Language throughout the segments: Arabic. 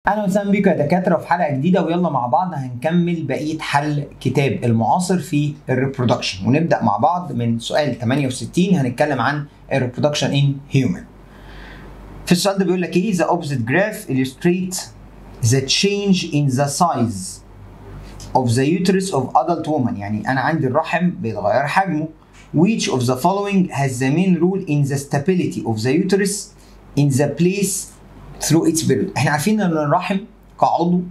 اهلا وسهلا بيكم يا دكاتره في حلقه جديده، ويلا مع بعض هنكمل بقيه حل كتاب المعاصر في الريبرودكشن، ونبدا مع بعض من سؤال 68. هنتكلم عن الريبرودكشن ان هيومن. في السؤال ده بيقول لك ايه؟ the opposite graph illustrates the change in the size of the uterus of adult woman. يعني انا عندي الرحم بيتغير حجمه. which of the following has the main role in the stability of the uterus in the place through its period. احنا عارفين ان الرحم كعضو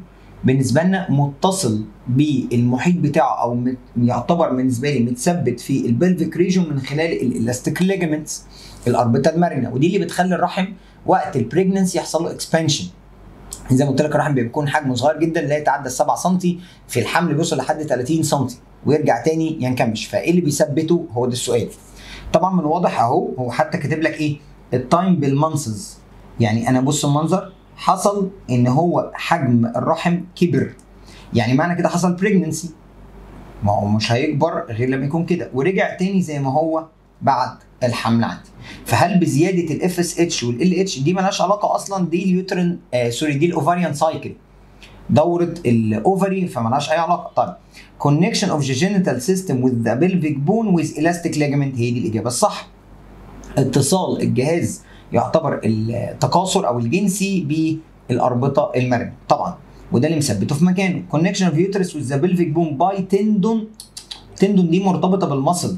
بالنسبه لنا متصل بالمحيط بتاعه، او يعتبر بالنسبه لي متثبت في البلفيك ريجون من خلال الالاستيك ليجامنتس، الاربطه المرنه، ودي اللي بتخلي الرحم وقت البريجننسي يحصل له اكسبانشن. زي ما قلت لك الرحم بيكون حجمه صغير جدا، لا يتعدى 7 سم، في الحمل بيوصل لحد 30 سم ويرجع تاني ينكمش. فايه اللي بيثبته؟ هو ده السؤال. طبعا من الواضح اهو، هو حتى كاتب لك ايه؟ التايم بالمانسز. يعني انا بص المنظر، حصل ان هو حجم الرحم كبر، يعني معنى كده حصل بريجننسي. ما هو مش هيكبر غير لما يكون كده، ورجع تاني زي ما هو بعد الحمل عندي. فهل بزياده الاف اس اتش والال اتش دي مالهاش علاقه اصلا؟ دي اليوترين دي الاوفاريان سايكل، دوره الاوفري، فمالهاش اي علاقه. طيب connection of the genital system with the pelvic bone with elastic ligament، هي دي الاجابه الصح. اتصال الجهاز يعتبر التكاثر او الجنسي بالاربطه المرنه طبعا، وده اللي مثبته في مكانه. connection of uterus with the pelvic bone by tendon. تندون دي مرتبطه بالمصل،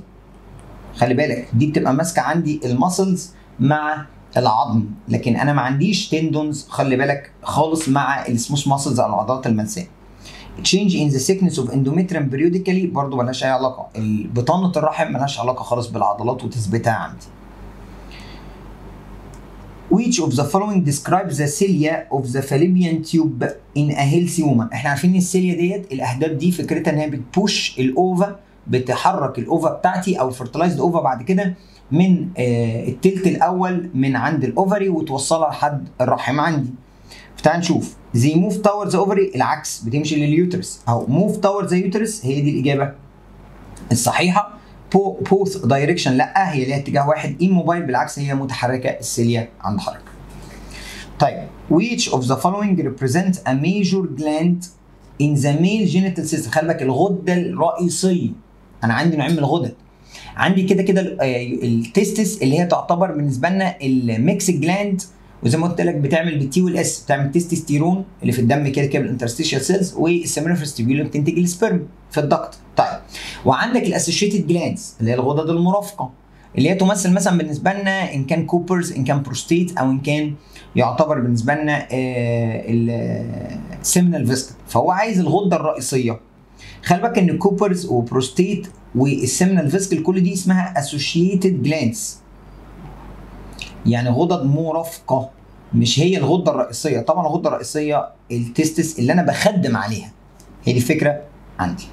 خلي بالك دي بتبقى ماسكه عندي المسلز مع العظم، لكن انا ما عنديش تندونز خلي بالك خالص مع السموث ماسلز او العضلات الملساء. change in the thickness of endometrium periodically برضه مالهاش اي علاقه، بطانه الرحم مالهاش علاقه خالص بالعضلات وتثبيتها عندي. Which of the following describes the cilia of the fallopian tube in a healthy woman؟ احنا عارفين ان السيليا ديت الاهداب دي فكرتها ان هي بتبوش الاوفا، بتحرك الاوفا بتاعتي او الفرتلايزد اوفا بعد كده من التلت الاول من عند الاوفري وتوصلها لحد الرحم عندي. فتعال نشوف زي موف تاور ذا اوفري، العكس بتمشي لليوترس، اهو موف تاور ذا يوترس هي دي الاجابه الصحيحه. بوث دايركشن لا، هي ليها اتجاه واحد. موبايل بالعكس هي متحركه، السيليا عند حركه. طيب which of the following represents a major gland in the male genital system؟ خلي بالك الغده الرئيسيه، انا عندي نوعين من الغدد. عندي كده كده التستس اللي هي تعتبر بالنسبه لنا الميكس جلاند، وزي ما قلت لك بتعمل بالتي والاس، بتعمل تستوستيرون اللي في الدم كده كده بالانترستيشال سيلز، والسيمينيفرس تيبيول اللي بتنتج السبرم في الضغط. طيب وعندك الاسوشيتد جلاندز اللي هي الغدد المرافقه، اللي هي تمثل مثلا بالنسبه لنا ان كان كوبرز، ان كان بروستيت، او ان كان يعتبر بالنسبه لنا السيمينال فيسكل. فهو عايز الغده الرئيسيه. خلي بالك ان كوبرز وبروستيت والسيمينال فيسكل كل دي اسمها اسوشيتد جلاندز، يعني غدد مرافقه، مش هي الغده الرئيسيه. طبعا الغده الرئيسيه التستس اللي انا بخدم عليها، هي دي الفكره عندي.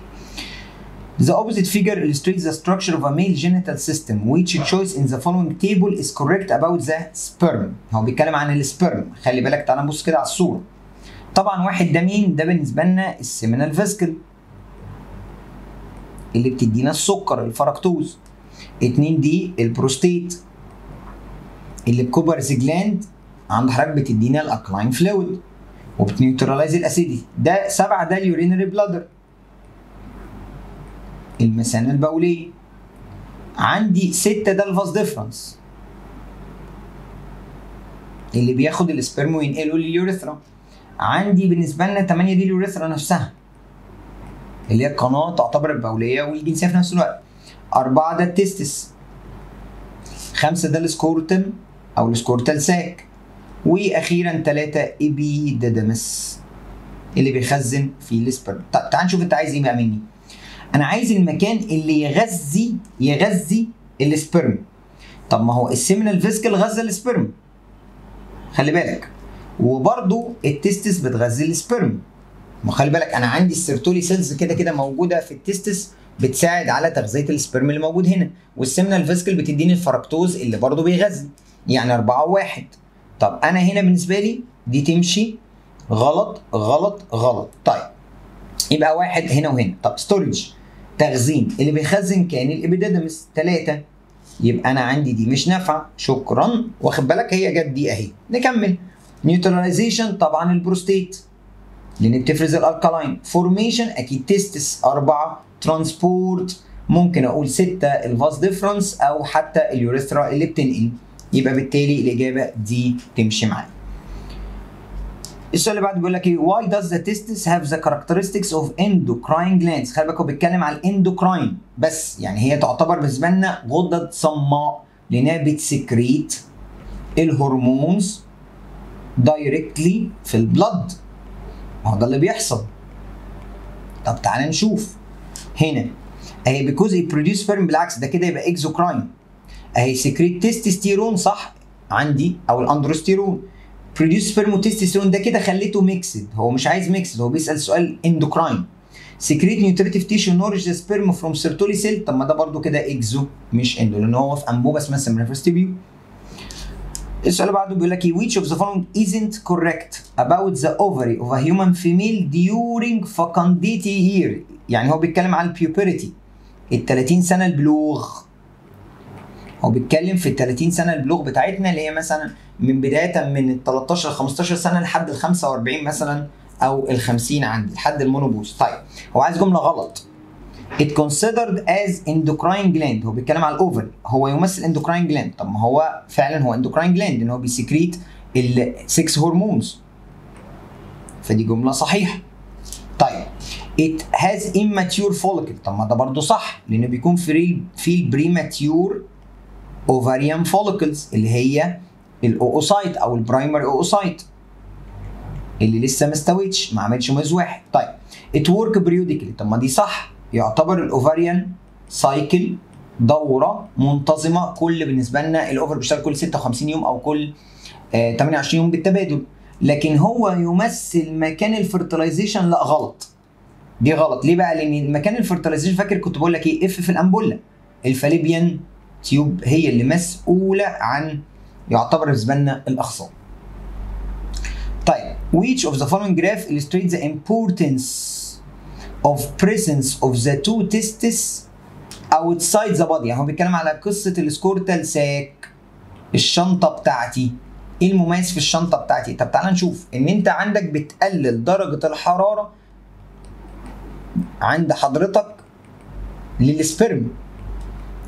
The opposite figure illustrates the structure of a male genital system. Which choice in the following table is correct about the sperm؟ هو بيتكلم عن السبرم. خلي بالك تعالى نبص كده على الصوره. طبعا واحد ده مين؟ ده بالنسبه لنا السيمينال فيسكل اللي بتدينا السكر الفركتوز. 2 دي البروستيت اللي بكوبرز جلاند عند حضرتك بتدينا الاكلاين فلويد وبتنيوتراليز الاسيدي. ده 7 ده اليورينري بلادر، المثانه البوليه. عندي 6 ده الفاس ديفرنس اللي بياخد السبرم وينقله لليوريثرا. عندي بالنسبه لنا 8 دي اليوريثرا نفسها اللي هي القناه تعتبر البوليه والجنسيه في نفس الوقت. 4 ده التستس. 5 ده السكورتم او السكورتال ساك. واخيرا 3 ابيديدمس اللي بيخزن في السبرم. طب تعال نشوف انت عايز ايه بقى مني. انا عايز المكان اللي يغذي السبرم. طب ما هو السيمينال فيسكل غذى السبرم، خلي بالك، وبرده التستس بتغذي السبرم. ما خلي بالك انا عندي السيرتولي سيلز كده كده موجوده في التستس بتساعد على تغذيه السبرم اللي موجود هنا، والسيمينال فيسكل بتديني الفركتوز اللي برده بيغذي، يعني 4 و1. طب انا هنا بالنسبه لي دي تمشي غلط غلط غلط. طيب يبقى 1 هنا وهنا. طب ستورج تخزين اللي بيخزن كان الابيديدمس 3، يبقى انا عندي دي مش نافعه، شكرا. واخد بالك هي جت دي اهي. نكمل نيوتراليزيشن طبعا البروستيت لان بتفرز الالكالاين. فورميشن اكيد تستس. 4 ترانسبورت ممكن اقول 6 الفاس ديفرنس او حتى اليوريثرا اللي بتنقل. يبقى بالتالي الاجابه دي تمشي معايا. السؤال اللي بعده بيقول لك ايه؟ why does the testis have the characteristics of endocrine glands؟ خلي بالك هو بيتكلم على الاندوكراين بس، يعني هي تعتبر بالنسبه لنا غدد صماء لانها بتسكريت الهرمونز دايركتلي في البلد. ما هو ده اللي بيحصل. طب تعالى نشوف هنا اهي because it produce sperm، بالعكس ده كده يبقى اكزوكراين. اهي سكريت تستوستيرون صح عندي او الاندروستيرون. بروديوس سبيرم وتستوستيرون ده كده خليته ميكسد. هو مش عايز ميكسد، هو بيسال سؤال اندوكراين. سكريت نيوتريتيف تيشو نورج ذا سبيرم فروم سيرتولي سيل. طب ما ده برده كده اكزو مش اندو لان هو في انبوبه اسمها سيمينيفرس تيبيو. السؤال اللي بعده بيقول لك which of the following isn't correct about the ovary of a human female during fecundity year؟ يعني هو بيتكلم على البيوبرتي ال 30 سنه البلوغ. هو بيتكلم في ال 30 سنه البلوغ بتاعتنا اللي هي مثلا من بدايه من ال 13 ل 15 سنه لحد ال 45 مثلا او ال 50 عندي لحد المونوبوز. طيب هو عايز جمله غلط. It considered as endocrine gland. هو بيتكلم على الاوفري، هو يمثل endocrine gland. طب ما هو فعلا هو endocrine gland لان هو بيسكريت ال 6 هرمونز. فدي جمله صحيحه. طيب it has immature follicle. طب ما ده برضه صح لانه بيكون في البريماتيور ovarian follicles اللي هي الاوسايت او البرايمري اوسايت اللي لسه ما استوتش ما عملش موز واحد. طيب it work periodically. طب ما دي صح، يعتبر الاوفاريان سايكل دوره منتظمه. كل بالنسبه لنا الاوفر بيشتغل كل 56 يوم او كل 28 يوم بالتبادل. لكن هو يمثل مكان الفرتلايزيشن. لا غلط، دي غلط. ليه بقى؟ لان مكان الفرتلايزيشن فاكر كنت بقول لك ايه؟ اف في الامبولا. الفاليبيان تيوب هي اللي مسؤوله عن يعتبر بالنسبه لنا الاخصاب. طيب which of the following graph illustrates the importance of presence of the two testes outside the body؟ يعني هو بيتكلم على قصه السكورتال ساك، الشنطه بتاعتي. ايه المميز في الشنطه بتاعتي؟ طب تعالى نشوف ان انت عندك بتقلل درجه الحراره عند حضرتك للسبرم.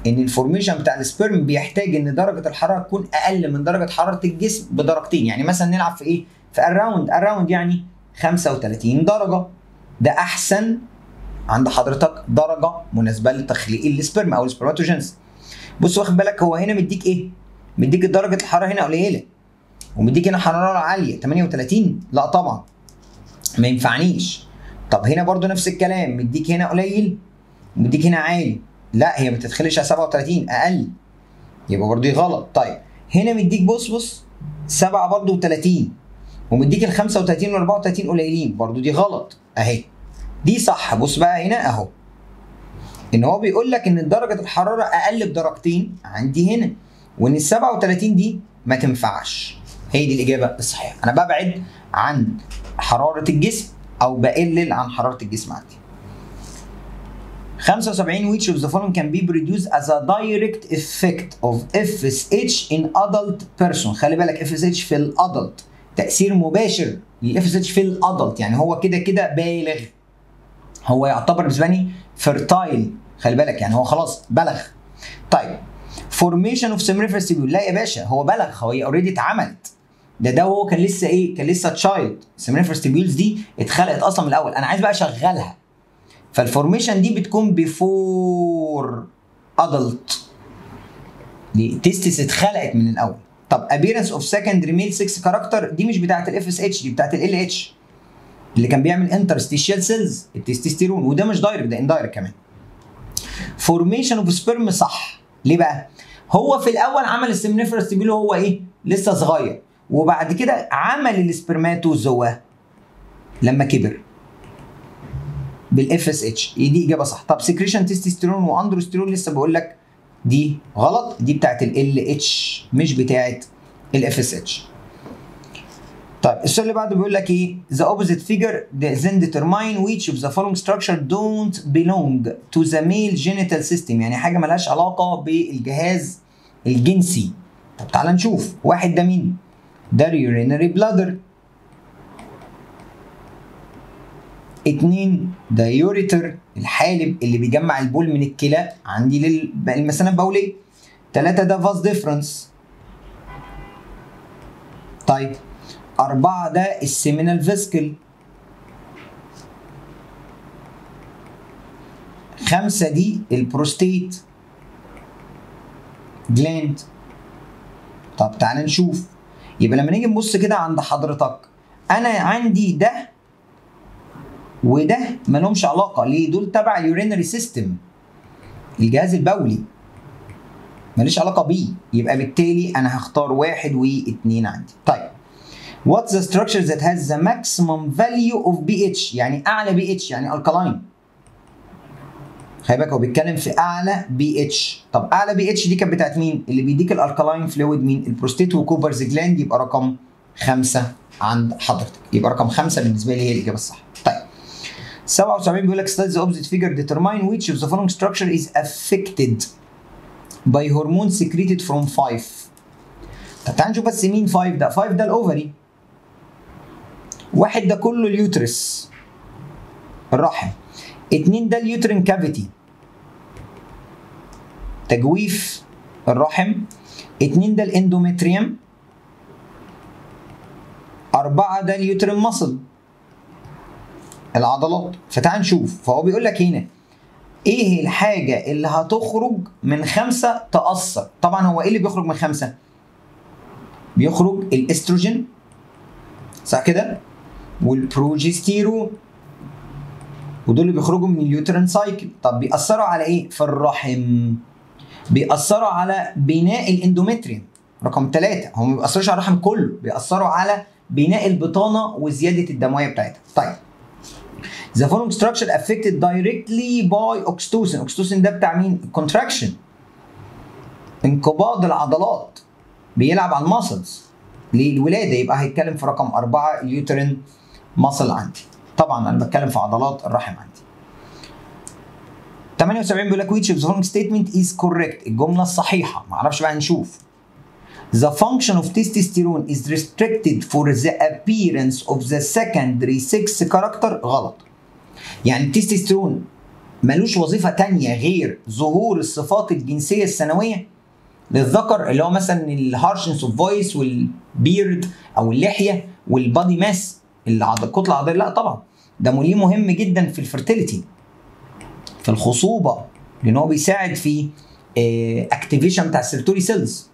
ان الفورميشن بتاع السبرم بيحتاج ان درجه الحراره تكون اقل من درجه حراره الجسم بدرجتين. يعني مثلا نلعب في ايه؟ في الراوند يعني 35 درجه. ده احسن عند حضرتك درجه مناسبه لتخليق السبرم او السبرماتوجينز. بص واخد بالك هو هنا مديك ايه؟ مديك درجه الحراره هنا قليله ومديك هنا حراره عاليه 38. لا طبعا ما ينفعنيش. طب هنا برضو نفس الكلام، مديك هنا قليل ومديك هنا عالي. لا هي ما تتخليش على 37 اقل، يبقى برضو غلط. طيب هنا مديك بص 7 برضو و30 ومديك ال 35 وال 34 قليلين، برضو دي غلط. اهي دي صح. بص بقى هنا اهو ان هو بيقول لك ان درجه الحراره اقل بدرجتين عندي هنا، وان ال 37 دي ما تنفعش. هي دي الاجابه الصحيحه. انا ببعد عن حراره الجسم او بقلل عن حراره الجسم عندي. 75 which of the following can be produced as a direct effect of FSH in adult person؟ خلي بالك FSH في الادلت تأثير مباشر للFSH في الادلت، يعني هو كده بالغ. هو يعتبر بالنسبه لي فيرتايل، خلي بالك يعني هو خلاص بلغ. طيب فورميشن اوف سيمينيفرس تيبيول، لا يا باشا هو بلغ، هو اوريدي اتعملت. ده هو كان لسه ايه؟ كان لسه تشايلد. السيمينيفرس تيبيولز دي اتخلقت اصلا من الاول، انا عايز بقى اشغلها. فالفورميشن دي بتكون بيفور ادلت. دي تيستس اتخلقت من الاول. طب ابيرنس اوف سكندري ميل 6 كاركتر دي مش بتاعت الاف اس اتش، دي بتاعت ال اتش اللي كان بيعمل انترستيشيال سيلز التستوستيرون، وده مش دايركت ده اندايركت كمان. فورميشن اوف سبرم صح. ليه بقى؟ هو في الاول عمل السيمنيفرس تيبيول هو ايه؟ لسه صغير، وبعد كده عمل السبرماتوزوا لما كبر بالاف اس اتش. دي اجابه صح. طب سكريشن تستوستيرون واندروستيرون لسه بقول لك دي غلط، دي بتاعت ال اتش مش بتاعت الاف اس اتش. طيب السؤال اللي بعده بيقول لك ايه؟ The opposite figure then determine which of the following structure don't belong to the male genital system، يعني حاجه مالهاش علاقه بالجهاز الجنسي. طب تعالى نشوف. واحد ده مين؟ ده urinary bladder. 2 ده يوريتر، الحالب اللي بيجمع البول من الكلى عندي للمثانه البوليه. 3 ده فاس ديفرنس. طيب 4 ده السيمينال فيسكل. 5 دي البروستيت جلاند. طب تعالى نشوف. يبقى لما نيجي نبص كده عند حضرتك، انا عندي ده وده مالهمش علاقه. ليه؟ دول تبع اليورينري سيستم، الجهاز البولي، ماليش علاقه بيه. يبقى بالتالي انا هختار 1 و2 عندي. طيب what's the structure that has the maximum value of pH؟ يعني اعلى pH، يعني الكلاين. خلي بالك هو بيتكلم في اعلى pH. طب اعلى pH دي كانت بتاعت مين؟ اللي بيديك الالكلاين فلويد مين؟ البروستيت وكوبرز جلاند. يبقى رقم 5 عند حضرتك. يبقى رقم 5 بالنسبه لي هي الاجابه الصح. طيب 77 بيقول لك study the opposite figure determine which of the following structure is affected by hormone secreted from 5. طب تعال نشوف بس مين 5 ده. 5 ده الاوفري. 1 ده كله اليوترس، الرحم. 2 ده اليوترين كافيتي، تجويف الرحم. 2 ده الاندومتريوم. 4 ده اليوترين ماسل، العضلات. فتعال نشوف. فهو بيقول لك هنا ايه الحاجه اللي هتخرج من 5 تاثر. طبعا هو ايه اللي بيخرج من 5؟ بيخرج الاستروجين، صح كده، والبروجستيرون، ودول اللي بيخرجوا من اليوترين سايكل. طب بيأثروا على ايه؟ في الرحم. بيأثروا على بناء الاندومتريوم. رقم 3 هم ما بيأثروش على الرحم كله، بيأثروا على بناء البطانه وزياده الدمويه بتاعتها. طيب the following structure affected directly by oxytocin. oxytocin ده بتاع مين؟ contraction، انقباض العضلات، بيلعب على الماسلز للولاده. يبقى هيتكلم في رقم 4 اليوترين ماسل عندي. طبعا انا بتكلم في عضلات الرحم عندي. 78 بيقول لك which of the following statement is correct؟ الجمله الصحيحه. معرفش بقى نشوف. The function of testosterone is restricted for the appearance of the secondary sex character. غلط. يعني التستوستيرون ملوش وظيفه تانية غير ظهور الصفات الجنسيه الثانويه للذكر، اللي هو مثلا الهارشنس اوف فويس والبيرد او اللحيه والبادي ماس، الكتله العضليه. لا طبعا، ده ليه مهم جدا في الفرتيليتي، في الخصوبه، لان هو بيساعد في اكتيفيشن بتاع السيرتوري سيلز.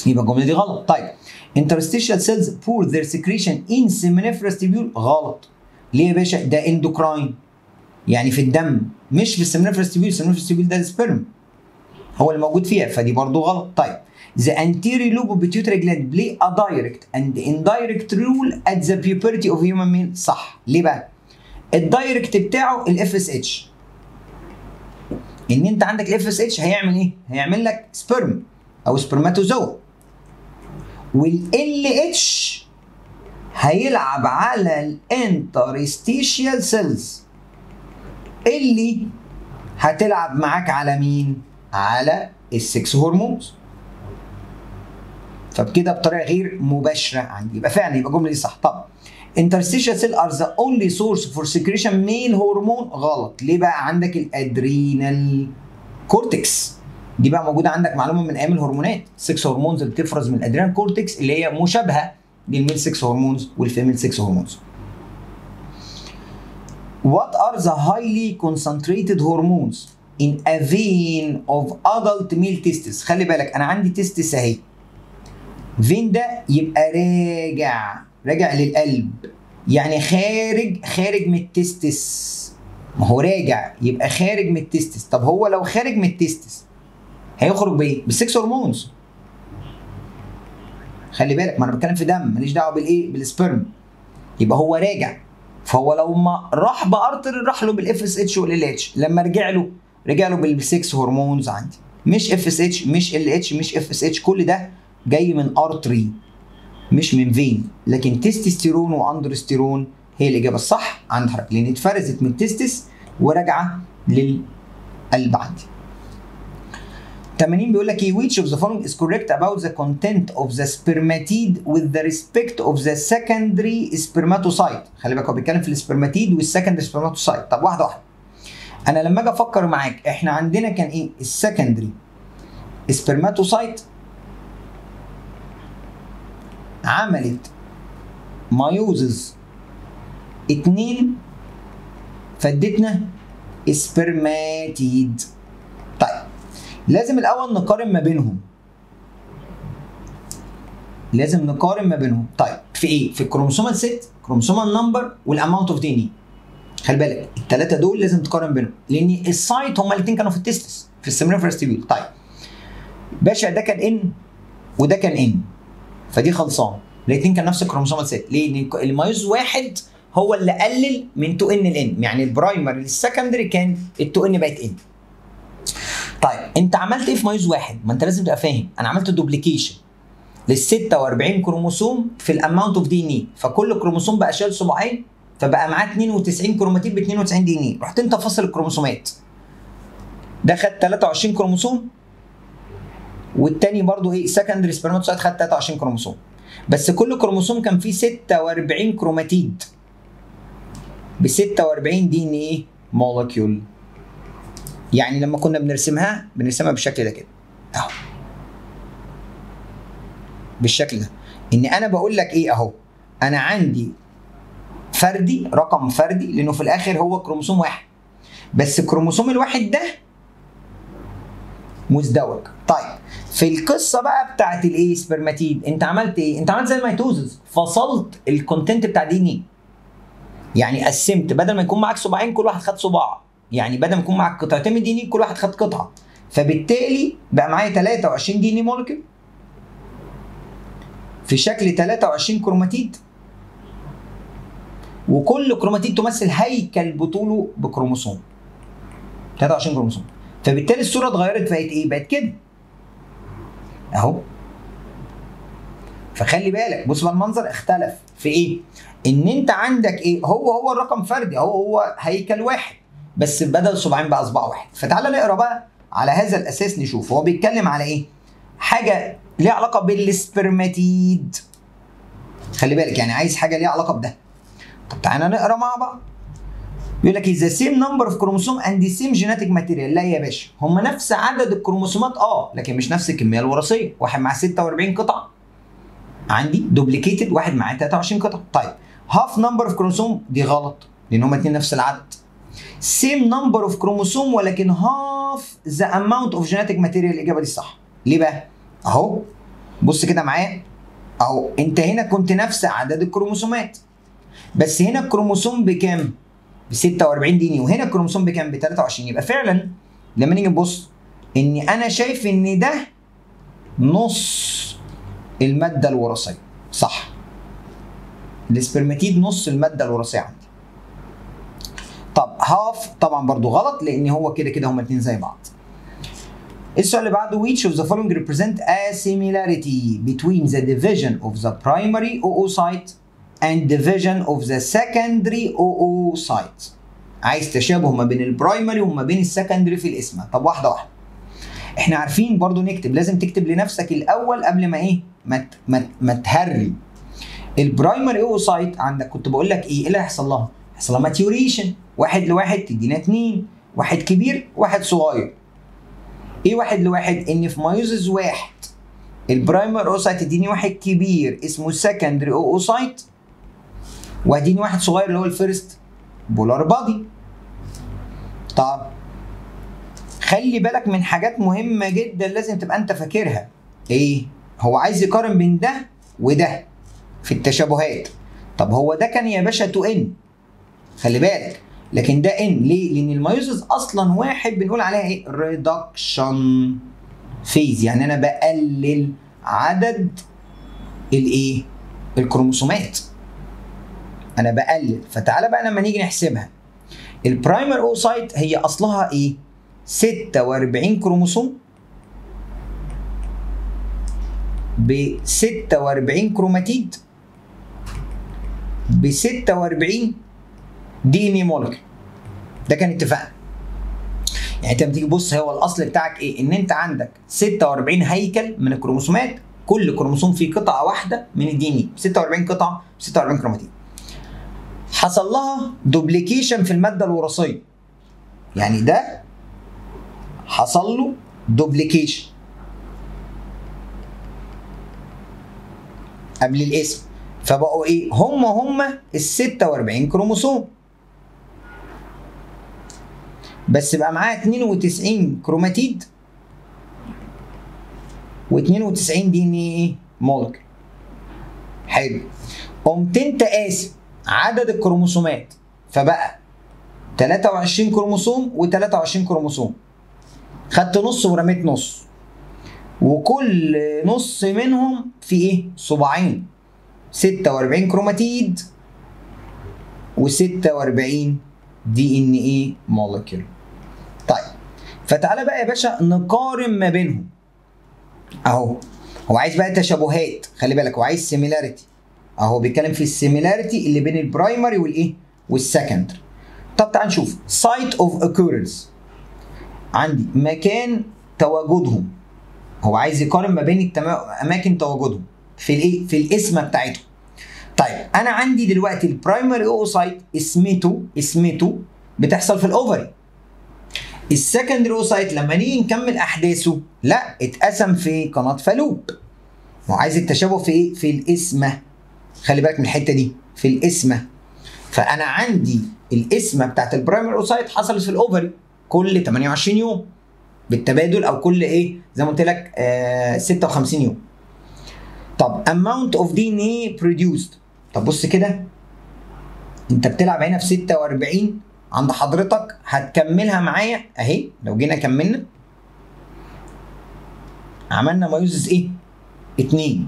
يبقى الجمله دي غلط. طيب interstitial cells pour their secretion in seminiferous tubule. غلط. ليه يا باشا؟ ده اندوكراين، يعني في الدم، مش في السمنيفرس تيبيول. السمنيفرس تيبيول ده السبرم هو اللي موجود فيها، فدي برضو غلط. طيب the anterior lobe of pituitary gland play a direct and indirect role at the puberty of human male. صح. ليه بقى؟ الدايركت بتاعه الاف اس اتش. ان انت عندك الاف اس اتش هيعمل ايه؟ هيعمل لك سبرم او سبرماتوزوا. والال اتش هيلعب على الانترستيشيال سيلز اللي هتلعب معاك على مين؟ على السكس هرمونز. فبكده بطريقه غير مباشره عندي. يبقى فعلا يبقى الجمله دي صح. طب interstitial cells are the only source for secretion male hormone. غلط. ليه بقى؟ عندك الادرينال كورتكس، دي بقى موجوده عندك معلومه من ايام الهرمونات. 6 هرمونز اللي بتفرز من الادرينال كورتكس اللي هي مشابهه للميل 6 هرمونز والفيميل 6 هرمونز. What are the highly concentrated hormones in a vein of adult male testes؟ خلي بالك انا عندي تستس اهي. فين ده يبقى راجع للقلب، يعني خارج من التستس. ما هو راجع يبقى خارج من التستس. طب هو لو خارج من التستس هيخرج بايه؟ بالسكس هرمونز. خلي بالك ما انا بتكلم في دم، ماليش دعوه بالايه؟ بالسبرم. يبقى هو راجع، فهو لو ما راح بارتر راح له بالاف اس اتش والال اتش. لما رجع له بالسكس هرمونز عندي، مش اف اس اتش، مش ال اتش، مش اف اس اتش. كل ده جاي من ارتري مش من فين. لكن تستوستيرون واندروستيرون هي الاجابه الصح عند حضرتك، لان اتفرزت من التستس وراجعه للقلب عندي. 80 بيقول لك ايه which of the following is correct about the content of the spermatid with the respect of the secondary spermatocyte. خلي بالك هو بيتكلم في السبرماتيد والسكندري سبرماتوسايت. طب واحده واحده. انا لما اجي افكر معاك احنا عندنا كان ايه؟ السكندري سبرماتوسايت عملت مايوزز 2 فادتنا سبرماتيد. طيب لازم الاول نقارن ما بينهم. طيب في ايه؟ في الكروموسومال سيت، كروموسومال نمبر، والاماونت اوف دي ان اي. خلي بالك الثلاثه دول لازم تقارن بينهم لان السايت هما الاثنين كانوا في التستس في السيمينيفرس تيبيول. طيب باشا ده كان ان وده كان ان، فدي خلصان. الاثنين كان نفس الكروموسومال سيت. ليه؟ لان المايوز واحد هو اللي قلل من 2 ان لان، يعني البرايمري للسكندري كان ال 2 ان بقت ان. طيب انت عملت ايه في مايوز واحد؟ ما انت لازم تبقى فاهم. انا عملت دوبليكيشن لل 46 كروموسوم في الاماونت اوف دي ان اي، فكل كروموسوم بقى شال صباعين فبقى معاه 92 كروماتيد ب 92 دي ان اي. رحت انت فاصل الكروموسومات، ده خد 23 كروموسوم والتاني برضو ايه سكندري سبرماتوسايت خد 23 كروموسوم، بس كل كروموسوم كان فيه 46 كروماتيد ب 46 دي ان ايه مولكيول. يعني لما كنا بنرسمها بالشكل ده كده اهو، بالشكل ده. ان انا بقول لك ايه اهو، انا عندي فردي، رقم فردي، لانه في الاخر هو كروموسوم واحد، بس الكروموسوم الواحد ده مزدوج. طيب في القصه بقى بتاعت الايه سبرماتيد انت عملت ايه؟ انت عملت زي الميتوزس، فصلت الكونتنت بتاع دي ان ايه. يعني قسمت، بدل ما يكون معاك صباعين كل واحد خد صباع، يعني بدل ما يكون معاك قطعتين من دي ان ايه كل واحد خد قطعه، فبالتالي بقى معايا 23 دي ان ايه مولكيول في شكل 23 كروماتيد، وكل كروماتيد تمثل هيكل بطوله بكروموسوم 23 كروموسوم. فبالتالي الصوره اتغيرت، بقت ايه؟ بقت كده اهو. فخلي بالك بص بقى المنظر اختلف في ايه؟ ان انت عندك ايه؟ هو الرقم فردي، هو هيكل واحد، بس بدل صباعين بقى صباع واحد. فتعالى نقرا بقى على هذا الاساس نشوف هو بيتكلم على ايه؟ حاجه ليها علاقه بالسبرماتيد. خلي بالك يعني عايز حاجه ليها علاقه بده. طب تعالى نقرا مع بعض. بيقول لك the same number of chromosome and the same genetic material. لا يا باشا، هم نفس عدد الكروموسومات لكن مش نفس الكميه الوراثيه. واحد معاه 46 قطعه عندي دوبليكيتد، واحد معاه 23 قطعه. طيب half number of chromosome دي غلط لان هم الاثنين نفس العدد. same number of chromosome ولكن half the amount of genetic material. الاجابه دي صح. ليه بقى؟ اهو بص كده معايا اهو، انت هنا كنت نفس عدد الكروموسومات، بس هنا الكروموسوم بكام؟ ب 46 دي ان اي، وهنا الكروموسوم بكام؟ ب 23. يبقى فعلا لما نيجي نبص اني انا شايف ان ده نص الماده الوراثيه. صح، السبرماتيد نص الماده الوراثيه عندي. طب هاف طبعا برضو غلط لان هو كده كده هما الاثنين زي بعض. السؤال اللي بعده which of the following represent a similarity between the division of the primary oocyte and division of the secondary oocyte. عايز تشابه ما بين البرايمري وما بين السكندري في الاسم. طب واحده واحده. احنا عارفين برضو نكتب، لازم تكتب لنفسك الاول قبل ما ايه ما تهري. البرايمري اوسايت عندك كنت بقول لك ايه اللي هيحصل لها؟ هيحصل لها ماتيوريشن، واحد لواحد تدينا 2، واحد كبير واحد صغير. ايه واحد لواحد؟ ان في مايوزز واحد البرايمري اوسايت تديني واحد كبير اسمه سكندري اوسايت، واديني واحد صغير اللي هو الفيرست بولار بادي. طب خلي بالك من حاجات مهمه جدا لازم تبقى انت فاكرها. ايه؟ هو عايز يقارن بين ده وده في التشابهات. طب هو ده كان يا باشا 2 ان، خلي بالك، لكن ده ان. ليه؟ لان المايوزز اصلا واحد بنقول عليها ايه؟ ريدكشن فيز، يعني انا بقلل عدد الايه؟ الكروموسومات، انا بقلل. فتعالى بقى لما نيجي نحسبها، البرايمر اوسايت هي اصلها ايه؟ 46 كروموسوم ب 46 كروماتيد ب 46 دي ان اي مولكيول. ده كان اتفاقنا. يعني انت لما تيجي تبص هو الاصل بتاعك ايه؟ ان انت عندك 46 هيكل من الكروموسومات، كل كروموسوم فيه قطعه واحده من الدي ان اي، 46 قطعه 46 كروماتيد. حصل لها دوبليكيشن في الماده الوراثيه. يعني ده حصل له دوبليكيشن قبل الاسم، فبقوا ايه؟ هم ال 46 كروموسوم، بس بقى معاه 92 كروماتيد و92 دي ان ايه؟ مولكيول. حلو. قمت انت قاسم عدد الكروموسومات، فبقى 23 كروموسوم و23 كروموسوم. خدت نص ورميت نص، وكل نص منهم في ايه؟ صباعين، 46 كروماتيد و46 دي ان ايه مولكيول. طيب فتعالى بقى يا باشا نقارن ما بينهم. اهو هو عايز بقى تشابهات، خلي بالك هو عايز سيميلاريتي. اهو بيتكلم في السيميلاريتي اللي بين البرايمري والايه؟ والسكندري. طب تعال نشوف سايت اوف اوكورنس. عندي مكان تواجدهم، هو عايز يقارن ما بين اماكن تواجدهم في الايه؟ في الاسمه بتاعتهم. طيب انا عندي دلوقتي البرايمري اوسايت اسمته بتحصل في الاوفري. السكندري اوسايت لما نيجي نكمل احداثه لا اتقسم في قناه فالوب. هو عايز التشابه في ايه؟ في الاسمه. خلي بالك من الحته دي، في الاسمه. فانا عندي الاسمه بتاعت البرايمري اوسايت حصلت في الاوفري كل 28 يوم بالتبادل، او كل ايه؟ زي ما قلت لك 56 يوم. طب amount of DNA produced. طب بص كده، انت بتلعب هنا في 46 عند حضرتك، هتكملها معايا اهي. لو جينا كملنا عملنا مايوزز ايه؟ 2.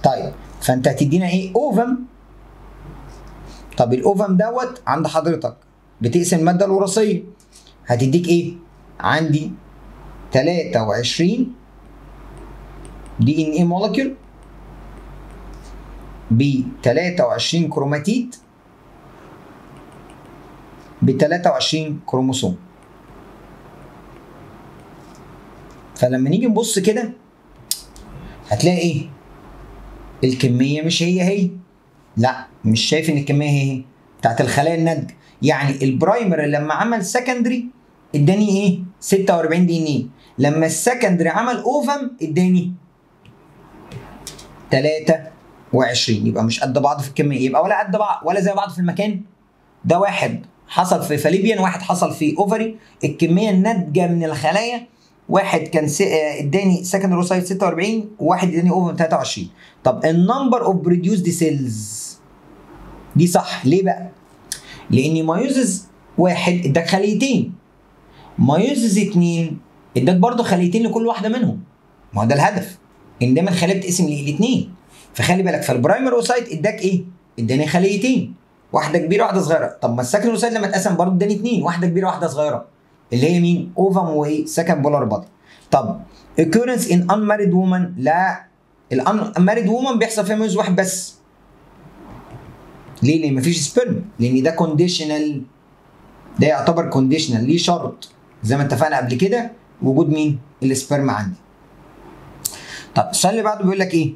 طيب فانت هتدينا ايه؟ اوفم. طب الاوفم دوت عند حضرتك بتقسم الماده الوراثيه، هتديك ايه؟ عندي 23 دي ان ايه مولكيول ب 23 كروماتيد ب 23 كروموسوم. فلما نيجي نبص كده هتلاقي ايه؟ الكميه مش هي. لا مش شايف ان الكميه هي بتاعت الخلايا الناتجه. يعني البرايمر لما عمل سكندري اداني ايه؟ 46 دي ان ايه. لما السكندري عمل اوفم اداني 23. يبقى مش قد بعض في الكميه، يبقى ولا قد بعض ولا زي بعض في المكان. ده واحد حصل في فاليبيان، واحد حصل في اوفري. الكميه الناتجه من الخلايا واحد كان اداني سكندري اوسايت 46 وواحد اداني اوفم 23. طب النمبر اوف بروديوسد سيلز دي صح ليه بقى؟ لان مايوزز واحد اداك خليتين، مايوزز 2 اداك برضه خليتين لكل واحده منهم. ما هو ده الهدف، ان دايما الخليه بتقسم الاثنين. فخلي بالك فالبرايمر اوسايت اداك ايه؟ اداني خليتين، واحده كبيره واحده صغيره. طب ما السكند اوسايت لما اتقسم برضه اداني 2، واحده كبيره واحده صغيره، اللي هي مين؟ اوفم وايه؟ سكند بولار بادي. طب occurrence in unmarried woman، لا الانماريد وومن بيحصل فيها ميوز واحد بس. ليه؟ لان مفيش سبرم، لان ده كونديشنال، ده يعتبر كونديشنال، ليه شرط زي ما اتفقنا قبل كده وجود مين؟ السبرم عندي. طب السؤال اللي بعده بيقول لك ايه؟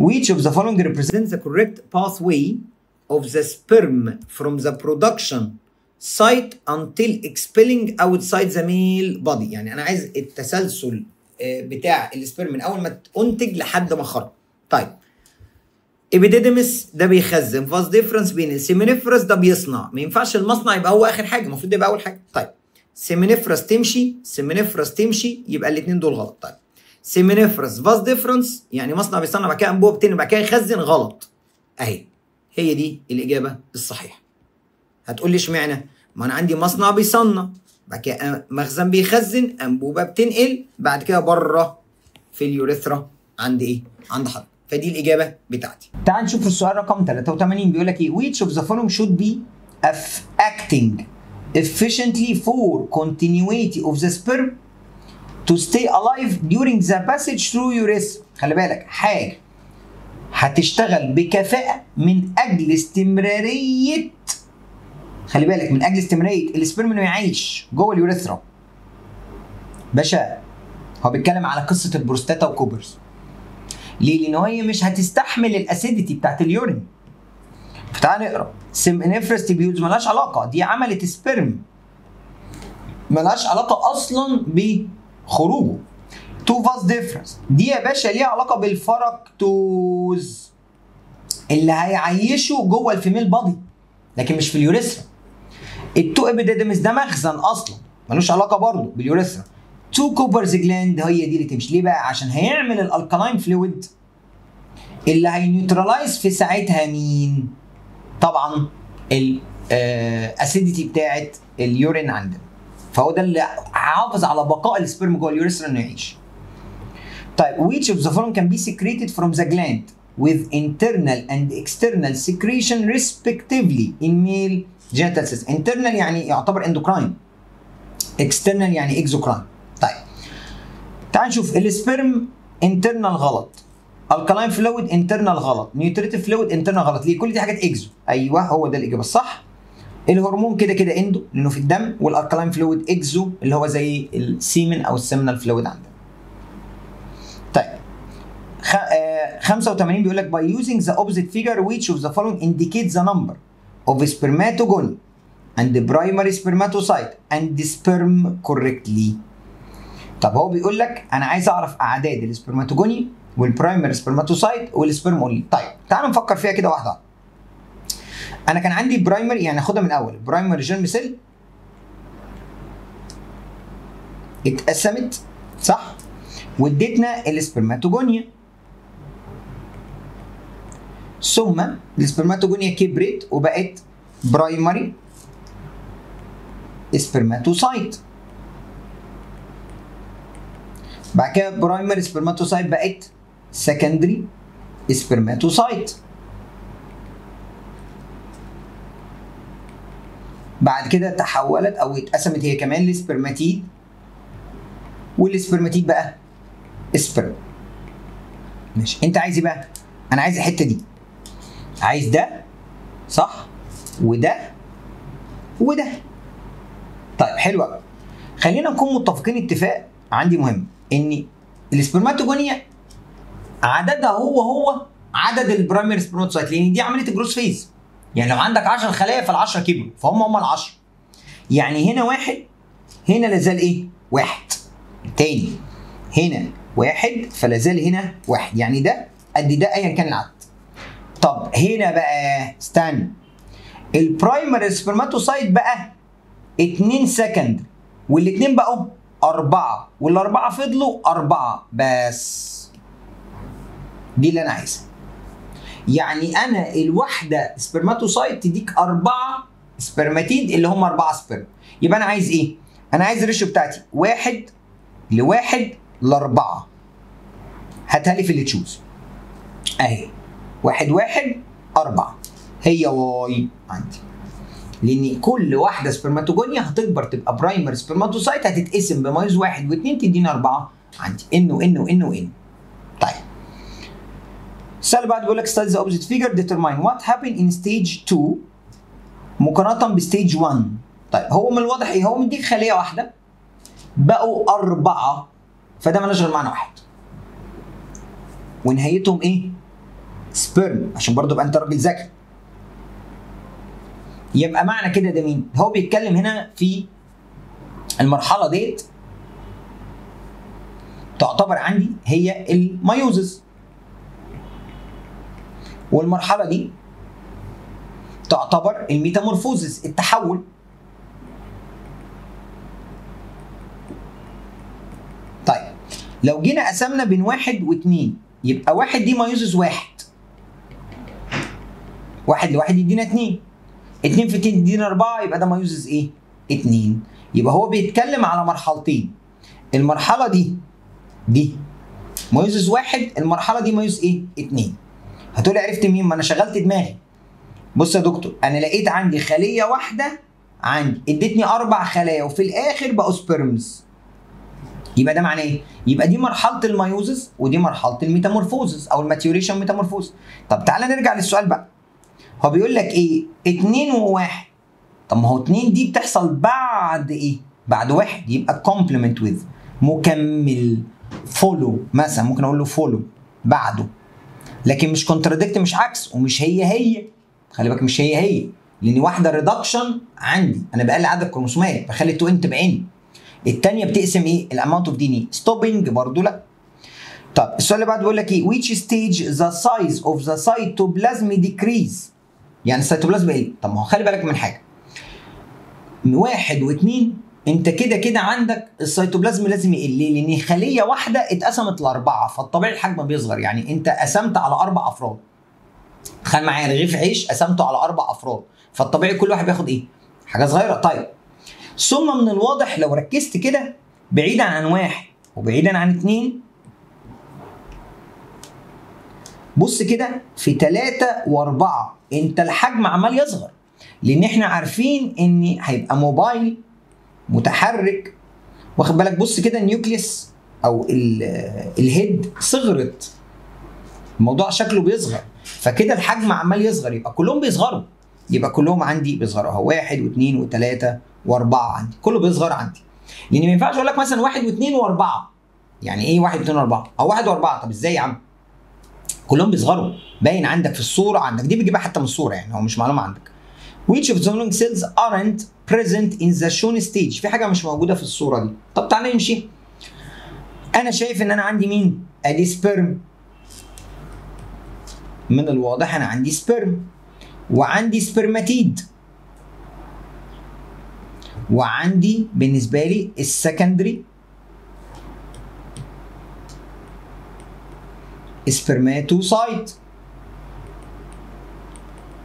Which of the following represents the correct pathway of the sperm from the production site until expelling outside the male body. يعني انا عايز التسلسل بتاع السبرم من اول ما تنتج لحد ما خرج. طيب ابيديديمس ده بيخزن، فاز ديفرنس بين السيمينيفرس ده بيصنع. ما ينفعش المصنع يبقى هو اخر حاجه، المفروض يبقى اول حاجه. طيب سيمينيفرس تمشي يبقى الاثنين دول غلط. طيب سيمينيفرس فاز ديفرنس يعني مصنع بيصنع بعد كده انبوبه بتنقل بعد كده يخزن، غلط. اهي هي دي الاجابه الصحيحه. هتقول لي اشمعنى؟ ما انا عندي مصنع بيصنع بعد كده مخزن بيخزن، انبوبه بتنقل بعد كده بره في اليوريثرا عند ايه؟ عند حضرتك. فدي الاجابه بتاعتي. تعال نشوف السؤال رقم 83 بيقول لك ايه؟ which of the following should be acting efficiently for continuity of the sperm to stay alive during the passage through urethra. خلي بالك حاجه هتشتغل بكفاءه من اجل استمراريه خلي بالك من اجل استمراريه السبرم انه يعيش جوه اليوريثرا. باشا هو بيتكلم على قصه البروستاتا وكوبرز. ليه؟ لان هي مش هتستحمل الاسيديتي بتاعت اليورين. فتعال نقرا سيمنيفرس تيبيولز مالهاش علاقه، دي عملت سبرم مالهاش علاقه اصلا بخروجه. تو فاز ديفرنس دي يا باشا ليها علاقه بالفركتوز اللي هيعيشه جوه الفيميل بادي لكن مش في اليوريثرا. التو ابيديدمس ده مخزن اصلا ملوش علاقه برضه باليوريثرا. تو كوبرز جلاند هي دي اللي تمشي. ليه بقى؟ عشان هيعمل الالكالاين فلويد اللي هينيوترلايز في ساعتها مين؟ طبعا الاسيديتي بتاعت اليورين عندنا. فهو ده اللي حافظ على بقاء السبرم جوه اليوريثرا انه يعيش. طيب which of the following can be secreted from the gland with internal and external secretion respectively in male genital system. internal يعني يعتبر endocrine. external يعني exocrine. طيب تعال نشوف السبرم internal غلط. alkaline fluid internal غلط. nutritive fluid internal غلط. ليه؟ كل دي حاجات اكزو. ايوه هو ده الاجابه الصح. الهرمون كده كده اندو لانه في الدم، والالكالاين فلويد اكزو اللي هو زي السيمن او السيمنال فلويد عندنا. طيب 85 بيقول لك by using the opposite figure which of the following indicates the number of spermatogony and the primary spermatocyte and the sperm correctly. طب هو بيقول لك انا عايز اعرف اعداد السبرماتوجوني والبرايمري سبرماتوسايت والسبرم اونلي. طيب تعالوا نفكر فيها كده واحده. انا كان عندي برايمري، يعني ناخدها من الاول، برايمري جيرم سيل اتقسمت صح واديتنا السبرماتوجونيا، ثم السبرماتوجونيا كبرت وبقت برايمري سبرماتوسايت، بعد كده برايمري سبرماتوسايت بقت سكندري سبرماتوسايت، بعد كده تحولت او اتقسمت هي كمان لسبرماتيد، والسبرماتيد بقى سبرم. ماشي، انت عايز ايه بقى؟ انا عايز الحته دي، عايز ده صح وده وده. طيب حلو قوي، خلينا نكون متفقين اتفاق عندي مهم ان السبرماتوجونيا عددها هو عدد البرايمري سبرماتوسايت، لان دي عمليه الجروس فيز. يعني لو عندك 10 خلايا فال10 كبروا فهم ال10. يعني هنا واحد، هنا لازال ايه؟ واحد. تاني هنا واحد فلازال هنا واحد، يعني ده قد ده ايا كان العدد. طب هنا بقى استنى، البرايمري سبرماتوسايت بقى 2 سكند، والاثنين بقوا 4، والاربعه فضلوا 4 بس. دي اللي انا عايزها. يعني انا الواحده سبرماتوسايت تديك 4 سبرماتيد اللي هم 4 سبرم. يبقى انا عايز ايه؟ انا عايز الريشيو بتاعتي 1 ل1 ل4. هاتها لي في اللي تشوز اهي، 1 1 4 هي واي عندي، لان كل واحده سبرماتوجونيا هتكبر تبقى برايمري سبرماتوسايت، هتتقسم بمايز 1 و2 تديني 4 عندي ان وان وان وان. طيب السؤال اللي بعده بيقول لك study the opposite figure determine what happened in stage 2 مقارنة بستيج 1. طيب هو من الواضح ايه؟ هو مديك خلية واحدة بقوا 4، فده مالهاش غير معنى واحد، ونهايتهم ايه؟ سبرم، عشان برضه يبقى انت راجل ذكي. يبقى معنى كده ده مين؟ هو بيتكلم هنا في المرحلة ديت تعتبر عندي هي الميوزس، والمرحلة دي تعتبر الميتامورفوزس، التحول. طيب لو جينا قسمنا بين 1 و2 يبقى 1 دي ميوزس 1، 1 لواحد يدينا 2، 2 في 2 يدينا 4، يبقى ده ميوزس ايه؟ 2. يبقى هو بيتكلم على مرحلتين، المرحلة دي ميوزس 1، المرحلة دي ميوزس ايه؟ 2. هتقولي عرفت مين؟ ما انا شغلت دماغي. بص يا دكتور، انا لقيت عندي خليه واحده عندي ادتني 4 خلايا وفي الاخر بقوا سبرمز، يبقى ده معناه ايه؟ يبقى دي مرحله الميوزس ودي مرحله الميتامورفوزس او الماتيوريشن ميتامورفوزس. طب تعالى نرجع للسؤال بقى، هو بيقول لك ايه؟ 2 و1 طب ما هو 2 دي بتحصل بعد ايه؟ بعد 1 يبقى complement with مكمل follow مثلا ممكن اقول له follow بعده، لكن مش contradict مش عكس ومش هي خلي بالك مش هي لان واحده ريدكشن عندي انا بقلل عدد الكروموسومات بخلي 2 تبقى ان، الثانيه بتقسم ايه؟ الاماونت اوف دي ان ستوبنج برضه لا. طب السؤال اللي بعده بيقول لك ايه؟ which stage the size of the cytoplasm decrease؟ يعني السيتوبلازم ايه؟ طب ما هو خلي بالك من حاجه. 1 و2 انت كده عندك السيتوبلازم لازم يقل، ليه؟ لان خليه واحده اتقسمت ل4 فالطبيعي الحجم بيصغر، يعني انت قسمت على 4 افراد. تخيل معايا رغيف عيش قسمته على 4 افراد فالطبيعي كل واحد بياخد ايه؟ حاجه صغيره. طيب ثم من الواضح لو ركزت كده بعيدا عن 1 وبعيدا عن 2 بص كده في 3 و4 انت الحجم عمال يصغر، لان احنا عارفين ان هيبقى موبايل متحرك، واخد بالك؟ بص كده النيوكليس او الهيد صغرت، الموضوع شكله بيصغر، فكده الحجم عمال يصغر يبقى كلهم بيصغروا، يبقى كلهم عندي بيصغروا اهو 1 و2 و3 و4 عندي كله بيصغر عندي، لان ما ينفعش اقول لك مثلا 1 و2 و4. يعني ايه 1 و2 و4 او 1 و4؟ طب ازاي يا عم؟ كلهم بيصغروا باين عندك في الصوره، عندك دي بتجيبها حتى من الصوره يعني هو مش معلومه عندك. Which of the following cells aren't present in the shown stage؟ في حاجه مش موجوده في الصوره دي. طب تعالى نمشي. انا شايف ان انا عندي مين؟ ادي سبرم، من الواضح انا عندي سبرم وعندي سبرماتيد وعندي بالنسبه لي السكندري سبرماتوسايت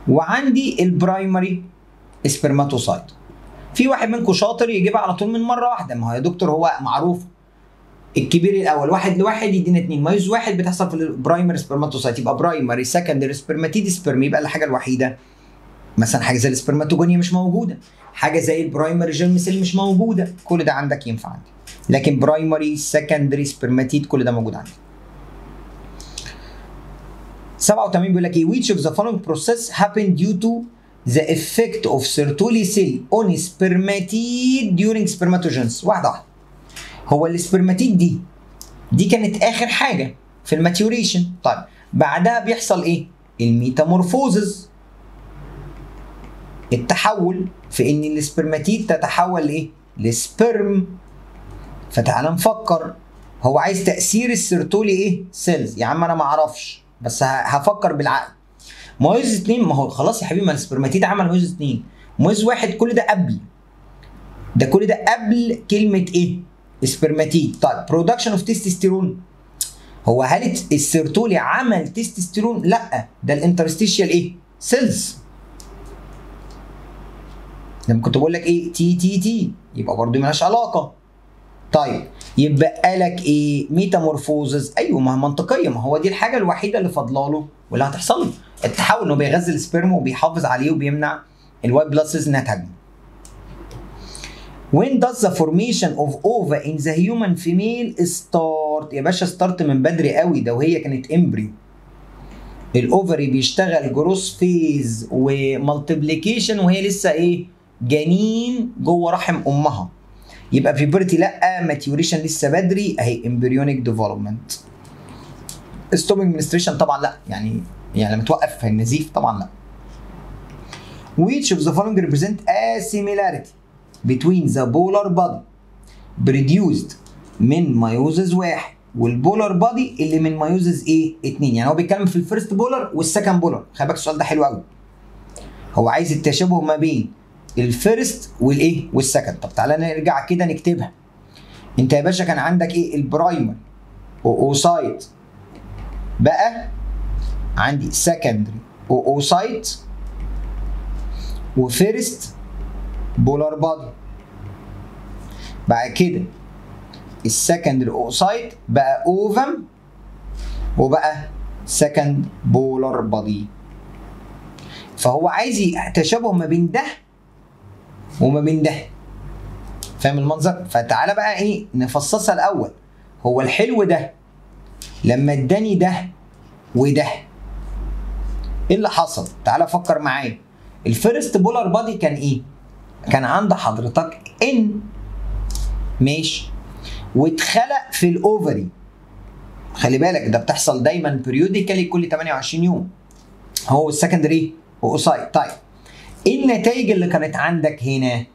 وعندي البرايمري سبرماتوسايت. في واحد منكم شاطر يجيبها على طول من مره واحده، ما هو يا دكتور هو معروف الكبير الاول 1 ل1 يدينا 2 مايز 1 بتحصل في البرايمري سبرماتوسايت، يبقى برايمري سكندري سبرماتيد سبرم، يبقى الحاجه الوحيده مثلا حاجه زي السبرماتوجونيا مش موجوده، حاجه زي البرايمري جيرم سيل مش موجوده، كل ده عندك ينفع عندي، لكن برايمري سكندري سبرماتيد كل ده موجود عندي. 87 بيقول لك ايه؟ which of the following process happened due to the effect of Sertoli cell on spermatid during spermatogenesis؟ واحده هو السبرماتيد دي كانت اخر حاجه في الماتيوريشن. طيب بعدها بيحصل ايه؟ الميتامورفوزز، التحول في ان السبرماتيد تتحول لايه؟ لسبرم. فتعال نفكر، هو عايز تاثير السيرتولي ايه؟ سيلز. يا عم انا ما اعرفش بس هفكر بالعقل. مايوز 2 ما هو خلاص يا حبيبي ما السبرماتيد عمل مايوز 2، مايوز 1 كل ده قبل ده، كل ده قبل كلمه ايه؟ سبرماتيد. طيب برودكشن اوف تستوستيرون، هو هل السيرتولي عمل تستوستيرون؟ لا، ده الانترستيشيال ايه؟ سيلز. لما كنت بقول لك ايه؟ تي يبقى برضه مالهاش علاقه. طيب يبقى لك ايه؟ ميتامورفوزز. ايوه ما هي منطقيه، ما هو دي الحاجه الوحيده اللي فاضله له واللي هتحصل له التحول، انه بيغذي السبرم وبيحافظ عليه وبيمنع الوايت بلاد سيلز انها تهاجمه. When does the formation of ova in the human female start؟ يا باشا ستارت من بدري قوي، ده وهي كانت امبريو. الاوفري بيشتغل جروس فيز ومالتيبليكيشن وهي لسه ايه؟ جنين جوه رحم امها. يبقى فيبرتي لا، ماتيوريشن لسه بدري اهي، امبريونيك ديفلوبمنت. ستوبنج منستريشن طبعا لا، يعني لما توقف في النزيف طبعا لا. Which of the following represent a similarity between the polar body produced من مايوزز 1 والبولار بادي اللي من مايوزز ايه؟ 2؟ يعني هو بيتكلم في الفيرست بولار والسكند بولار. خلي بالك السؤال ده حلو قوي، هو عايز التشابه ما بين الفيرست والايه؟ والسكند. طب تعالى نرجع كده نكتبها. انت يا باشا كان عندك ايه؟ البرايمر اوسايت، بقى عندي سكندري اوسايت وفيرست بولار بادي. بعد كده السكندري اوسايت بقى اوفم وبقى سكند بولار بادي. فهو عايز تشابه ما بين ده وما بين ده، فاهم المنظر؟ فتعالى بقى ايه نفصصها الاول. هو الحلو ده لما اداني ده وده ايه اللي حصل؟ تعالى فكر معايا. الفيرست بولار بادي كان ايه؟ كان عند حضرتك ان ماشي واتخلق في الاوفري. خلي بالك ده بتحصل دايما بيريوديكالي كل 28 يوم. هو السكندري واوسايت. طيب ايه النتائج اللي كانت عندك هنا؟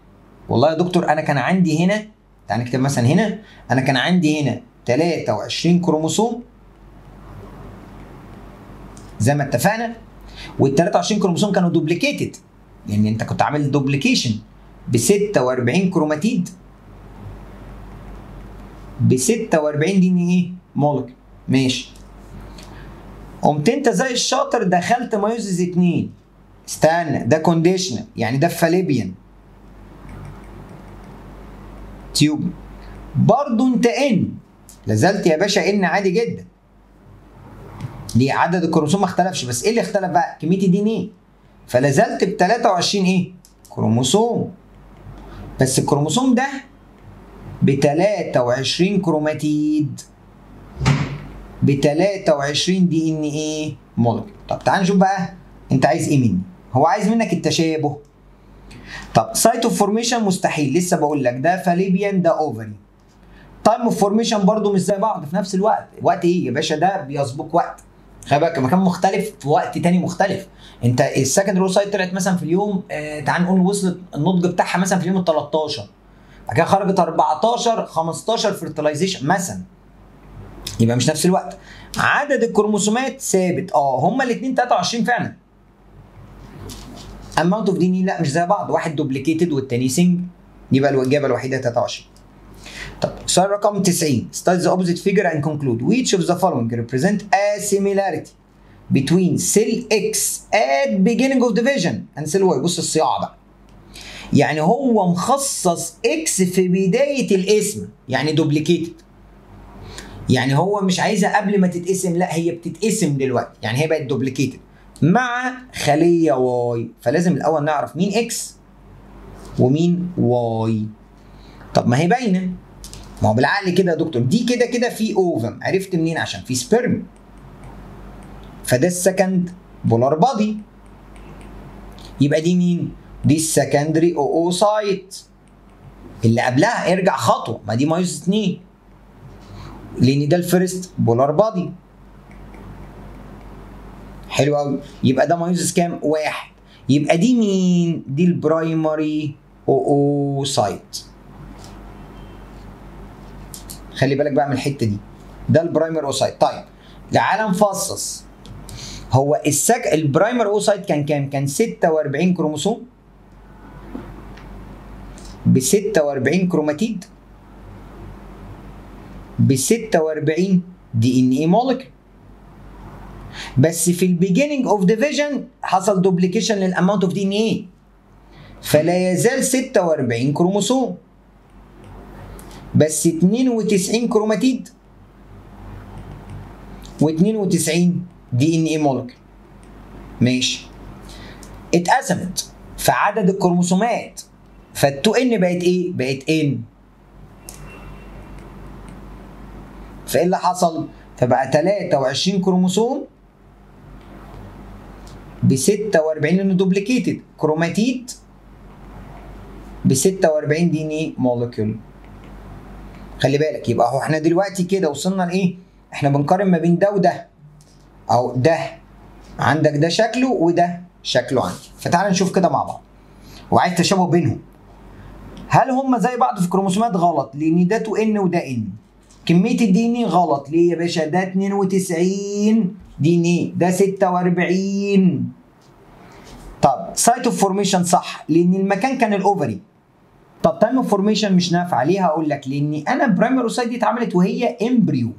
والله يا دكتور انا كان عندي هنا، تعالى نكتب مثلا هنا، انا كان عندي هنا 23 كروموسوم زي ما اتفقنا، وال 23 كروموسوم كانوا دوبليكيتد، يعني انت كنت عامل دوبليكيشن ب 46 كروماتيد ب 46 دي ان ايه مولك. ماشي. قمت انت زي الشاطر دخلت مايوزيس 2. استنى، ده كونديشنال يعني ده فاليبيان تيوب. برضه انت ان لازلت يا باشا ان عادي جدا. ليه؟ عدد الكروموسوم ما اختلفش، بس ايه اللي اختلف بقى؟ كميه الدي ان ايه. فلازلت ب 23 ايه؟ كروموسوم. بس الكروموسوم ده ب 23 كروماتيد ب 23 دي ان ايه مولكيول. طب تعال نشوف بقى انت عايز ايه مني. هو عايز منك التشابه. طب سايت اوف فورميشن مستحيل، لسه بقول لك ده فاليبيان ده اوفري. تايم اوف فورميشن برضه مش زي بعض في نفس الوقت. وقت ايه يا باشا؟ ده بيسبق وقت. خلي بالك مكان مختلف في وقت تاني مختلف. انت السكند رو سايت طلعت مثلا في اليوم تعال نقول وصلت النضج بتاعها مثلا في اليوم ال 13، بعد كده خرجت 14 15 فيرتلايزيشن مثلا، يبقى مش نفس الوقت. عدد الكروموسومات ثابت، هما الاثنين 23 فعلا. اماونت اوف دي ان لا مش زي بعض، واحد دوبليكيتد والتاني سنج، يبقى الاجابه الوحيده 23. طب سؤال رقم 90. Study the opposite figure and conclude which of the following represent a similarity between cell X at beginning of division and cell Y. بص الصياعه بقى. يعني هو مخصص X في بدايه الاسم، يعني دوبليكيتد. يعني هو مش عايزها قبل ما تتقسم، لا هي بتتقسم دلوقتي، يعني هي بقت دوبليكيتد مع خليه واي. فلازم الاول نعرف مين اكس ومين واي. طب ما هي باينه، ما هو بالعقل كده يا دكتور، دي كده كده في اوفم، عرفت منين؟ عشان في سبرم، فده السكند بولار بادي. يبقى دي مين؟ دي السكندري اوسايت اللي قبلها. ارجع خطوه، ما دي مايوس 2 لان ده الفيرست بولار بادي. حلو قوي. يبقى ده مايوزس كام؟ 1. يبقى دي مين؟ دي البرايمري اوسايت. خلي بالك بقى من الحته دي، ده البرايمري اوسايت. طيب تعالى نفصص. هو البرايمري اوسايت كان كام؟ كان 46 كروموسوم ب 46 كروماتيد ب 46 دي ان اي مولكيول. بس في البيجيننج اوف ديفيجن حصل دوبليكيشن للاماونت اوف دي ان اي، فلا يزال 46 كروموسوم بس 92 كروماتيد و92 دي ان اي مولكيول. ماشي. اتقسمت في عدد الكروموسومات، فال2 ان بقت ايه؟ بقت ان. فايه اللي حصل؟ فبقى 23 كروموسوم ب 46 لانه دوبليكيتد كروماتيد ب 46 دي ان اي مولكيول. خلي بالك، يبقى هو احنا دلوقتي كده وصلنا لايه؟ احنا بنقارن ما بين ده وده، او ده عندك ده شكله وده شكله عندي. فتعال نشوف كده مع بعض، وعايز تشابه بينهم. هل هم زي بعض في الكروموسومات؟ غلط، لان ده 2 ان وده ان. كميه الدي ان اي غلط، ليه يا باشا؟ ده 92 دي ان اي، ده 46. طب سايت اوف فورميشن صح، لان المكان كان الاوفري. طب تايم اوف فورميشن مش نافعه، ليه؟ هقول لك. لان انا برايمري اوسايت دي اتعملت وهي امبريو،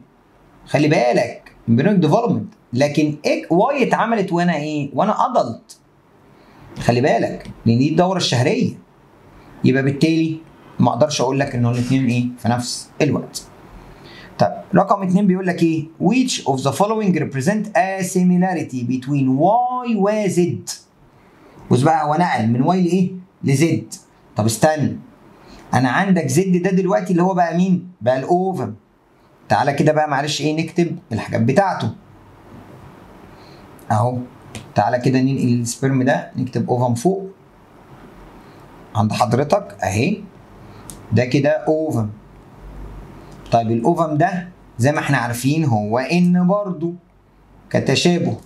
خلي بالك امبريونيك ديفلوبمنت، لكن واي اتعملت وانا ايه؟ وانا ادلت. خلي بالك، لان دي الدوره الشهريه، يبقى بالتالي ما اقدرش اقول لك انه الاثنين ايه في نفس الوقت. طب رقم 2 بيقول لك ايه؟ which of the following represent a similarity between y و z. بص بقى، هو نقل من y لايه؟ لزد. طب استنى، انا عندك زد ده دلوقتي اللي هو بقى مين؟ بقى الاوفم. تعالى كده بقى معلش ايه، نكتب الحاجات بتاعته اهو. تعالى كده ننقل السبرم ده، نكتب اوفم فوق عند حضرتك اهي، ده كده اوفم. طيب الاوفم ده زي ما احنا عارفين هو ان برضو كتشابه.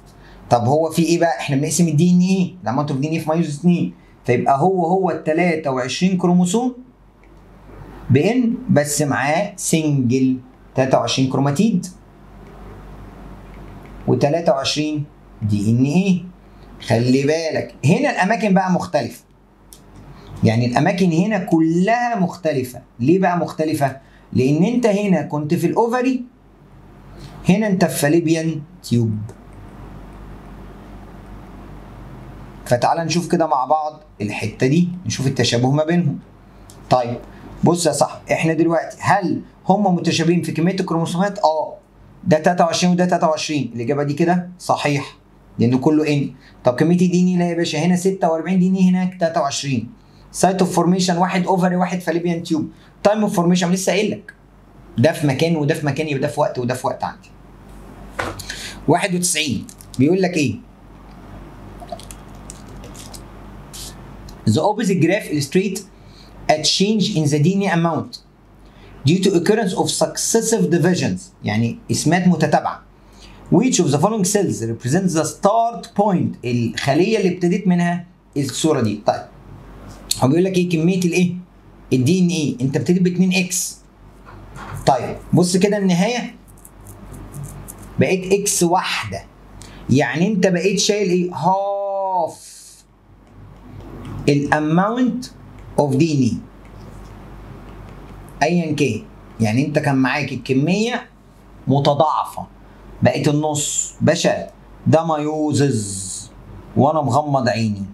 طب هو في ايه بقى؟ احنا بنقسم الدي ان ايه، الاماونت اوف دي ان ايه في مايوز 2، فيبقى هو ال 23 كروموسوم بان بس معاه سنجل 23 كروماتيد و23 دي ان ايه. خلي بالك هنا الاماكن بقى مختلفه، يعني الاماكن هنا كلها مختلفه. ليه بقى مختلفه؟ لان انت هنا كنت في الاوفري، هنا انت في فاليبيان تيوب. فتعال نشوف كده مع بعض الحته دي، نشوف التشابه ما بينهم. طيب بص يا صاحبي، احنا دلوقتي هل هم متشابهين في كميه الكروموسومات؟ ده 23 وده 23. الاجابه دي كده صحيح لان كله ان. طب كميه الدي ان ايه يا باشا؟ هنا 46 دي ان ايه، هناك 23. سايت اوف فورميشن واحد اوفري واحد فاليبيان تيوب. تايم اوف فورميشن لسه قايل لك ده في مكان وده في مكان، يبقى ده في وقت وده في وقت. عندي 91 بيقول لك ايه؟ The opposite graph illustrates a change in the DNA amount due to occurrence of successive divisions، يعني اسمات متتابعة. Which of the following cells represents the start point؟ الخلية اللي ابتديت منها الصورة دي. طيب هو بيقول لك ايه كمية الايه؟ الدي ان ايه، انت ابتديت ب 2 اكس. طيب بص كده النهاية بقيت اكس واحدة، يعني انت بقيت شايل ايه؟ هاف الاماونت اوف دي ان ايه ايا كان، يعني انت كان معاك الكميه متضاعفه بقت النص. باشا ده مايوزز وانا مغمض عيني.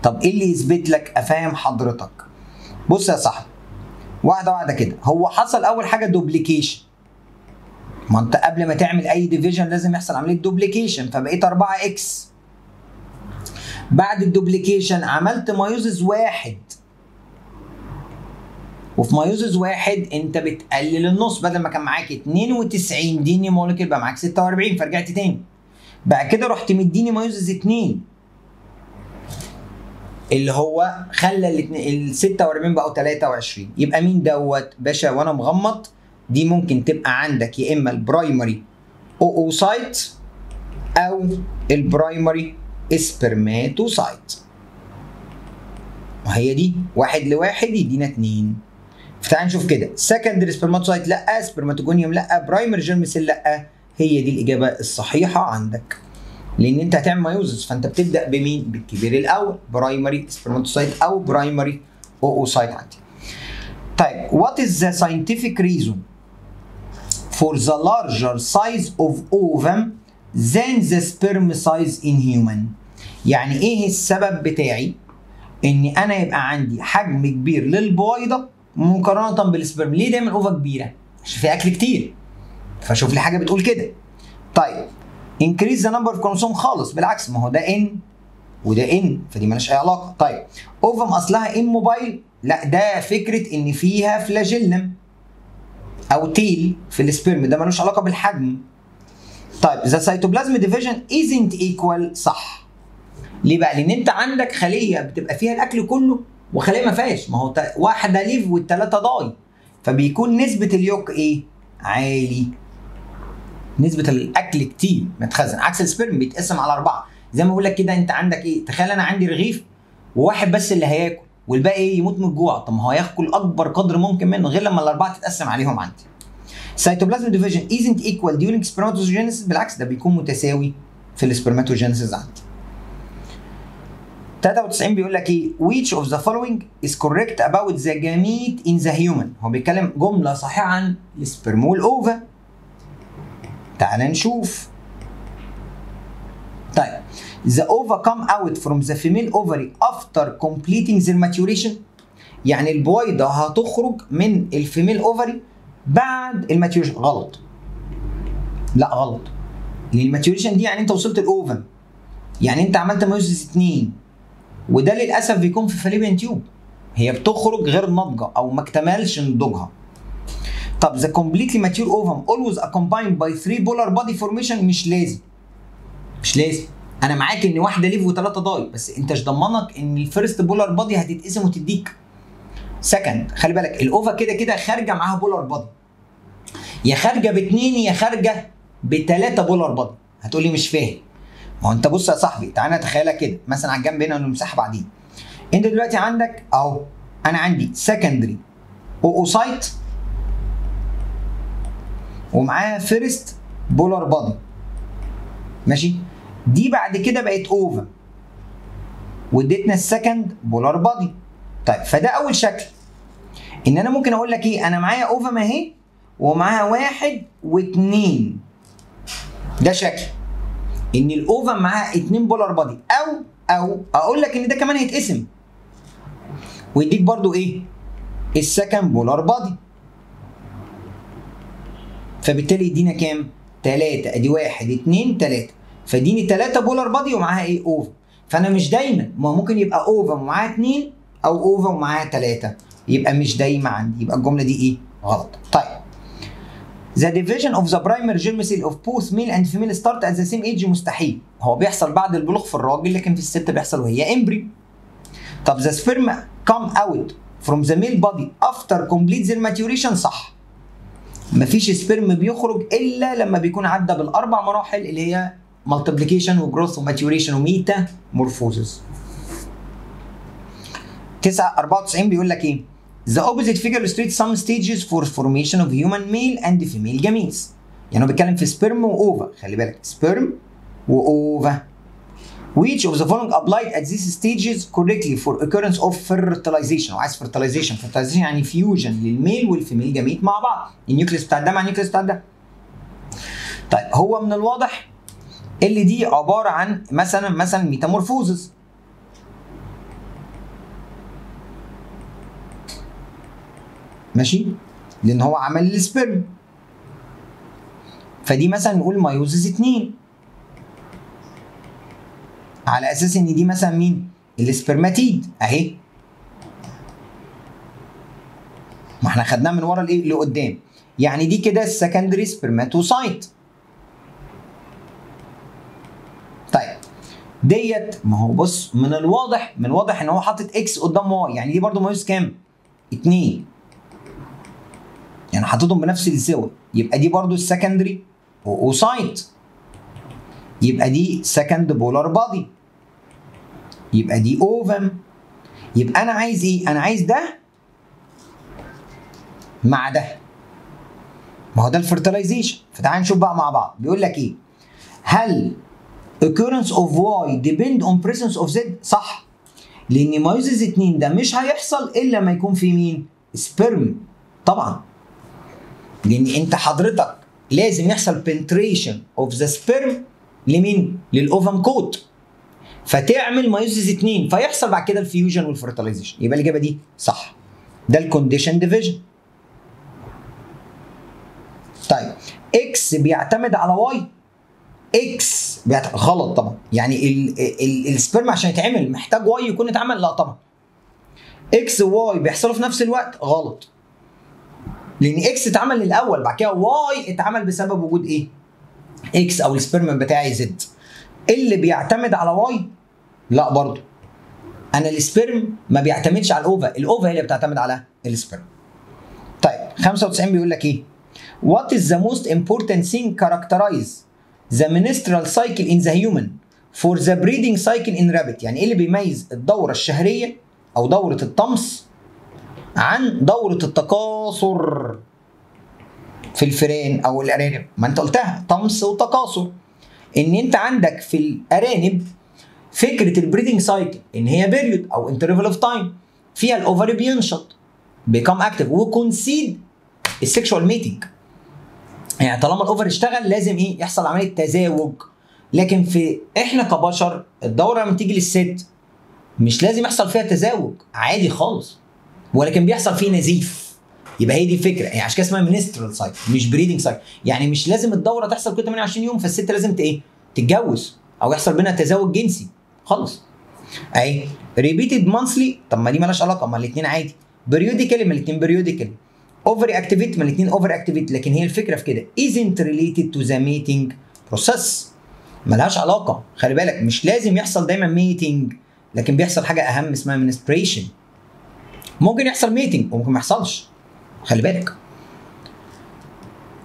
طب ايه اللي يثبت لك افهم حضرتك؟ بص يا صاحبي واحده واحده كده. هو حصل اول حاجه دوبليكيشن، ما انت قبل ما تعمل اي ديفيجن لازم يحصل عمليه دوبليكيشن، فبقيت 4 اكس. بعد الدوبليكيشن عملت مايوزز واحد، وفي مايوزز واحد انت بتقلل النص، بدل ما كان معاك 92 دي ان مولكيول بقى معاك 46، فرجعت تاني. بعد كده رحت مديني مايوزز 2 اللي هو خلى ال 46 بقوا 23. يبقى مين دوت باشا وانا مغمض؟ دي ممكن تبقى عندك يا اما البرايمري اوسايت او البرايمري سبرماتوسايت، وهي دي واحد لواحد يدينا 2. فتعال نشوف كده، سكندري سبرماتوسايت لا، سبرماتوجونيوم لا، برايمري جيرم سيل لا. هي دي الاجابه الصحيحه عندك، لان انت هتعمل مايوزس فانت بتبدا بمين؟ بالكبير الاول، برايمري سبرماتوسايت او برايمري اوسايت عندي. طيب what is the scientific reason for the larger size of ovum than the sperm size in human؟ يعني ايه السبب بتاعي ان انا يبقى عندي حجم كبير للبويضه مقارنه بالسبرم؟ ليه دايما الاوفا كبيره؟ عشان في اكل كتير. فشوف لي حاجه بتقول كده. طيب increase the number of chromosome خالص، بالعكس ما هو ده ان وده ان، فدي مالهاش اي علاقه. طيب اوفم اصلها ان موبايل؟ لا، ده فكره ان فيها فلاجيلم او تيل في السبرم، ده ملوش علاقه بالحجم. طيب the cytoplasm division isn't equal، صح. ليه بقى؟ لان انت عندك خليه بتبقى فيها الاكل كله وخليه ما فيهاش، ما هو واحده ليف والثلاثه داي، فبيكون نسبه اليوك ايه؟ عالي، نسبه الاكل كتير متخزن، عكس السبرم بيتقسم على 4. زي ما بقول لك كده، انت عندك ايه؟ تخيل انا عندي رغيف وواحد بس اللي هياكل والباقي ايه؟ يموت من الجوع. طب ما هو هياكل اكبر قدر ممكن منه، غير لما الاربعه تتقسم عليهم عندي. cytoplasm division isn't equal during spermatogenesis، بالعكس ده بيكون متساوي في السبرماتوجينيسيس عندي. 93 بيقول لك ايه؟ which of the following is correct about the gamete in the human؟ هو بيتكلم جمله صحيحه عن السبرم والاوفا. تعال نشوف. طيب the ova come out from the female ovary after completing their maturation، يعني البويضه هتخرج من الفيميل اوفري بعد الماتيوريشن. غلط، لا غلط، لان الماتيوريشن دي يعني انت وصلت الاوفم، يعني انت عملت مايوزيس 2، وده للاسف بيكون في فاليبيان تيوب، هي بتخرج غير ناضجه او ما اكتملش نضوجها. طب the completely mature ovum always accompanied by 3 polar body formation؟ مش لازم، مش لازم. انا معاك ان واحده ليف وثلاثه داي، بس انتش ضمنك ان الفيرست بولار بادي هتتقسم وتديك سكند. خلي بالك الاوفا كده كده خارجه معاها بولار بادي، يا خارجه باثنين يا خارجه بثلاثه بولار بادي. هتقولي مش فاهم. ما هو انت بص يا صاحبي، تعالى نتخيلها كده مثلا على الجنب هنا ونمسحها بعدين. انت دلوقتي عندك اهو، انا عندي سكندري اوسايت ومعاها فيرست بولار بادي، ماشي؟ دي بعد كده بقت اوفا واديتنا السكند بولار بادي. طيب فده اول شكل. ان انا ممكن اقول لك ايه، انا معايا اوفا ما اهي ومعاها واحد واثنين، ده شكل ان الاوفا معاها 2 بولار بادي، او اقول لك ان ده كمان هيتقسم ويديك برضو ايه، السكند بولار بادي. فبالتالي يدينا كام؟ 3. ادي 1 2 3، فاديني 3 بولار بادي ومعاها ايه، اوفا. فانا مش دايما، ما ممكن يبقى اوفا ومعاها 2 او اوفا ومعاها 3، يبقى مش دايما عندي، يبقى الجمله دي ايه، غلط. طيب The division of the primary germ cell of both male and female start at the same age مستحيل. هو بيحصل بعد البلوغ في الراجل، لكن في الست بيحصل وهي امبري. طب the sperm come out from the male body after complete their maturation، صح. مفيش سبرم بيخرج الا لما بيكون عدى بالاربع مراحل اللي هي multiplication وجروث وماتيوريشن وميتا مورفوزس. 94 بيقول لك ايه؟ The opposite figure illustrates some stages for formation of human male and female gametes. يعني هو بيتكلم في سبرم واوفا، خلي بالك سبرم واوفا. Which of the following applied at these stages correctly for occurrence of fertilization؟ هو عايز fertilization، fertilization يعني فيوجن للميل والفيميل جاميت مع بعض، النيوكليس بتاع ده مع النيوكليس بتاع ده. طيب هو من الواضح اللي دي عباره عن مثلا ميتامورفوزس. ماشي؟ لان هو عمل السبرم. فدي مثلا نقول مايوزس 2 على اساس ان دي مثلا مين؟ السبرماتيد اهي. ما احنا خدناها من ورا الايه لقدام. يعني دي كده السكندري سبرماتوسايت. طيب ديت، ما هو بص من الواضح ان هو حاطط اكس قدام واي، يعني دي برضو مايوز كام؟ 2. يعني حاططهم بنفس الزاويه، يبقى دي برضو السكندري اوسايت، يبقى دي سكند بولار بادي، يبقى دي اوفم. يبقى انا عايز ايه؟ انا عايز ده مع ده، ما هو ده الفرتلايزيشن. فتعال نشوف بقى مع بعض. بيقول لك ايه؟ هل occurrence of Y depend on presence of Z؟ صح، لان مايوزيس 2 ده مش هيحصل الا لما يكون في مين؟ سبرم طبعا، لان انت حضرتك لازم يحصل penetration of the sperm لمين؟ للاوفم كوت، فتعمل مايوزيس 2 فيحصل بعد كده الفيوجن والفرتلايزيشن. يبقى الاجابه دي صح، ده الكونديشن ديفيجن. طيب اكس بيعتمد على واي، اكس غلط طبعا. يعني السبرم عشان يتعمل محتاج واي يكون اتعمل؟ لا طبعا. اكس وواي بيحصلوا في نفس الوقت؟ غلط، لان اكس اتعمل الاول بعد كده واي اتعمل بسبب وجود ايه؟ اكس او السبرم بتاعي زد. اللي بيعتمد على واي لا برضه. انا السبرم ما بيعتمدش على الاوفا، الاوفا هي اللي بتعتمد على السبرم. طيب 95 بيقول لك ايه؟ What is the most important thing characterize the menstrual cycle in the human for the breeding cycle in rabbit؟ يعني ايه اللي بيميز الدورة الشهرية او دورة الطمس عن دورة التكاثر في الفئران او الارانب؟ ما انت قلتها طمس وتكاثر. ان انت عندك في الارانب فكرة البريدنج سايكل ان هي بيريود او انترفال اوف تايم فيها الاوفري بينشط بيكام اكتف وكونسيد السكشوال ميتنج. يعني طالما الاوفر اشتغل لازم ايه؟ يحصل عمليه تزاوج. لكن في احنا كبشر الدوره لما تيجي للست مش لازم يحصل فيها تزاوج، عادي خالص، ولكن بيحصل فيه نزيف. يبقى هي دي الفكره، يعني عشان كده اسمها منسترال سايكل مش بريدنج سايكل. يعني مش لازم الدوره تحصل كل 28 يوم فالست لازم ايه؟ تتجوز او يحصل بينها تزاوج جنسي خالص. اهي ريبيتد مانثلي، طب ما دي مالهاش علاقه، ما الاثنين عادي. بريوديكالي، ما الاثنين بريوديكالي. اوفري اكتيفيت، ما الاثنين اوفري اكتيفيت. لكن هي الفكره في كده isn't related to the mating process. ملهاش علاقه، خلي بالك مش لازم يحصل دايما ميتنج، لكن بيحصل حاجه اهم اسمها منستريشن. ممكن يحصل ميتنج وممكن ما يحصلش، خلي بالك.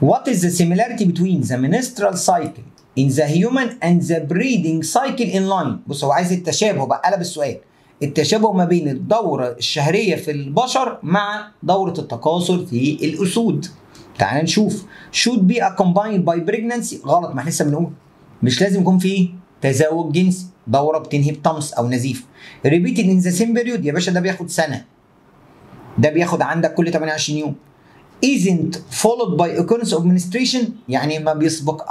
What is the similarity between the menstrual cycle in the human and the breeding cycle in line؟ بص هو عايز التشابه بقى، قلب السؤال. التشابه ما بين الدورة الشهرية في البشر مع دورة التكاثر في الأسود. تعال نشوف. should be accompanied by pregnancy. غلط، ما احنا لسه بنقول مش لازم يكون فيه تزاوج جنسي، دورة بتنهي بطمس أو نزيف. repeated in the same period يا باشا، ده بياخد سنة، ده بياخد عندك كل 28 يوم. isn't followed by occurrence of menstruation، يعني ما بيسبق،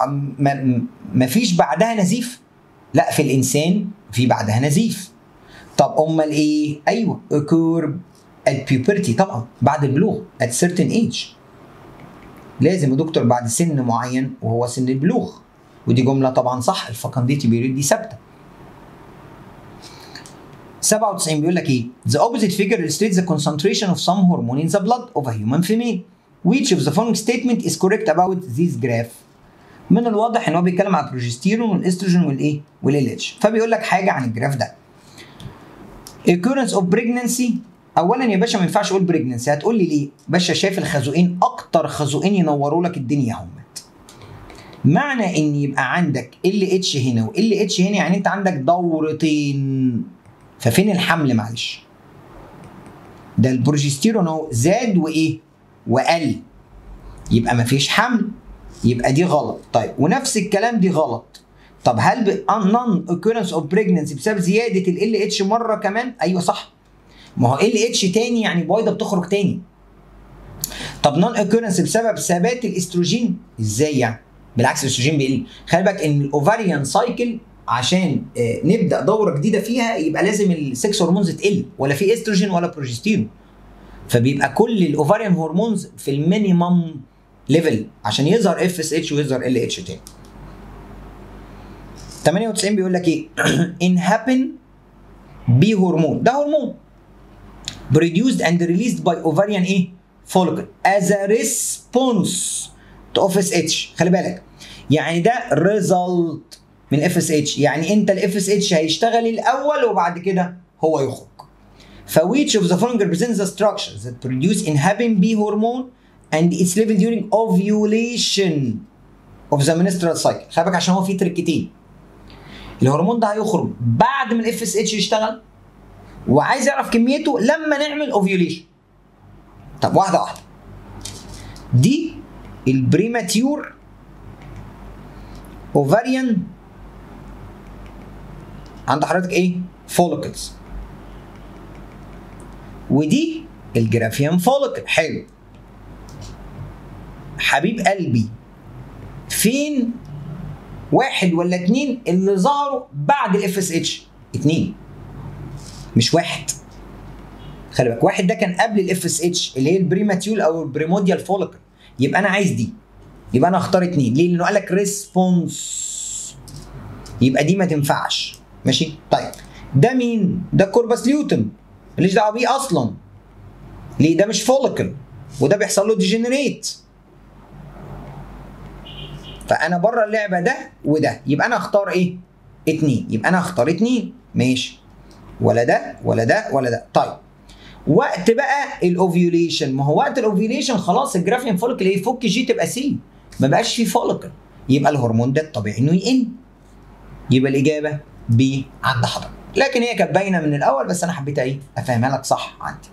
ما فيش بعدها نزيف. لا، في الإنسان في بعدها نزيف. طب أمال إيه؟ أيوه occur at puberty، طبعا بعد البلوغ at certain age. لازم يا دكتور بعد سن معين وهو سن البلوغ، ودي جملة طبعا صح، الفكنديتي بيريد دي ثابتة. 97 بيقول لك ايه؟ The opposite figure illustrates the concentration of some hormone in the blood of a human female. Which of the following statement is correct about this graph؟ من الواضح ان هو بيتكلم عن البروجستيرون والاستروجين والايه؟ والLH. فبيقول لك حاجة عن الجراف ده. Occurrence of pregnancy. أولا يا باشا ما ينفعش أقول pregnancy، هتقول لي ليه؟ باشا شايف الخازوقين، أكتر خازوقين ينوروا لك الدنيا همت. معنى إن يبقى عندك LH هنا وLH هنا، يعني أنت عندك دورتين. ففين الحمل؟ معلش، ده البروجستيرون اهو زاد وايه؟ وقل، يبقى مفيش حمل، يبقى دي غلط. طيب ونفس الكلام دي غلط. طب هل non occurrence of pregnancy بسبب زياده ال LH مره كمان؟ ايوه صح، ما هو LH تاني يعني بويضه بتخرج تاني. طب non occurrence بسبب ثبات الاستروجين؟ ازاي يعني؟ بالعكس الاستروجين بيقل. خلي بالك ان الاوفاريان سايكل عشان نبدا دوره جديده فيها يبقى لازم السكس هرمونز تقل، ولا في استروجين ولا بروجستيرون، فبيبقى كل الاوفاريان هرمونز في المينيمم ليفل عشان يظهر اف اس اتش ويظهر ال اتش تاني. 98 بيقول لك ايه؟ انهابين بي هرمون، ده هرمون produced and released by ovarian ايه؟ follicle as a response to FSH. خلي بالك يعني ده result من اف اس اتش، يعني انت الاف اس اتش هيشتغل الاول وبعد كده هو يخرج. ف which of the following represents the structures that produce inhibin B hormone and its level during ovulation of the menstrual cycle. خلي بالك عشان هو فيه تركتين. الهرمون ده هيخرج بعد ما الاف اس اتش يشتغل، وعايز يعرف كميته لما نعمل اوفيوليشن. طب واحده واحده. دي البريماتيور اوفاريان عند حضرتك ايه؟ فوليكلز. ودي الجرافيان فوليكل. حلو حبيب قلبي، فين واحد ولا اتنين اللي ظهروا بعد الاف اس اتش؟ اتنين مش واحد. خلي بالك واحد ده كان قبل الاف اس اتش اللي هي البريماتيول او البريموديال فوليكل، يبقى انا عايز دي، يبقى انا اختار اتنين. ليه؟ لانه قال لك ريسبونس، يبقى دي ما تنفعش. ماشي طيب ده مين؟ ده كوربس ليوتم، ماليش دعوه بيه اصلا. ليه؟ ده مش فوليكل وده بيحصل له ديجنريت، فانا بره اللعبه ده وده، يبقى انا اختار ايه؟ اتنين، يبقى انا اختار اتنين. ماشي، ولا ده ولا ده ولا ده. طيب وقت بقى الاوفيوليشن، ما هو وقت الاوفيوليشن خلاص الجرافيان فوليكل يفك جي تبقى سي، ما بقاش فيه فوليكل، يبقى الهرمون ده الطبيعي انه يقل. يبقى الاجابه ب عند حضرتك، لكن هي كانت باينه من الاول بس انا حبيت ايه افهمها لك صح عندي،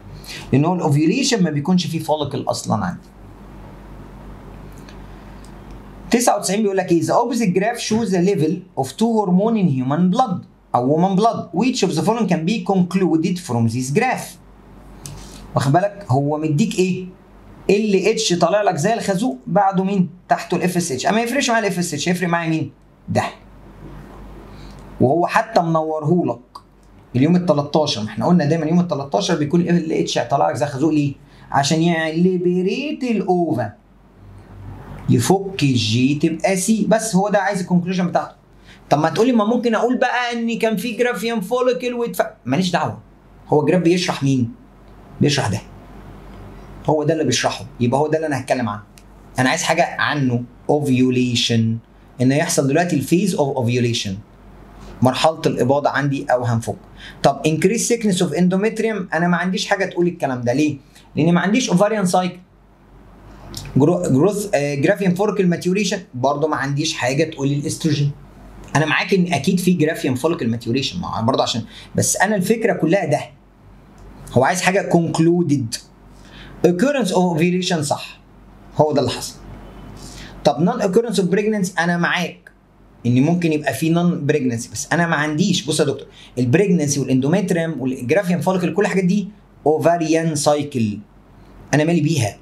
لان هو الاوفيوليشن ما بيكونش فيه فوليكل اصلا عندي. 99 بيقول لك ايه؟ The opposite graph shows the level of two hormone in human blood او woman blood. Which of the following can be concluded from this graph؟ واخد بالك هو مديك ايه؟ ال اتش طالع لك زي الخازوق، بعده مين؟ تحته الاف اس اتش. اما ما يفرقش معايا الاف اس اتش، هيفرق معايا مين؟ ده. وهو حتى منورهولك اليوم ال 13، ما احنا قلنا دايما يوم ال 13 بيكون ال اتش طالع لك زي الخازوق. ليه؟ عشان يليبريت الاوفا، يفك الجي تبقى سي، بس هو ده عايز الكونكلوجن بتاعته. طب ما تقولي ما ممكن اقول بقى ان كان في جرافيان فوليكل ماليش دعوه، هو الجراف بيشرح مين؟ بيشرح ده، هو ده اللي بيشرحه، يبقى هو ده اللي انا هتكلم عنه. انا عايز حاجه عنه، اوفيوليشن ان يحصل دلوقتي الفيز اوف اوفيوليشن، مرحله الاباضه عندي او هنفك. طب انكريس سيكنس اوف اندوميتريوم، انا ما عنديش حاجه تقول الكلام ده. ليه؟ لان ما عنديش اوفاريان سايكل. جروث جرافيان فوليكل ماتيوريشن، برضه ما عنديش حاجه تقول الاستروجين. انا معاك ان اكيد في جرافيان فوليكل ماتيوريشن برضه، عشان بس انا الفكره كلها ده هو عايز حاجه كونكلودد. occurrence of ovulation صح، هو ده اللي حصل. طب non occurrence of pregnancy، انا معاك ان ممكن يبقى في نون بريجننسي، بس انا ما عنديش. بص يا دكتور، البريجننسي والاندوميتريم والجرافيان فوليكل كل الحاجات دي اوفاريان سايكل، انا مالي بيها.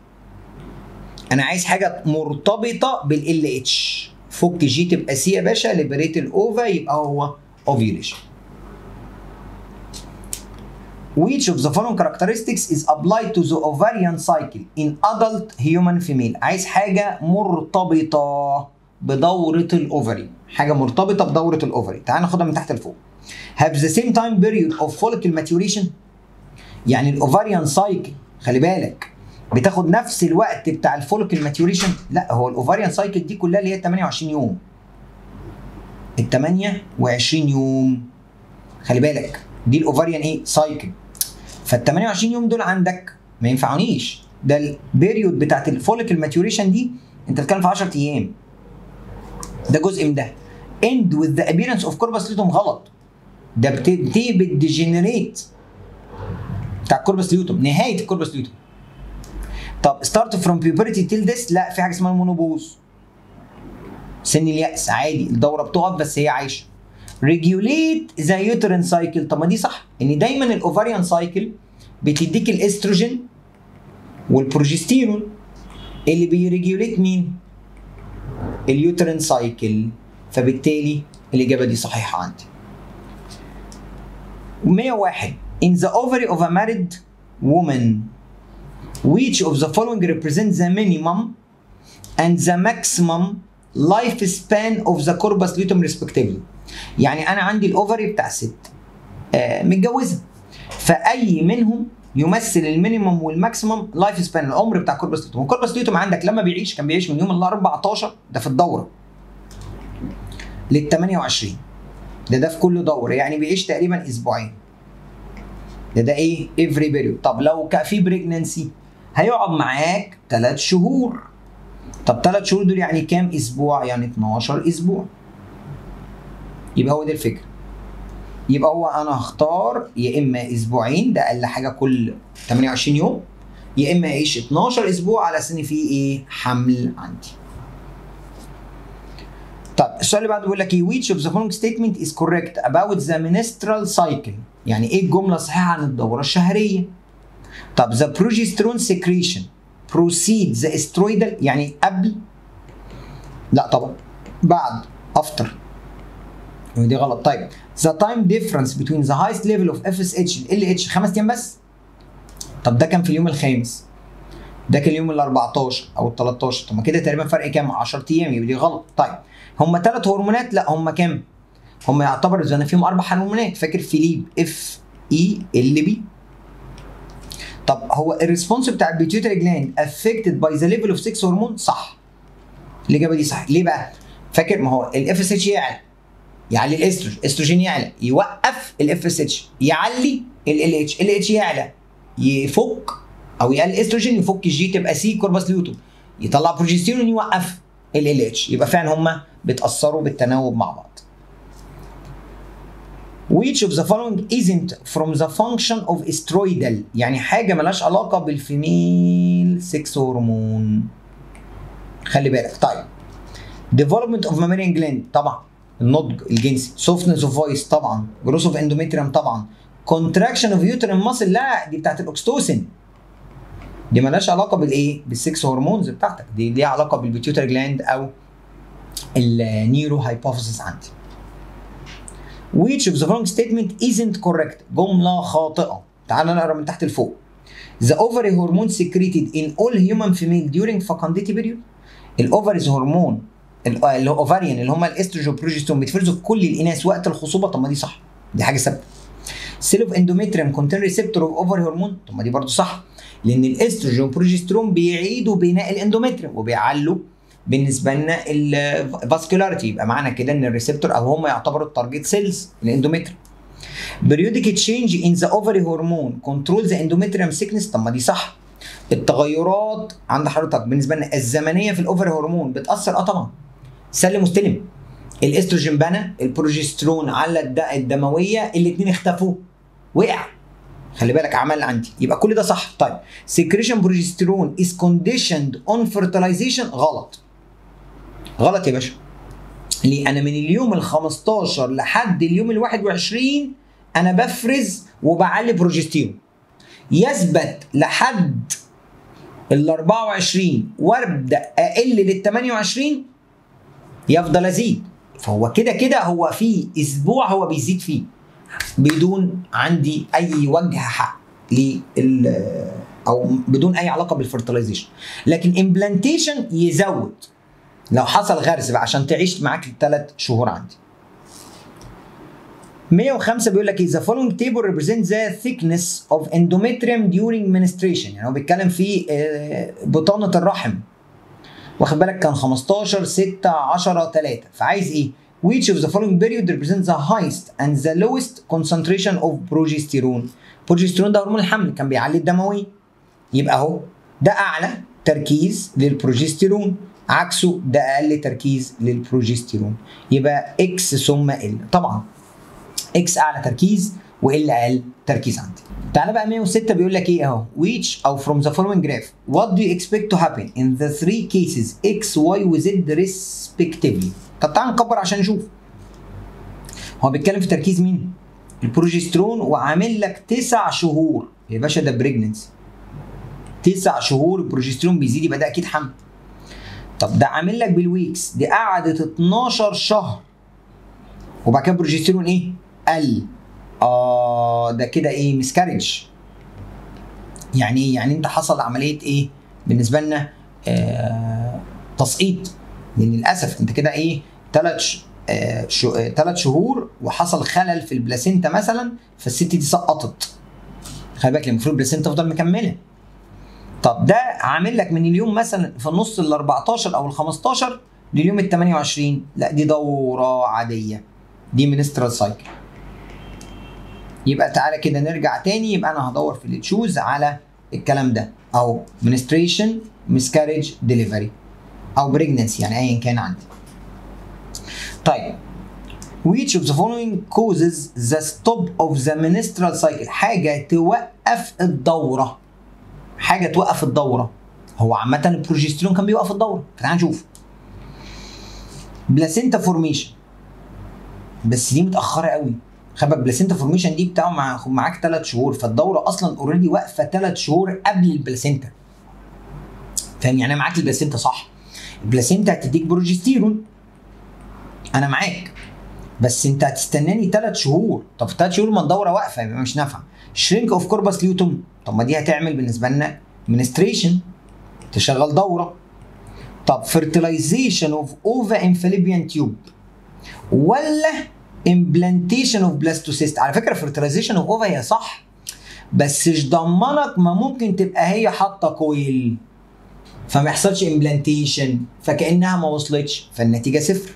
انا عايز حاجه مرتبطه بالال اتش. فك جي تبقى سي يا باشا، ليبريت الاوفا، يبقى هو اوفيوليشن. Which of the following characteristics is applied to the ovarian cycle in adult human female؟ عايز حاجه مرتبطه بدورة الأوفري، حاجة مرتبطة بدورة الأوفري. تعال ناخدها من تحت لفوق. have the same time period of follicle maturation، يعني الأوفريان سايكل خلي بالك بتاخد نفس الوقت بتاع الفوليكل ماتيوريشن؟ لا، هو الأوفريان سايكل دي كلها اللي هي 28 يوم. ال 28 يوم خلي بالك دي الأوفريان إيه؟ سايكل. فال 28 يوم دول عندك ما ينفعونيش، ده البيريود بتاعت الفوليكل ماتيوريشن دي أنت بتتكلم في 10 أيام. ده جزء من ده. end with the appearance of corpus luteum غلط، ده بتنتهي بالديجنريت بتاع الكوربس ليوتوم، نهايه الكوربس ليوتوم. طب start from puberty till this، لا، في حاجه اسمها المونوبوز، سن اليأس عادي، الدوره بتقف بس هي عايشه. regulate the uterine cycle، طب ما دي صح، ان دايما الاوفاريان سايكل بتديك الاستروجين والبروجستيرون اللي بيريجوليت مين؟ اليوترين سايكل، فبالتالي الاجابه دي صحيحه عندي. 101 in the ovary of a married woman which of the following represents the minimum and the maximum lifespan of the corpus luteum respectively؟ يعني انا عندي الاوفري بتاع ست متجوزه، فاي منهم يمثل المينيمم والماكسيمم لايف سبان، العمر بتاع كوربس ليوتوم. والكوربس ليوتوم عندك لما بيعيش كان بيعيش من يوم ال 14 ده في الدوره لل 28، ده في كل دوره، يعني بيعيش تقريبا اسبوعين. ده ايه؟ افري بيريود. طب لو في بريجننسي هيقعد معاك 3 شهور. طب 3 شهور دول يعني كام اسبوع؟ يعني 12 اسبوع. يبقى هو دي الفكره. يبقى هو انا هختار يا اما اسبوعين، ده اقل حاجه كل 28 يوم، يا اما يعيش 12 اسبوع على اساس ان في ايه؟ حمل عندي. طب السؤال اللي بعده بيقول لك ايه؟ which of the following statement is correct about the menstrual cycle؟ يعني ايه الجمله الصحيحه عن الدوره الشهريه؟ طب the progesterone secretion precedes the estroidal، يعني قبل؟ لا طبعا بعد، after، ودي غلط. طيب the time difference between the highest level of FSH ال LH 5 ايام بس؟ طب ده كان في اليوم الخامس، ده كان اليوم ال 14 او ال 13، طب ما كده تقريبا فرق كام؟ 10 ايام، يبقى دي غلط. طيب هم 3 هرمونات؟ لا هم كام؟ هم يعتبر زي فيهم 4 هرمونات، فاكر فيليب اف اي ال بي. طب هو الريسبونس بتاع البيتيوتري جلاند افكتد باي ذا ليفل اوف 6 هرمون؟ صح. الاجابه دي صح. ليه بقى؟ فاكر ما هو الاف اس اتش يعلى يعلي الاستروجين يعلى يوقف الاف اس اتش، يعلي ال اتش، ال اتش يعلى يفك او يقلل الاستروجين يفك الجي تبقى سي كوربس ليوتوم، يطلع بروجستيرون يوقف ال اتش، يبقى فعلا هما بيتاثروا بالتناوب مع بعض. Which of the following isn't from the function of estroidal؟ يعني حاجه مالهاش علاقه بالفيميل 6 هرمون. خلي بالك. طيب development of mammalian gland طبعا، النضج الجنسي، softness of voice طبعا، growth of endometrium طبعا، contraction of uterine muscle لا دي بتاعت الاكستوسين، دي مالهاش علاقه بالايه؟ بالسكس هرمونز بتاعتك، دي ليها علاقه بالبيتيوتري جلاند او النيرو هايبوفيسيس عندي. Which of the following statement isn't correct؟ جمله خاطئه. تعال نقرا من تحت لفوق. The ovary hormone secreted in all human female during fecundity period؟ الاوفريز هرمون اللي هو اوفاريان اللي هم الاستروجين بروجسترون بيتفرزوا في كل الاناث وقت الخصوبه، طب ما دي صح، دي حاجه ثابته. سيل اوف اندوميتريوم كونتين ريسبتور اوف اوفري هرمون، طب ما دي برضه صح، لان الاستروجين والبروجسترون بيعيدوا بناء الاندوميتريوم وبيعلوا بالنسبه لنا الفاسكولاريتي، يبقى معنى كده ان الريسبتور او هم يعتبروا التارجت سيلز الاندومتريوم. periodic change in the ovary hormone control the endometrium thickness. طب ما دي صح. التغيرات عند حضرتك بالنسبه لنا الزمنيه في الاوفري هرمون بتاثر طبعا. سلم مستلم. الاستروجين بنى، البروجسترون على الدمويه، الاثنين اختفوا، وقع. خلي بالك عمل عندي، يبقى كل ده صح. طيب secretion progesterone is conditioned on fertilization. غلط. غلط يا باشا. ليه؟ انا من اليوم ال 15 لحد اليوم ال 21 انا بفرز وبعلي بروجستيرون. يثبت لحد ال 24 وابدا اقل لل 28 يفضل ازيد. فهو كده كده هو في اسبوع هو بيزيد فيه بدون عندي اي وجه حق او بدون اي علاقه بالفرتلايزيشن. لكن امبلانتيشن يزود لو حصل غرز بقى عشان تعيش معاك ال3 شهور عندي. 105 بيقول لك the following table represents the thickness of endometrium during menstruation. يعني هو بيتكلم في بطانه الرحم، واخد بالك كان 15 6 10 3، فعايز ايه؟ which of the following period represents the highest and the lowest concentration of progesterone. progesterone ده هرمون الحمل، كان بيعلي الدمويه، يبقى اهو ده اعلى تركيز للبروجستيرون، عكسه ده اقل تركيز للبروجستيرون، يبقى اكس ثم ال. طبعا اكس اعلى تركيز وال اقل تركيز عندي. تعالى بقى 106 بيقول لك ايه اهو which او from the following graph what do you expect to happen in the three cases x y و z respectively. طب تعال نكبر عشان نشوف. هو بيتكلم في تركيز مين؟ البروجسترون، وعامل لك 9 شهور يا باشا، ده بريجننسي. 9 شهور البروجسترون بيزيد، يبقى ده اكيد حمل. طب ده عامل لك بالويكس، دي قعدت 12 شهر وبعد كده البروجسترون ايه؟ قل. ده كده ايه؟ مسكارج. يعني ايه؟ يعني انت حصل عمليه ايه؟ بالنسبه لنا تسقيط، لان للاسف انت كده ايه؟ 3 شهور وحصل خلل في البلاسينتا مثلا، فالست دي سقطت. خلي بالك المفروض البلاسينتا تفضل مكمله. طب ده عامل لك من اليوم مثلا في النص ال 14 او ال 15 لليوم ال 28، لا دي دوره عاديه، دي منسترال سايكل. يبقى تعالى كده نرجع تاني، يبقى انا هدور في التشوز على الكلام ده، او menstruation miscarriage delivery او pregnancy، يعني ايا كان عندي. طيب which of the following causes the stop of the menstrual cycle. حاجه توقف الدوره، حاجه توقف الدوره. هو عامه البروجستيرون كان بيوقف الدوره، تعال نشوف. بلاسينتا فورميشن، بس دي متاخره قوي. خلي بالك بلاسينتا فورميشن دي بتاعه معاك 3 شهور، فالدوره اصلا اوريدي واقفه 3 شهور قبل البلاسينتا. فاهم؟ يعني معاك البلاسينتا صح، البلاسينتا هتديك بروجستيرون، انا معاك، بس انت هتستناني 3 شهور. طب 3 شهور ما الدوره واقفه يبقى مش نافعه. شرينك اوف كوربس ليوتوم، طب ما دي هتعمل بالنسبه لنا منستريشن، تشغل دوره. طب فيرتلايزيشن اوف اوفا ان فاليبيان تيوب ولا امبلانتيشن اوف بلاستوسيست. على فكره فيرتلايزيشن اوف اوفا هي صح، بس مش ضمنك، ما ممكن تبقى هي حاطه كويل فما يحصلش امبلانتيشن، فكانها ما وصلتش، فالنتيجه 0.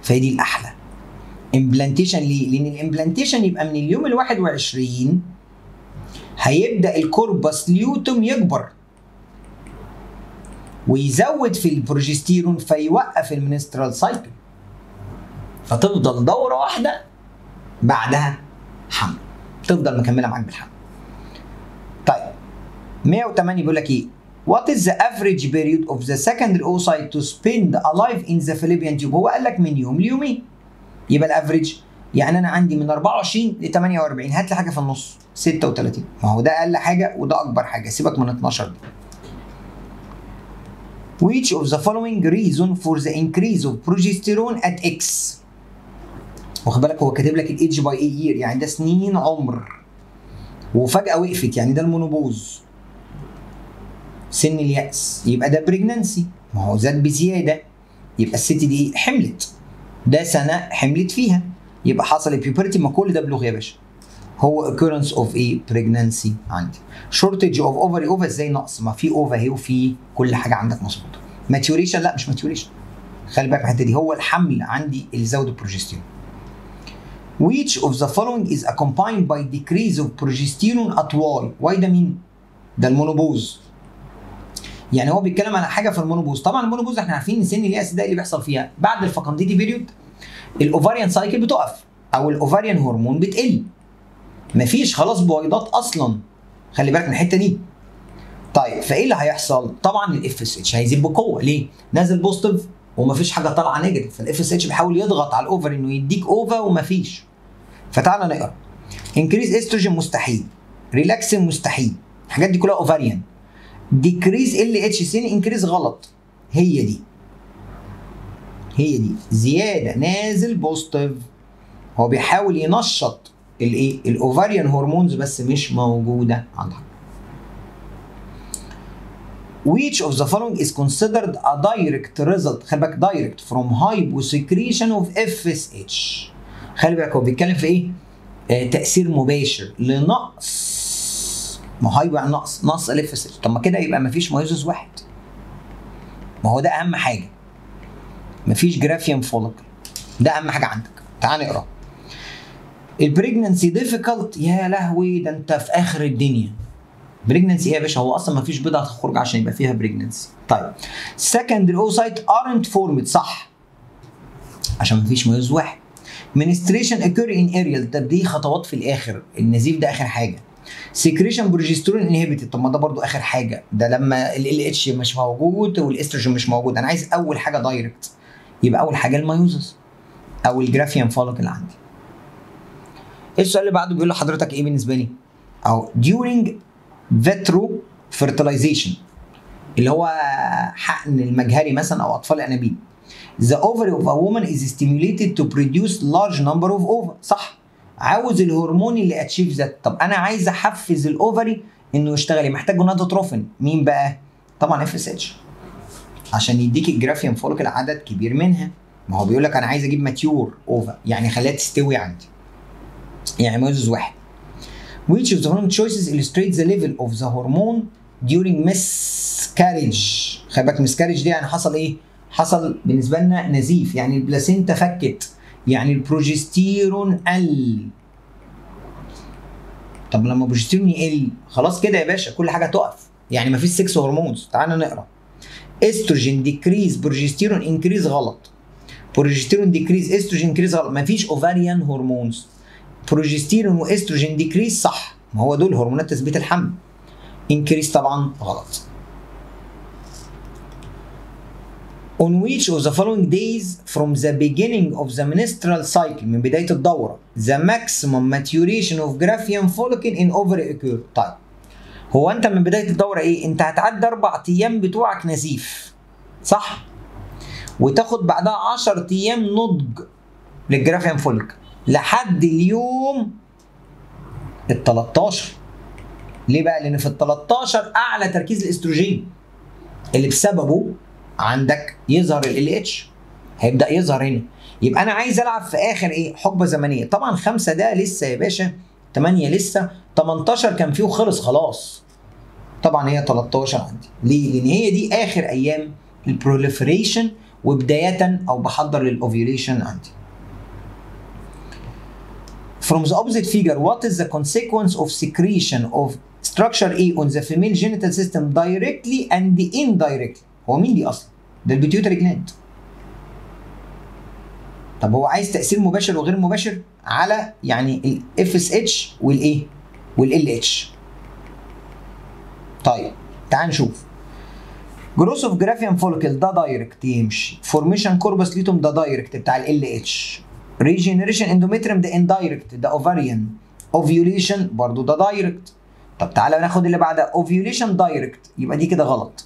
فهي دي الاحلى. امبلانتيشن ليه؟ لان الامبلانتيشن يبقى من اليوم ال 21 هيبدا الكوربس ليوتوم يكبر ويزود في البروجستيرون فيوقف المنسترال سايكل، فتفضل دوره واحده بعدها حمل، تفضل مكمله معاك بالحمل. طيب 108 بيقول لك ايه؟ What is the average period of the secondary oocyte to spend alive in the fallopian tube؟ هو قال لك من يوم ليومين، يبقى الافريج يعني انا عندي من 24 ل 48، هات لي حاجه في النص 36، ما هو ده اقل حاجه وده اكبر حاجه، سيبك من 12 دي. Which of the following reason for the increase of progesterone at X؟ واخد بالك هو كاتب لك الايدج باي اي يير، يعني ده سنين عمر وفجاه وقفت، يعني ده المونوبوز، سن اليأس، يبقى ده بريجنانسي، ما هو زاد بزياده، يبقى الست دي حملت، ده سنه حملت فيها، يبقى حصل البيوبرتي، ما كل ده بلوغ يا باشا. هو occurrence of a pregnancy عندي. shortage of ovary، اوفا ازاي نقص؟ ما في اوفا اهي وفي كل حاجه عندك مظبوطه. ماتيوريشن لا مش ماتيوريشن، خلي بالك من الحته دي، هو الحمل عندي اللي زود البروجستيرون. Which of the following is accompanied by decrease of progesterone at Y؟ Y ده مين؟ ده المونوبوز. يعني هو بيتكلم على حاجه في المونوبوز. طبعا المونوبوز احنا عارفين ان سن الياس ده اللي بيحصل فيها بعد الفكنديتي بيريود الاوفاريان سايكل بتقف او الاوفاريان هرمون بتقل، مفيش خلاص بويضات اصلا، خلي بالك من الحته دي. طيب فايه اللي هيحصل؟ طبعا الاف اس اتش هيزيد بقوه، ليه؟ نازل بوزيتيف ومفيش حاجه طالعه نيجاتيف، فالاف اس اتش بيحاول يضغط على الاوفر انه يديك اوفا ومفيش. فتعالى نقرا. انكريز استروجين مستحيل، ريلاكسين مستحيل، الحاجات دي كلها اوفاريان. ديكريز ال اتش سين انكريز غلط، هي دي زياده نازل بوزيتيف، هو بيحاول ينشط الايه؟ الاوفاريان هرمونز بس مش موجوده عندك. Which of the following is considered a direct result؟ خلي بالك direct from hyposecretion of FSH. خلي بالك هو بيتكلم في ايه؟ تأثير مباشر لنقص، ما هيبقى نقص ال FSH. طب ما كده يبقى مفيش ميوزس واحد، ما هو ده أهم حاجة، مفيش جرافيان فوليكل، ده أهم حاجة عندك. تعال نقرا. البريجننسي ديفيكالت، يا لهوي ده أنت في آخر الدنيا. بريجننسي ايه يا باشا؟ هو اصلا ما فيش بيضه هتخرج عشان يبقى فيها بريجننسي. طيب سكندري اوسايت ارنت فورمد، صح عشان ما فيش ميوز واحد. منستريشن اكير ان اريال، طب دي خطوات في الاخر، النزيف ده اخر حاجه. سكريشن بروجسترون انهبيتد، طب ما ده برضو اخر حاجه، ده لما ال اتش مش موجود والاستروجين مش موجود. انا عايز اول حاجه دايركت، يبقى اول حاجه الميوزس او الجرافيان فوليكل عندي. السؤال اللي بعده بيقول لحضرتك ايه بالنسبه لي؟ او during فيترو فيرتلايزيشن اللي هو حقن المجهري مثلا او اطفال الانابيب. The ovary of a woman is stimulated to produce large number of ova، صح؟ عاوز الهرمون اللي اتشيف ذات. طب انا عايز احفز الاوفري انه يشتغل، محتاج جونادوتروفين، مين بقى؟ طبعا اف اس اتش، عشان يديك الجرافيان فوليكل عدد كبير منها. ما هو بيقول لك انا عايز اجيب ماتيور اوفا، يعني خليها تستوي عندي، يعني ميوزس واحد. Which of the following choices illustrates the level of the hormone during miscarriage؟ خلي بالك miscarriage دي يعني حصل ايه؟ حصل بالنسبه لنا نزيف، يعني البلاسينتا فكت، يعني البروجستيرون قل. طب لما البروجستيرون يقل خلاص كده يا باشا كل حاجه تقف، يعني مفيش 6 هرمونز. تعالى نقرا. استروجين ديكريز بروجستيرون انكريز غلط، بروجستيرون ديكريز استروجين انكريز غلط، مفيش اوفاريان هرمونز. بروجستيرون واستروجين ديكريز صح، ما هو دول هرمونات تثبيت الحمل. انكريز طبعا غلط. On which of the following days from the beginning of the menstrual cycle، من بداية الدورة، the maximum maturation of graphian follicle in ovary occur؟ طيب هو أنت من بداية الدورة إيه؟ أنت هتعدي 4 أيام بتوعك نزيف، صح؟ وتاخد بعدها 10 أيام نضج للجرافيان فوليكل لحد اليوم ال 13. ليه بقى؟ لأن في ال 13 أعلى تركيز الاستروجين اللي بسببه عندك يظهر ال اتش، هيبدأ يظهر هنا. يبقى أنا عايز ألعب في آخر إيه؟ حقبة زمنية. طبعًا 5 ده لسه يا باشا، 8 لسه، 18 كان فيه وخلص خلاص. طبعًا هي 13 عندي. ليه؟ لأن هي دي آخر أيام البروليفريشن وبداية أو بحضر للأوفيوليشن عندي. From the opposite figure, what is the consequence of secretion of structure A on the female genital system directly and indirectly؟ هو مين دي أصلا؟ ده البيتيوتري جلاند. طب هو عايز تأثير مباشر وغير مباشر على يعني ال FSH والإيه؟ وال LH. طيب تعال نشوف. جروث اوف جرافيان فوليكل ده دايركت يمشي، فورميشن كوربس ليتوم ده دايركت بتاع ال LH، ريجنريشن اندوميتريوم ده اندايركت ده اوفاريان، اوفيوليشن برضو ده دايركت. طب تعالى ناخد اللي بعدها، اوفيوليشن دايركت، يبقى دي كده غلط.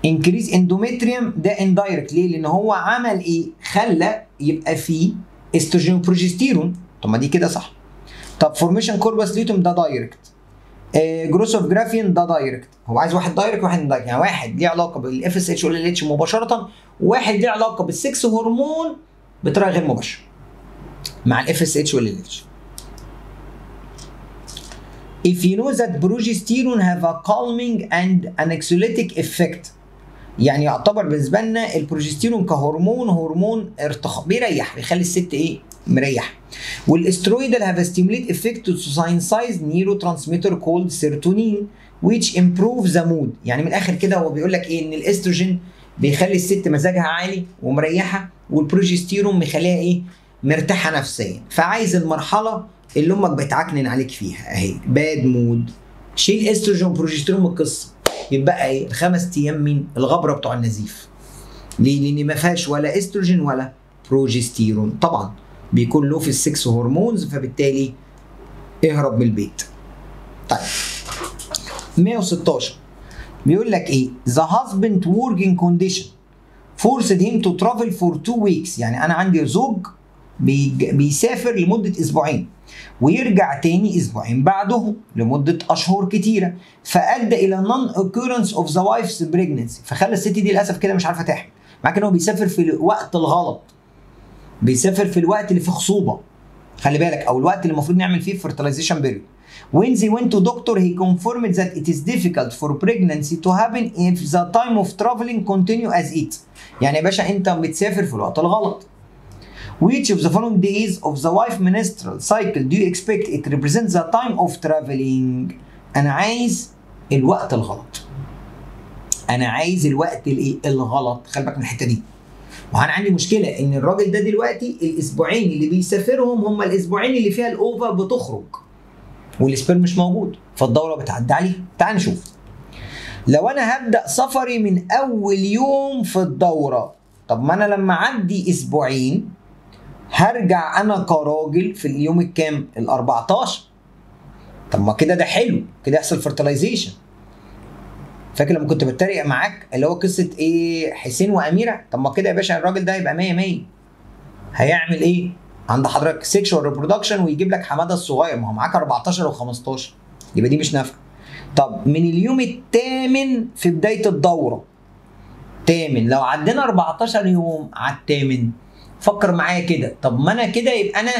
انكريز اندوميتريوم ده اندايركت، ليه؟ لان هو عمل ايه؟ خلى يبقى فيه استروجين وبروجستيرون، طب ما دي كده صح. طب فورميشن كوربس ليتوم ده دايركت، جروث اوف جرافيان ده دايركت. هو عايز واحد دايركت وواحد اندايركت، يعني واحد ليه علاقه بالاف اس اتش وال اتش مباشره، وواحد ليه علاقه بالسكس هرمون بطريقه غير مباشره مع الاف اس اتش وال اتش. If you know that progesterone have a calming and anxiolytic effect، يعني يعتبر بالنسبه لنا البروجستيرون كهرمون هرمون ارتخاء، بيريح، بيخلي الست ايه؟ مريحه. والاسترويدال هاف ستيموليت افكت تو ساينسايز نيورو ترانسميتر كولد سيروتونين which improve the mood. يعني من الاخر كده هو بيقول لك ايه؟ ان الاستروجين بيخلي الست مزاجها عالي ومريحه، والبروجستيرون مخليها ايه؟ مرتاحه نفسيا. فعايز المرحله اللي امك بتعكنن عليك فيها اهي، باد مود، شيل استروجين وبروجستيرون من القصه، يبقى ايه؟ ال5 ايام من الغبره بتوع النزيف. ليه؟ لان ما فيهاش ولا استروجين ولا بروجستيرون، طبعا بيكون له في السكس هرمونز، فبالتالي اهرب من البيت. طيب 116 بيقول لك ايه؟ The husband working condition forced him to travel for 2 weeks. يعني انا عندي زوج بيسافر لمدة اسبوعين ويرجع تاني اسبوعين بعده لمدة اشهر كتيرة، فادى الى non occurrence of the wife's pregnancy. فخلى الست دي للاسف كده مش عارفة تحمل، مع ان هو بيسافر في الوقت الغلط، بيسافر في الوقت اللي فيه خصوبة، خلي بالك، او الوقت اللي المفروض نعمل فيه fertilization period. When they went to doctor he confirmed that it is difficult for pregnancy to happen if the time of traveling continue as it. يعني يا باشا انت بتسافر في الوقت الغلط. Which of the following days of the wife menstrual cycle do you expect it represents the time of traveling؟ انا عايز الوقت الغلط. انا عايز الوقت الايه؟ الغلط. خلي بالك من الحته دي. وانا عندي مشكله ان الراجل ده دلوقتي الاسبوعين اللي بيسافرهم هم الاسبوعين اللي فيها الاوفا بتخرج والسبيرم مش موجود، فالدوره بتعدي عليه. تعال نشوف. لو انا هبدا سفري من اول يوم في الدوره، طب ما انا لما اعدي اسبوعين هرجع انا كراجل في اليوم الكام؟ ال14. طب ما كده ده حلو، كده يحصل فرتلايزيشن. فاكر لما كنت بتريق معاك اللي هو قصه ايه؟ حسين واميره. طب ما كده يا باشا الراجل ده هيبقى 100 100. هيعمل ايه؟ عند حضرتك سيكشوال ريبرودكشن ويجيب لك حماده الصغير، ما هو معاك 14 و15، يبقى دي مش نافعه. طب من اليوم الثامن في بدايه الدوره، تامن، لو عدينا 14 يوم على الثامن، فكر معايا كده، طب ما انا كده يبقى انا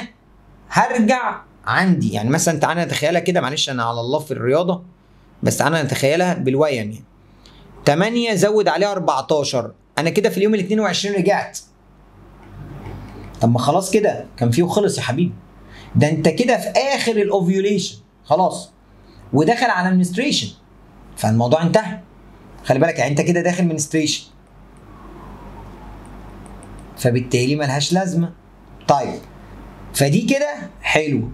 هرجع عندي، يعني مثلا تعالى نتخيلها كده، معلش انا على الله في الرياضه، بس تعالى نتخيلها بالويم، يعني 8 زود عليها 14، انا كده في اليوم ال 22 رجعت. طب ما خلاص كده كان فيه وخلص يا حبيبي، ده انت كده في اخر الاوفيوليشن خلاص وداخل على المنستريشن، فالموضوع انتهى. خلي بالك يعني انت كده داخل منستريشن، فبالتالي ملهاش لازمه. طيب فدي كده حلو.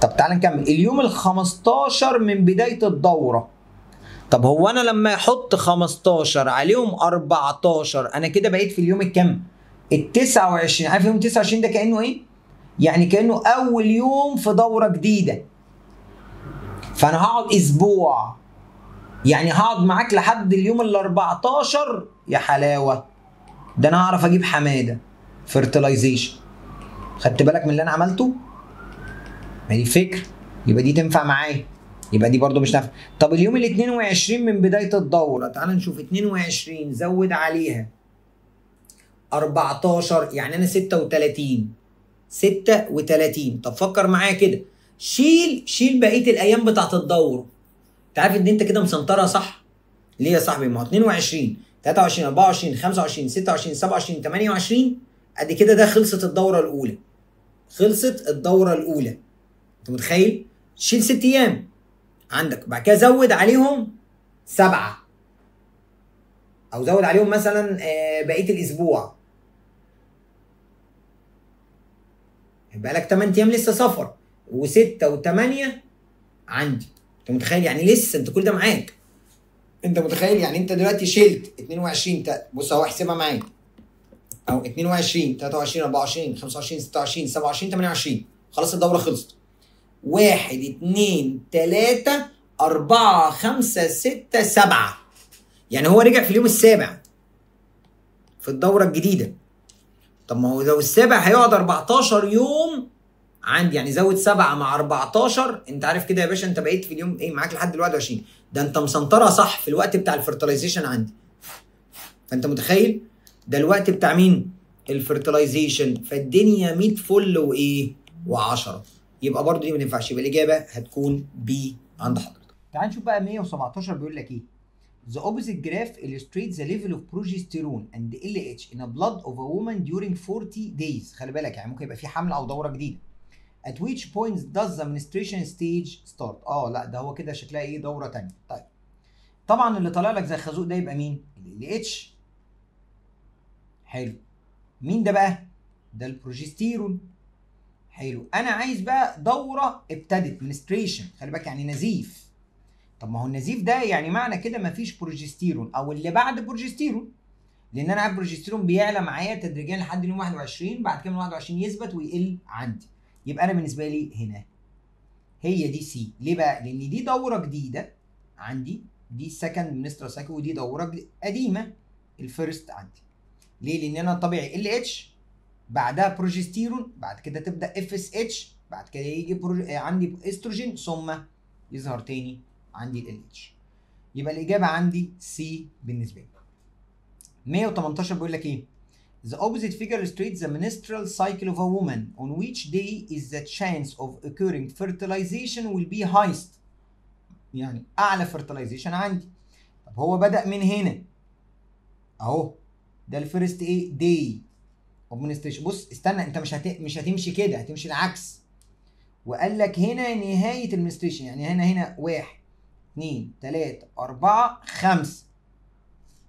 طب تعال نكمل. اليوم ال 15 من بدايه الدوره، طب هو انا لما احط 15 عليهم 14 انا كده بقيت في اليوم الكام؟ ال 29. عارف يوم 29 ده كانه ايه؟ يعني كانه اول يوم في دوره جديده. فانا هقعد اسبوع، يعني هقعد معاك لحد اليوم ال 14 يا حلاوه. ده انا هعرف اجيب حماده فيرتلايزيشن. خدت بالك من اللي انا عملته؟ ما دي الفكره، يبقى دي تنفع معايا، يبقى دي برضو مش نافعه. طب اليوم ال 22 من بدايه الدوره، تعال نشوف. 22 زود عليها 14، يعني انا 36. 36. طب فكر معايا كده، شيل بقيه الايام بتاعت الدوره. انت عارف ان انت كده مسنطرها صح؟ ليه يا صاحبي؟ ما هو 22 23 24 25 26 27 28 ادي كده، ده خلصت الدوره الاولى. خلصت الدوره الاولى. انت متخيل؟ شيل 6 ايام عندك، بعد كده زود عليهم 7، او زود عليهم مثلا بقيه الاسبوع، يبقى لك 8 ايام لسه سفر، و6 و8 عندي. انت متخيل؟ يعني لسه انت كل ده معاك. انت متخيل؟ يعني انت دلوقتي شلت 22 بص اهو احسبها معايا او 22 23 24 25 26 27 28. خلاص الدوره خلصت. 1 2 3 4 5 6 7، يعني هو رجع في اليوم السابع في الدوره الجديده. طب ما هو لو السابع هيقعد 14 يوم عندي، يعني زود 7 مع 14، انت عارف كده يا باشا انت بقيت في اليوم ايه معاك لحد ال 21. ده انت مسنطرها صح في الوقت بتاع الفرتلايزيشن عندي. فانت متخيل؟ ده الوقت بتاع مين؟ الفرتلايزيشن. فالدنيا 100 فل وايه؟ و10. يبقى برضو دي ما تنفعش، يبقى الاجابه هتكون بي عند حضرتك. تعال نشوف بقى 117 بيقول لك ايه؟ The opposite graph illustrates the level of progesterone and LH in a blood of a woman during 40 days. خلي بالك يعني ممكن يبقى في حمل او دوره جديده. At which point does the menstruation stage start؟ لا ده هو كده شكلها ايه، دوره ثانيه. طيب طبعا اللي طالع لك زي الخازوق ده يبقى مين؟ ال LH. حلو. مين ده بقى؟ ده البروجستيرون. حلو. انا عايز بقى دوره ابتدت menstruation، خلي بالك يعني نزيف. طب ما هو النزيف ده يعني معنى كده مفيش بروجستيرون او اللي بعد بروجستيرون، لان انا عارف البروجستيرون بيعلى معايا تدريجيا لحد يوم 21، بعد كده من 21 يثبت ويقل عندي. يبقى انا بالنسبه لي هنا هي دي سي. ليه بقى؟ لان دي دوره جديده عندي، دي سكند منسترال سايكل، ودي دوره قديمه الفيرست عندي. ليه؟ لان انا طبيعي ال اتش بعدها بروجستيرون، بعد كده تبدا اف اس اتش، بعد كده يجي عندي استروجين، ثم يظهر تاني عندي ال اتش. يبقى الاجابه عندي سي بالنسبه لي. 118 بيقول لك ايه؟ The opposite figure illustrates the menstrual cycle of a woman on which day is the chance of occurring fertilization will be highest. يعني اعلى fertilization عندي. طب هو بدأ من هنا اهو، ده الفيرست ايه داي اوف منستريشن. بص استنى، انت مش هتمشي كده، هتمشي العكس. وقال لك هنا نهايه المنستريشن، يعني هنا 1 2 3 4 5.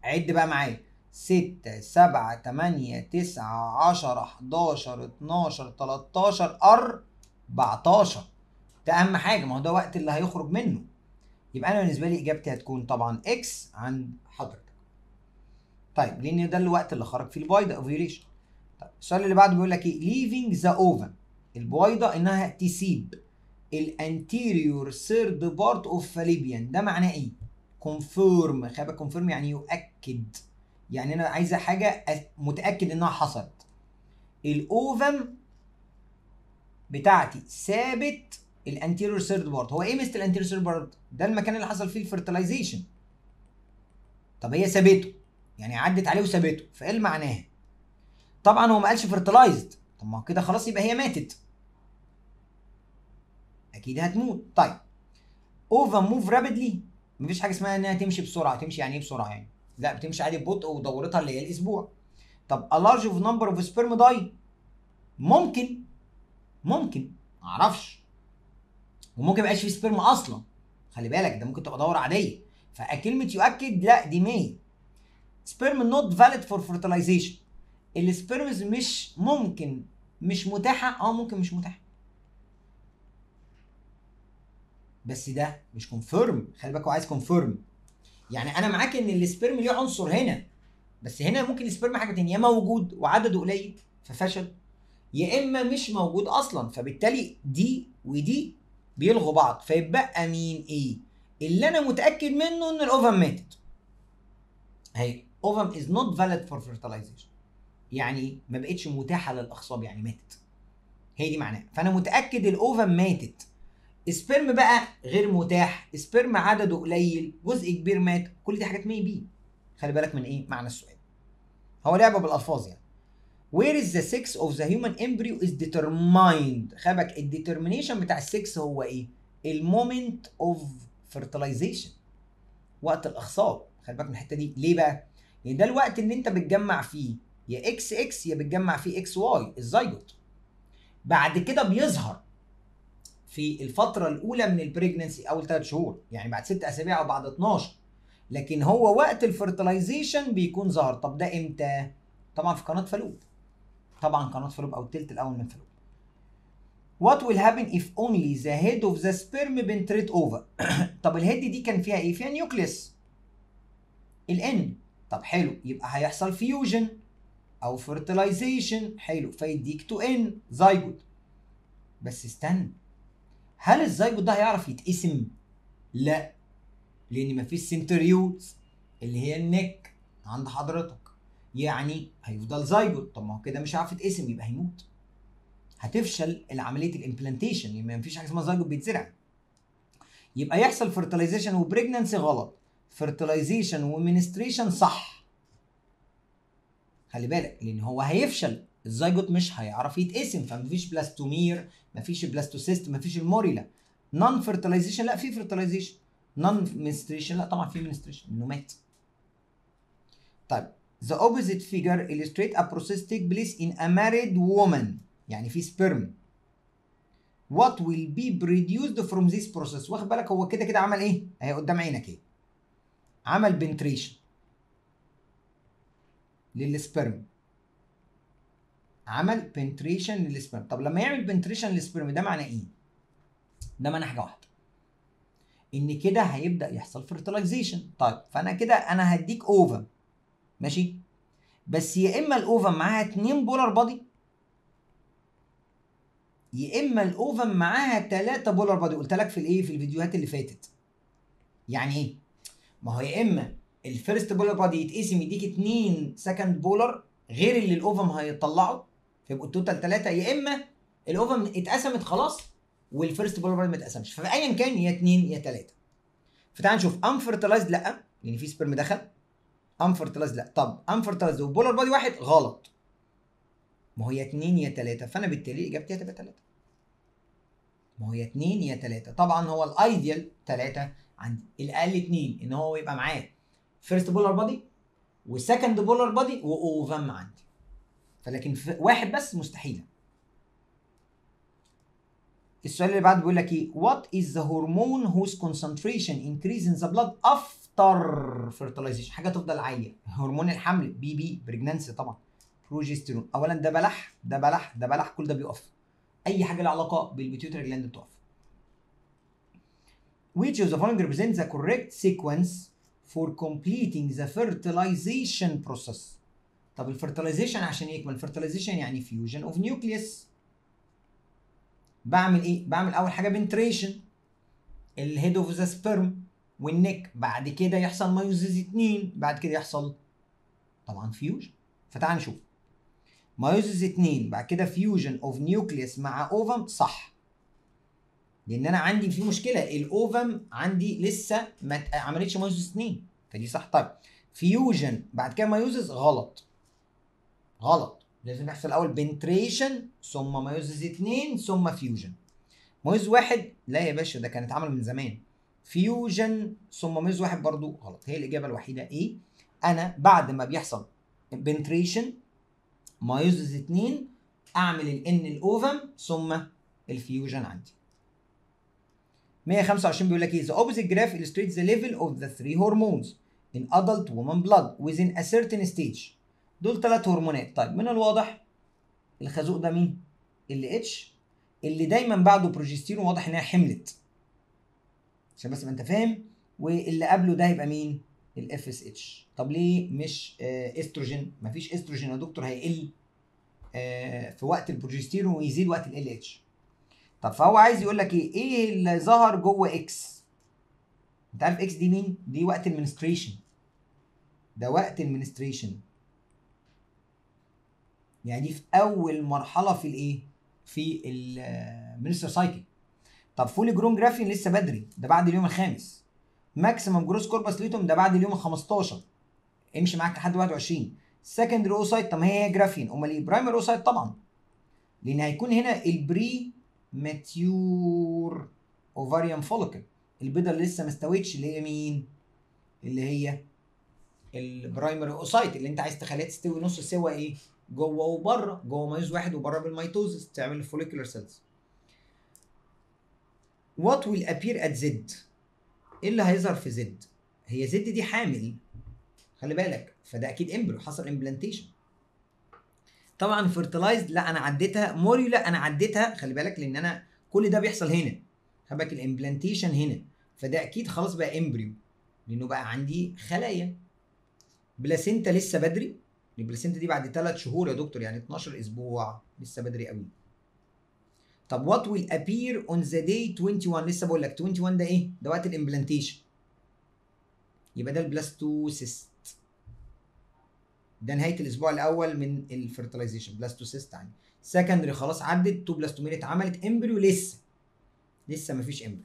عد بقى معايا 6 7 8 9 10 11 12 13 14. ده اهم حاجه، ما هو ده وقت اللي هيخرج منه. يبقى انا بالنسبه لي اجابتي هتكون طبعا اكس عند حضرتك. طيب لان ده الوقت اللي خرج فيه البويضه اوفيوليشن. طيب السؤال اللي بعده بيقول لك ايه؟ leaving the ovum، البويضه انها تسيب الانتيريور سيرد بارت اوف فاليبيان. ده معناه ايه؟ كونفيرم. خلي بالك كونفيرم يعني يؤكد، يعني انا عايزه حاجه متاكد انها حصلت. الاوفم بتاعتي ثابت الانتيريور سيرد بارت. هو ايه مست الانتيريور سيرد بارت؟ ده المكان اللي حصل فيه الفيرتلايزيشن. طب هي ثابته، يعني عدت عليه وثابته، فايه اللي معناها؟ طبعا هو ما قالش فيرتلايزد، طب ما كده خلاص يبقى هي ماتت، اكيد هتموت. طيب اوفم موف رابيدلي، مفيش حاجه اسمها انها تمشي بسرعه. تمشي يعني ايه بسرعه يعني؟ لا بتمشي عادي ببطء ودورتها اللي هي الاسبوع. طب a large of number of sperm die، ممكن معرفش، وممكن ميبقاش في سبرم اصلا. خلي بالك ده ممكن تبقى دوره عاديه. فكلمه يؤكد لا دي 100. سبرم نوت فاليد فور فيرتلايزيشن، السبرمز مش متاحه. ممكن مش متاحه، بس ده مش كونفيرم. خلي بالك هو عايز كونفيرم. يعني انا معاك ان السبرم ليه عنصر هنا، بس هنا ممكن السبرم حاجه تانية، يا موجود وعدده قليل ففشل، يا اما مش موجود اصلا، فبالتالي دي ودي بيلغوا بعض، فيبقى مين؟ ايه اللي انا متاكد منه؟ ان الاوفم ماتت. هي اوفم از نوت فاليد فور فيرتلايزيشن، يعني ما بقتش متاحه للاخصاب، يعني ماتت. هي دي معناها. فانا متاكد الاوفم ماتت. سبرم بقى غير متاح، سبرم عدده قليل، جزء كبير مات، كل دي حاجات مي بي. خلي بالك من ايه معنى السؤال، هو لعبه بالالفاظ يعني. Where is the sex of the human embryo is determined. خلي بالك الديترمينيشن بتاع السكس هو ايه؟ المومنت اوف fertilization، وقت الاخصاب. خلي بالك من الحته دي. ليه بقى؟ لان ده الوقت اللي انت بتجمع فيه يا اكس اكس يا بتجمع فيه اكس واي الزيجوت. بعد كده بيظهر في الفتره الاولى من البريجننسي، اول 3 شهور، يعني بعد 6 اسابيع او بعد 12. لكن هو وقت الفرتلايزيشن بيكون ظهر. طب ده امتى؟ طبعا في قناه فالوب، او التلت الاول من فالوب. What will happen if only the head of the sperm penetrate over. طب الهيد دي كان فيها ايه؟ فيها نيوكليس الان. طب حلو، يبقى هيحصل فيوجن او fertilization. حلو، فيديك تو ان زيجوت. بس استنى، هل الزيجوت ده هيعرف يتقسم؟ لا، لان مفيش سنتريولز اللي هي النك عند حضرتك، يعني هيفضل زيجوت. طب ما هو كده مش هيعرف يتقسم، يبقى هيموت. هتفشل العمليه الامبلانتيشن، لان مفيش حاجه اسمها زيجوت بيتزرع. يبقى يحصل فيرتلايزيشن وبريجننسي غلط، فيرتلايزيشن ومنستريشن صح. خلي بالك لان هو هيفشل، الزيجوت مش هيعرف يتقسم، فمفيش بلاستومير، مفيش بلاستوسيست، مفيش الموريلا. نون فيرتلايزيشن لا، في فيرتلايزيشن. نون menstruation، لا طبعا في menstruation انه مات. طيب the opposite figure illustrate a process take place in a married woman، يعني في سبرم. what will be produced from this process. واخد بالك هو كده كده عمل ايه؟ اهي قدام عينك ايه؟ عمل بنتريشن للسبرم، عمل بنتريشن للسبرم. طب لما يعمل بنتريشن للسبرم ده معناه ايه؟ ده معناه حاجه واحده، ان كده هيبدا يحصل fertilization. طيب فانا كده انا هديك اوفم ماشي، بس يا اما الاوفم معاها 2 بولار بادي، يا اما الاوفم معاها 3 بولار بادي. قلت لك في الايه، في الفيديوهات اللي فاتت. يعني ايه؟ ما هو يا اما الفيرست بولار بادي يتقسم يديك 2 سكند بولار غير اللي الاوفم هيطلعه فيبقوا التوتال 3، يا اما الاوفم اتقسمت خلاص والفيرست بولار بادي ما اتقسمش، فايا كان يا 2 يا 3. فتعال نشوف انفرتلايزد لا، لان في سبرم دخل. انفرتلايزد لا. طب انفرتلايزد وبولار بادي واحد غلط، ما هو يا 2 يا 3، فانا بالتالي اجابتي هتبقى 3. ما هو يا 2 يا 3. طبعا هو الايديال 3 عندي، الاقل 2 ان هو يبقى معاه فيرست بولار بادي وسكند بولار بادي واوفم عندي، فلكن في واحد بس مستحيله. السؤال اللي بعده بيقول لك ايه؟ What is the hormone whose concentration increase in the blood after fertilization؟ حاجه تفضل عاليه. هرمون الحمل بي بريجنانسي طبعا، بروجستيرون. اولا ده بلح ده بلح ده بلح، كل ده بيقف. اي حاجه لها علاقه بالبيتيوتري جلاند بتقف. Which of the following represents the correct sequence for completing the fertilization process؟ طب الفرتلايزيشن عشان يكمل، الفرتلايزيشن يعني فيوجن اوف نيوكليوس. بعمل ايه؟ بعمل اول حاجه بنتريشن الهيد اوف ذا سبرم والنك، بعد كده يحصل مايوزيز 2، بعد كده يحصل طبعا فيوجن. فتعال نشوف مايوزيز 2 بعد كده فيوجن اوف نيوكليوس مع اوفم، صح. لان انا عندي في مشكله، الاوفم عندي لسه ما عملتش مايوزيز 2، فدي صح. طيب فيوجن بعد كده مايوزيز، غلط غلط. لازم يحصل الاول بنتريشن ثم مايوزيز 2 ثم فيوجن. مايوز واحد لا يا باشا، ده كان اتعمل من زمان. فيوجن ثم مايوز واحد برضو غلط. هي الاجابه الوحيده ايه؟ انا بعد ما بيحصل بنتريشن مايوزز 2 اعمل الان الاوفم ثم الفيوجن عندي. 125 بيقول لك ايه؟ The opposite graph illustrates the level of the three hormones in adult woman blood within a certain stage. دول 3 هرمونات. طيب من الواضح الخازوق ده مين؟ ال H اللي دايما بعده بروجستيرون، واضح انها حملت عشان بس ما انت فاهم. واللي قبله ده هيبقى مين؟ الاف اس اتش. طب ليه مش استروجين؟ مفيش استروجين يا دكتور هيقل في وقت البروجستيرون ويزيد وقت ال اتش. طب فهو عايز يقول لك ايه اللي ظهر جوه اكس؟ انت عارف اكس دي مين؟ دي وقت المنستريشن، ده وقت المنستريشن، يعني دي في اول مرحله في الايه؟ في المنستر سايكل. طب فولي جرون جرافين لسه بدري، ده بعد اليوم الخامس. ماكسيمم جروس كوربس ليتوم ده بعد اليوم ال 15، امشي معاك لحد 21. سكندري اوسايت، طب ما هي جرافين، امال ايه؟ برايمري اوسايت طبعا، لان هيكون هنا البري ماتيور اوفاريان فوليكل، البيضه اللي لسه ما استوتش، اللي هي مين؟ اللي هي البرايمري اوسايت، اللي انت عايز تخليها تستوي نص سوا ايه؟ جوه وبره، جوه مايوز واحد وبره بالميتوزس تعمل الفوليكولار سيلز. What will appear at Z؟ ايه اللي هيظهر في Z؟ هي Z دي حامل، خلي بالك، فده اكيد امبريو حصل امبلانتيشن. طبعا فيرتلايزد لا انا عديتها، موريو لا انا عديتها، خلي بالك لان انا كل ده بيحصل هنا، خلي بالك الامبلانتيشن هنا، فده اكيد خلاص بقى امبريو لانه بقى عندي خلايا. بلاسينتا لسه بدري، البلاسينتا دي بعد 3 شهور يا دكتور، يعني 12 اسبوع، لسه بدري قوي. طب وات ويل ابير اون ذا داي 21؟ لسه بقول لك 21 ده ايه؟ ده وقت الامبلانتيشن، يبقى ده البلاستوسيست، ده نهايه الاسبوع الاول من الفيرتلايزيشن. بلاستوسيست عندي سكندري خلاص عدت، تو بلاستومير اتعملت، امبريو لسه مفيش امبريو.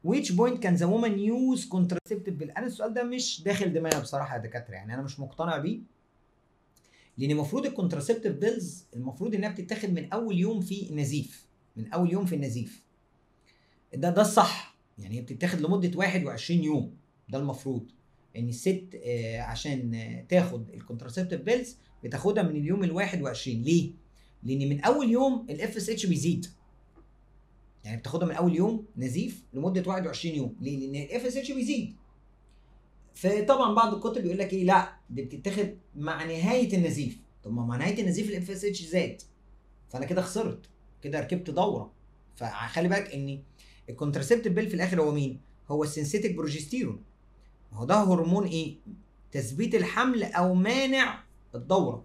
which point can the woman use contraceptive pill؟ انا السؤال ده مش داخل دماغي بصراحه يا دكاتره، يعني انا مش مقتنع بيه، لان المفروض الكونتراسبتيف بيلز المفروض انها بتتاخد من اول يوم في النزيف، من اول يوم في النزيف، ده الصح. يعني هي بتتاخد لمده 21 يوم. ده المفروض ان الست عشان تاخد الكونتراسيبتيف بيلز بتاخدها من اليوم ال 21. ليه؟ لان من اول يوم الاف اس اتش بيزيد. يعني بتاخدها من اول يوم نزيف لمده 21 يوم. ليه؟ لان الاف اس اتش بيزيد. فطبعا بعض الكتب يقول لك ايه، لا دي بتتاخد مع نهايه النزيف. طب ما مع نهايه النزيف الاف اس اتش زاد، فانا كده خسرت، كده ركبت دوره. فخلي بالك ان الكونتراسيبتيف بيل في الاخر هو مين؟ هو السنسيتيك بروجستيرون. هو ده هرمون ايه؟ تثبيت الحمل او مانع الدوره.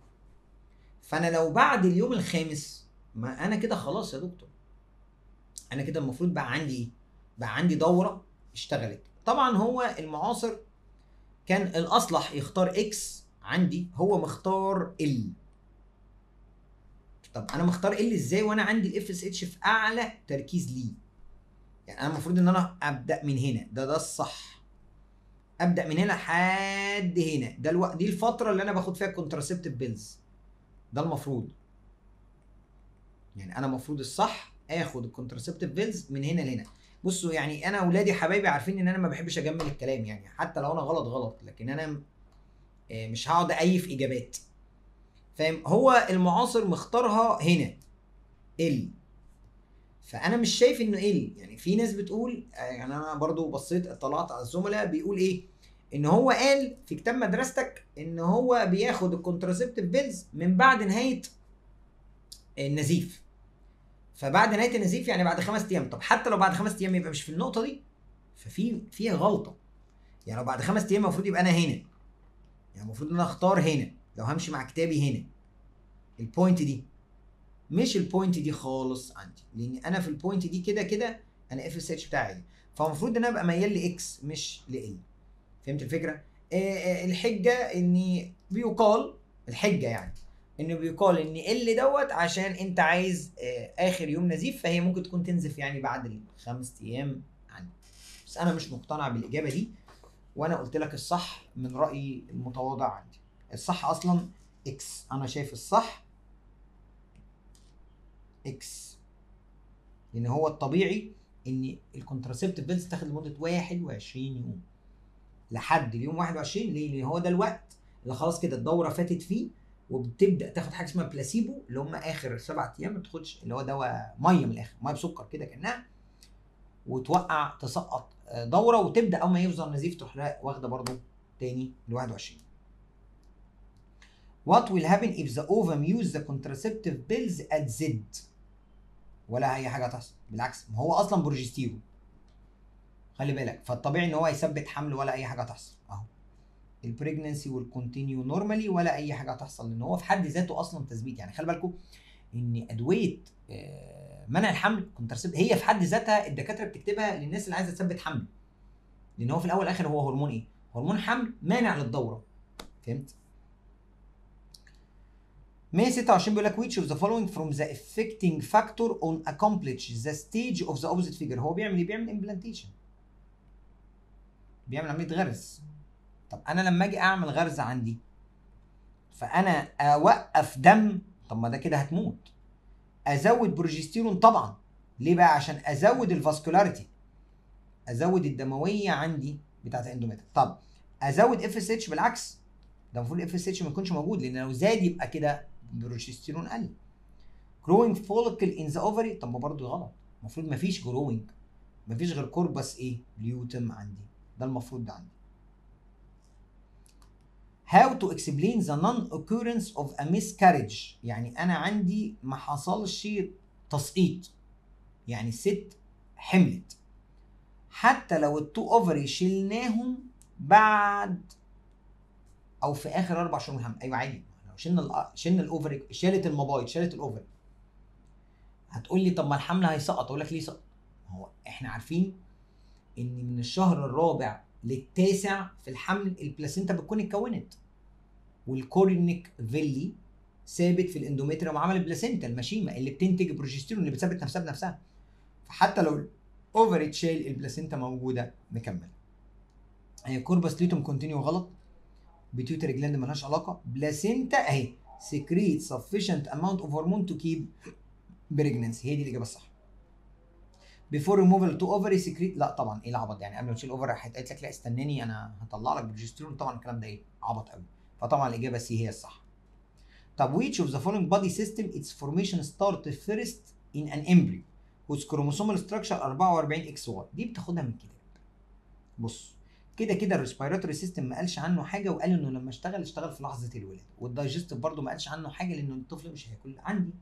فانا لو بعد اليوم الخامس، ما انا كده خلاص يا دكتور، انا كده المفروض بقى عندي ايه؟ بقى عندي دوره اشتغلت. طبعا هو المعاصر كان الاصلح يختار اكس، عندي هو مختار ال. طب انا مختار ال ازاي وانا عندي الاف اس اتش في اعلى تركيز ليه؟ يعني انا المفروض ان انا ابدا من هنا، ده الصح. ابدا من هنا لحد هنا، ده دي الفتره اللي انا باخد فيها الكونتراسيبتيف بيلز. ده المفروض. يعني انا المفروض الصح اخد الكونتراسيبتيف بيلز من هنا لهنا. بصوا يعني انا اولادي حبايبي عارفين ان انا ما بحبش اجمل الكلام، يعني حتى لو انا غلط غلط، لكن انا مش هقعد ايف اجابات. فاهم؟ هو المعاصر مختارها هنا ال. فانا مش شايف انه ال. يعني في ناس بتقول، يعني انا برضو بصيت اطلعت على الزملاء بيقول ايه، ان هو قال في كتاب مدرستك ان هو بياخد الكونتراسيبتيف بيلز من بعد نهايه النزيف. فبعد نهايه النزيف يعني بعد 5 ايام. طب حتى لو بعد 5 ايام يبقى مش في النقطه دي، فيها غلطه. يعني لو بعد 5 ايام المفروض يبقى انا هنا، يعني المفروض ان انا اختار هنا لو همشي مع كتابي هنا البوينت دي، مش البوينت دي خالص عندي. لان انا في البوينت دي كده كده انا اف اس اتش بتاعي، فالمفروض ان انا ابقى ميال لاكس مش لال. فهمت الفكره؟ الحجه اني بيقال، الحجه يعني انه بيقال ان ال دوت عشان انت عايز اخر يوم نزيف، فهي ممكن تكون تنزف يعني بعد ال5 ايام عندي. بس انا مش مقتنع بالاجابه دي، وانا قلت لك الصح من رايي المتواضع عندي. الصح اصلا اكس. انا شايف الصح اكس، لان هو الطبيعي ان الكونتراسيبتيف بيلز تاخد لمده 21 يوم لحد اليوم 21. ليه؟ لان هو ده الوقت اللي خلاص كده الدوره فاتت فيه، وبتبدا تاخد حاجه اسمها بلاسيبو، اللي هم اخر 7 ايام ما تاخدش، اللي هو دواء ميه من الاخر، ميه بسكر كده كانها، وتوقع تسقط دوره، وتبدا اول ما يوصل نزيف تروح واخده برضو تاني ال 21. What will happen if the ovum use the contraceptive pills at Z؟ ولا اي حاجه هتحصل، بالعكس، ما هو اصلا بروجستيرون. خلي بالك، فالطبيعي ان هو يثبت حمل ولا اي حاجه هتحصل. اهو البريجننسي والكونتينيو نورمالي ولا اي حاجه هتحصل، لان هو في حد ذاته اصلا تثبيت. يعني خلي بالكم ان ادويه منع الحمل كونترسيبت هي في حد ذاتها الدكاتره بتكتبها للناس اللي عايزه تثبت حمل، لان هو في الاول والاخر هو هرمون ايه؟ هرمون حمل مانع للدوره. فهمت؟ 126 بيقول لك which of the following from the affecting factor on accomplish the stage of the opposite figure. هو بيعمل ايه؟ بيعمل امبلانتيشن، بيعمل عمليه غرز. طب انا لما اجي اعمل غرز عندي، فانا اوقف دم، طب ما ده كده هتموت. ازود بروجستيرون طبعا. ليه بقى؟ عشان ازود الفاسكولاريتي، ازود الدمويه عندي بتاعت الاندوميتر. طب ازود اف اس اتش، بالعكس، ده المفروض الاف اس اتش ما يكونش موجود، لان لو زاد يبقى كده بروجستيرون قل. growing follicle in the ovary، طب ما برضه غلط، المفروض ما فيش growing، ما فيش غير كوربس ايه؟ ليوتم عندي، ده المفروض ده عندي. how to explain the non-occurrence of a miscarriage. يعني انا عندي ما حصلش تسقيط، يعني الست حملت حتى لو التو اوفري شلناهم بعد او في اخر 4 شهور من الحمل. ايوه عادي، لو شلنا الاوفري، شالت المبايض، شالت الاوفري، هتقول لي طب ما الحمل هيسقط. اقول لك ليه سقط؟ هو احنا عارفين ان من الشهر الرابع للتاسع في الحمل البلاسينتا بتكون اتكونت، والكورنيك فيلي ثابت في الاندوميتريوم، وعمل البلاسينتا المشيمه اللي بتنتج بروجستيرون اللي بتثبت نفسها بنفسها. فحتى لو الاوفر اتشال البلاسينتا موجوده مكمله. هي كوربس ليوتم كونتينيو غلط، بيتيوتري جلاند مالهاش علاقه، بلاسينتا اهي سكريت sufficient amount of hormone to keep pregnancy، هي دي الاجابه الصح. بيفور ريموفال تو اوفري سكريت. لا طبعا ايه العبط يعني، قبل ما تشيل اوفر قالت لك لا استناني انا هطلع لك بروجستيرون. طبعا الكلام ده ايه عبط قوي. فطبعا الاجابه سي هي الصح. طب which of the following body system its formation start first in an embryo whose chromosomal structure 44XY؟ دي بتاخدها من الكتاب. بص كده كده الريسبيراتوري سيستم ما قالش عنه حاجه، وقال انه لما اشتغل في لحظه الولاده، والدايجستيف برضه ما قالش عنه حاجه لانه الطفل مش هياكل عندي.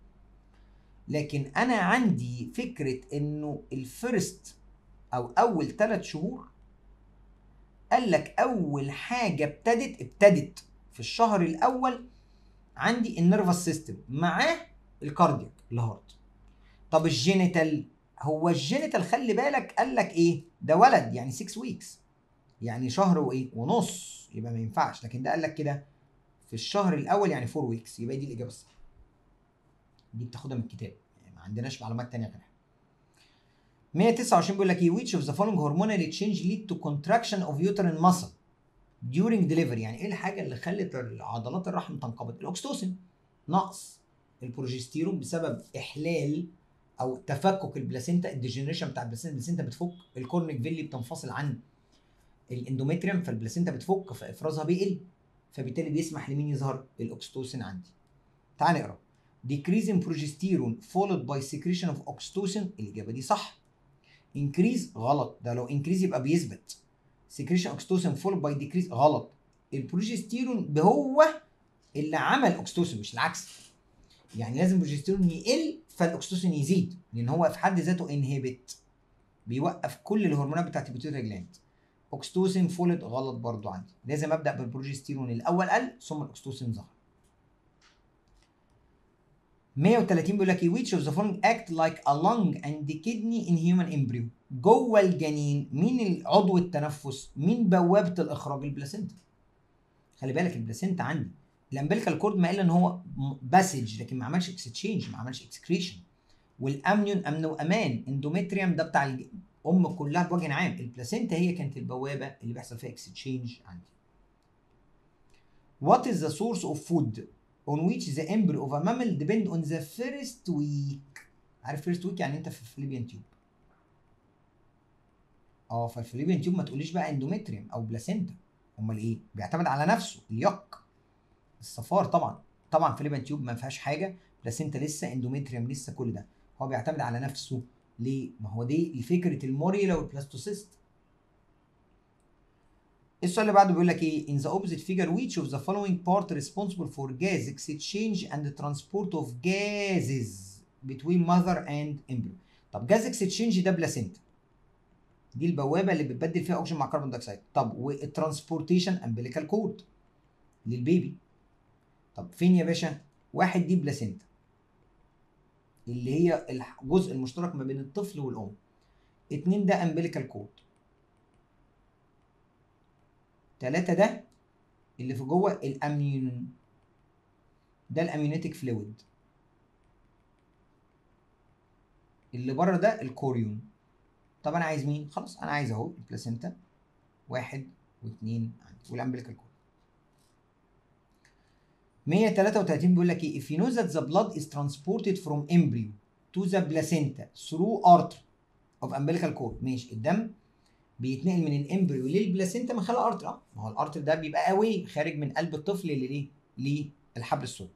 لكن انا عندي فكره انه الفيرست او اول 3 شهور قال لك اول حاجه ابتدت في الشهر الاول عندي النيرفس سيستم معاه الكاردياك الهارت. طب الجينيتال، هو الجينيتال خلي بالك قال لك ايه ده ولد يعني 6 ويكس يعني شهر وايه ونص، يبقى ما ينفعش. لكن ده قال لك كده في الشهر الاول يعني 4 ويكس، يبقى دي الاجابه الصح. دي بتاخدها من الكتاب يعني ما عندناش معلومات ثانيه غيرها. 129 بيقول لك ايه which of the following hormonal change lead to contraction of uterine muscle during delivery؟ يعني ايه الحاجه اللي خلت عضلات الرحم تنقبض؟ الاكستوسين نقص البروجستيرون بسبب احلال او تفكك البلاسينتا، الديجنريشن بتاع البلاسينتا بتفك، الكورنيك فيلي بتنفصل عن الاندوميتريوم فالبلاسينتا بتفك فافرازها بيقل، فبالتالي بيسمح لمين يظهر؟ الاكستوسين عندي. تعال نقرا decrease in progesterone followed by secretion of oxytocin. الاجابه دي صح. increase غلط، ده لو increase يبقى بيثبت. secretion oxytocin followed by decrease غلط. البروجستيرون هو اللي عمل اوكسيتوسين مش العكس. يعني لازم البروجستيرون يقل فالاكسيتوسين يزيد، لان هو في حد ذاته انهبت بيوقف كل الهرمونات بتاعت البيتيوتري جلاند. اوكسيتوسين فولد غلط برضو عندي، لازم ابدا بالبروجستيرون الاول قل ثم الاكسيتوسين ظهر. 130 بيقول لك which of the following act like a lung and kidney in human embryo؟ جوه الجنين مين العضو التنفس؟ مين بوابه الاخراج؟ البلاسينتا. خلي بالك البلاسينتا عندي الامبليكال كورد ما قال ان هو باسج لكن ما عملش اكستشينج، ما عملش اكسكريشن. والامنيون امن وامان، اندوميتريوم ده بتاع الام كلها بوجه عام، البلاسينتا هي كانت البوابه اللي بيحصل فيها اكستشينج عندي. What is the source of food on which the embryo of a mammal depend on the first week؟ عارف first week يعني انت في الفليبيان تيوب. فالفليبيان تيوب ما تقوليش بقى اندوميتريوم او بلاسينتا، امال ايه؟ بيعتمد على نفسه اليق الصفار. طبعا فليبيان تيوب ما فيهاش حاجه، بلاسينتا لسه، اندوميتريوم لسه، كل ده هو بيعتمد على نفسه. ليه؟ ما هو دي فكره الموريلا والبلاستوسيست. السؤال اللي بعده بيقول لك ايه in the opposite figure which of the following part responsible for gas exchange and transport of gases between mother and embryo؟ طب جاز اكسشينج ده بلاسينتا، دي البوابه اللي بتبدل فيها اكسجين مع كربون دايوكسيد. طب والترانسبورتيشن امبليكال كورد للبيبي. طب فين يا باشا؟ واحد دي بلاسينتا اللي هي الجزء المشترك ما بين الطفل والام. 2 ده امبليكال كورد. 3 ده اللي في جوه الامنيون، ده الاميونيتيك فلويد. اللي بره ده الكوريون. طب انا عايز مين؟ خلاص انا عايز اهو البلاسينتا 1 و2 عندي والامبليكال كورد. 133 بيقول لك ايه if you know that the blood is transported from embryo to the placenta through artery of umbilical cord. ماشي، الدم بيتنقل من الامبريو للبلاسينتا من خلال ارتري. ما هو الارتري ده بيبقى قوي خارج من قلب الطفل للحبل الصلبي،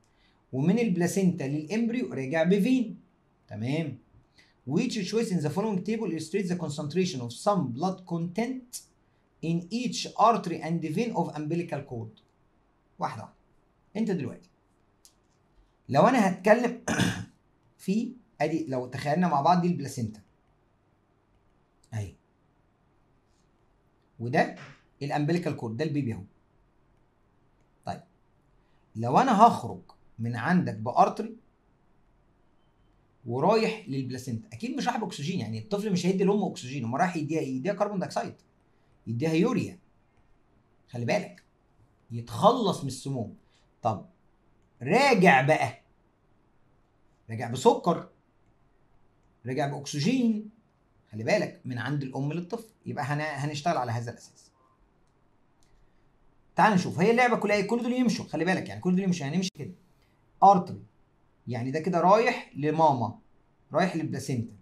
ومن البلاسينتا للامبريو راجع بفين. تمام. which choice in the following table illustrates the concentration of some blood content in each artery and vein of umbilical cord؟ واحده. انت دلوقتي لو انا هتكلم في ادي، لو تخيلنا مع بعض دي البلاسينتا اهي، وده الامبليكال كورد، ده البيبي اهو. طيب لو انا هخرج من عندك بارتري ورايح للبلاسينتا، اكيد مش رايح باكسجين، يعني الطفل مش هيدي لامه اكسجين، امال رايح يديها كربون دايوكسيد، يديها يوريا. خلي بالك يتخلص من السموم. طب راجع بقى، راجع بسكر، راجع باكسجين، خلي بالك من عند الام للطفل، يبقى هنشتغل على هذا الاساس. تعال نشوف، هي اللعبه كلها كل دول يمشوا، خلي بالك يعني كل دول يمشوا، يعني نمشي كده ارتري، يعني ده كده رايح لماما، رايح للبلاسينتا،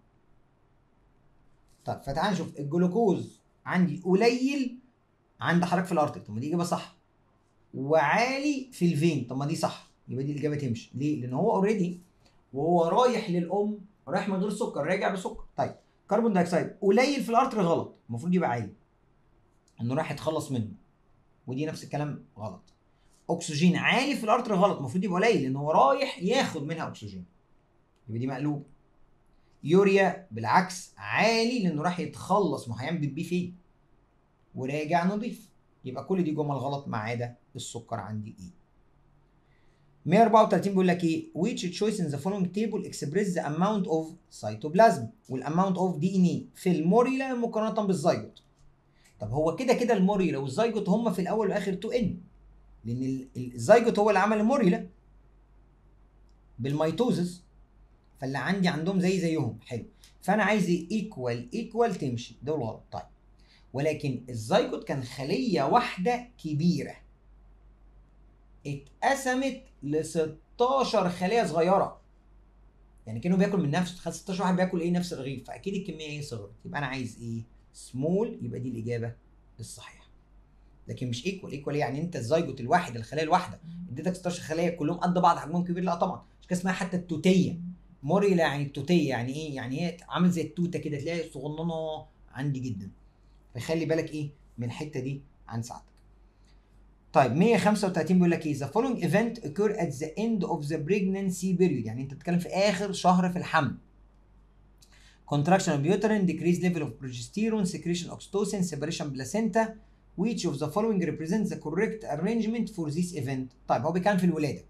طب فتعال نشوف الجلوكوز عندي قليل عند حضرتك في الارتر، طب ما دي اجابه صح. وعالي في الفين، طب ما دي صح، يبقى دي الاجابه تمشي. ليه؟ لان هو اوريدي وهو رايح للام رايح من غير سكر راجع بسكر. طيب كربون دايوكسيد قليل في الارتر غلط، المفروض يبقى عالي انه راح يتخلص منه، ودي نفس الكلام غلط. اكسجين عالي في الارتر غلط، المفروض يبقى قليل لان هو رايح ياخد منها اكسجين، يبقى دي مقلوب. يوريا بالعكس عالي لانه راح يتخلص، ما هيعمل بيه فين وراجع نضيف. يبقى كل دي جمل غلط ما عدا السكر عندي ايه. 134 بيقول لك ايه which choice in the following table express the amount of cytoplasm والamount of DNA في الموريلا مقارنه بالزيجوت. طب هو كده كده الموريلا والزيجوت هم في الاول والاخر 2n، لان الزيجوت هو اللي عمل الموريلا بالميتوزس، فاللي عندي عندهم زيهم. حلو، فانا عايز ايكوال تمشي، دول غلط. طيب ولكن الزيجوت كان خليه واحده كبيره اتقسمت ل 16 خليه صغيره، يعني كانوا بياكل من نفس 16 واحد بياكل ايه نفس الرغيف، فاكيد الكميه ايه صغرت. يبقى انا عايز ايه سمول، يبقى دي الاجابه الصحيحه. لكن مش ايكوال يعني انت الزيجوت الواحد الخليه الواحده اديتك 16 خليه كلهم قد بعض حجمهم كبير، لا طبعا. مش كده اسمها حتى التوتيه. موريلا يعني التوتيه يعني ايه؟ يعني هي عامل زي التوته كده تلاقي صغننه عندي جدا، فخلي بالك ايه من الحته دي عن ساعتك. طيب 135 بيقول لك ايه the following event occur at the end of the pregnancy period، يعني انت بتتكلم في اخر شهر في الحمل. contraction of uterine, decreased level of progesterone, secretion oxytocin, separation placenta. which of the following represents the correct arrangement for this event. طيب هو بيتكلم في الولاده.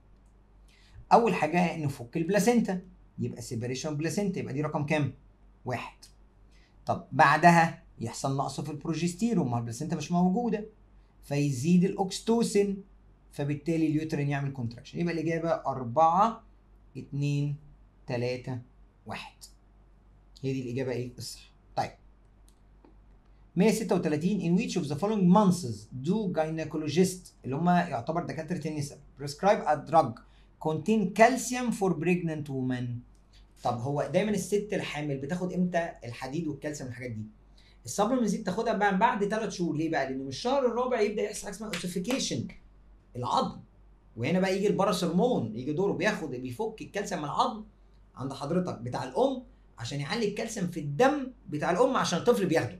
اول حاجه نفك البلاسينتا، يبقى separation placenta، يبقى دي رقم كام؟ 1. طب بعدها يحصل نقص في البروجستيرون، ما البلاسينتا مش موجوده، فيزيد الاكستوسين، فبالتالي اليوترين يعمل كونتراكشن. يبقى الاجابه 4 2 3 1، هي دي الاجابه ايه الصح. طيب 136 in which of the following months do gynecologists اللي هم يعتبر دكاتره النساء prescribe a drug contain calcium for pregnant women. طب هو دايما الست الحامل بتاخد امتى الحديد والكالسيوم والحاجات دي؟ السبلمنتس دي بتاخدها بقى بعد 3 شهور. ليه بقى؟ لان من الشهر الرابع يبدا يحصل حاجه اسمها اوسيفيكيشن العظم، وهنا بقى يجي الباراسيرمون يجي دوره بيفك الكالسيوم من العظم عند حضرتك بتاع الام عشان يعلي الكالسيوم في الدم بتاع الام عشان الطفل بياخده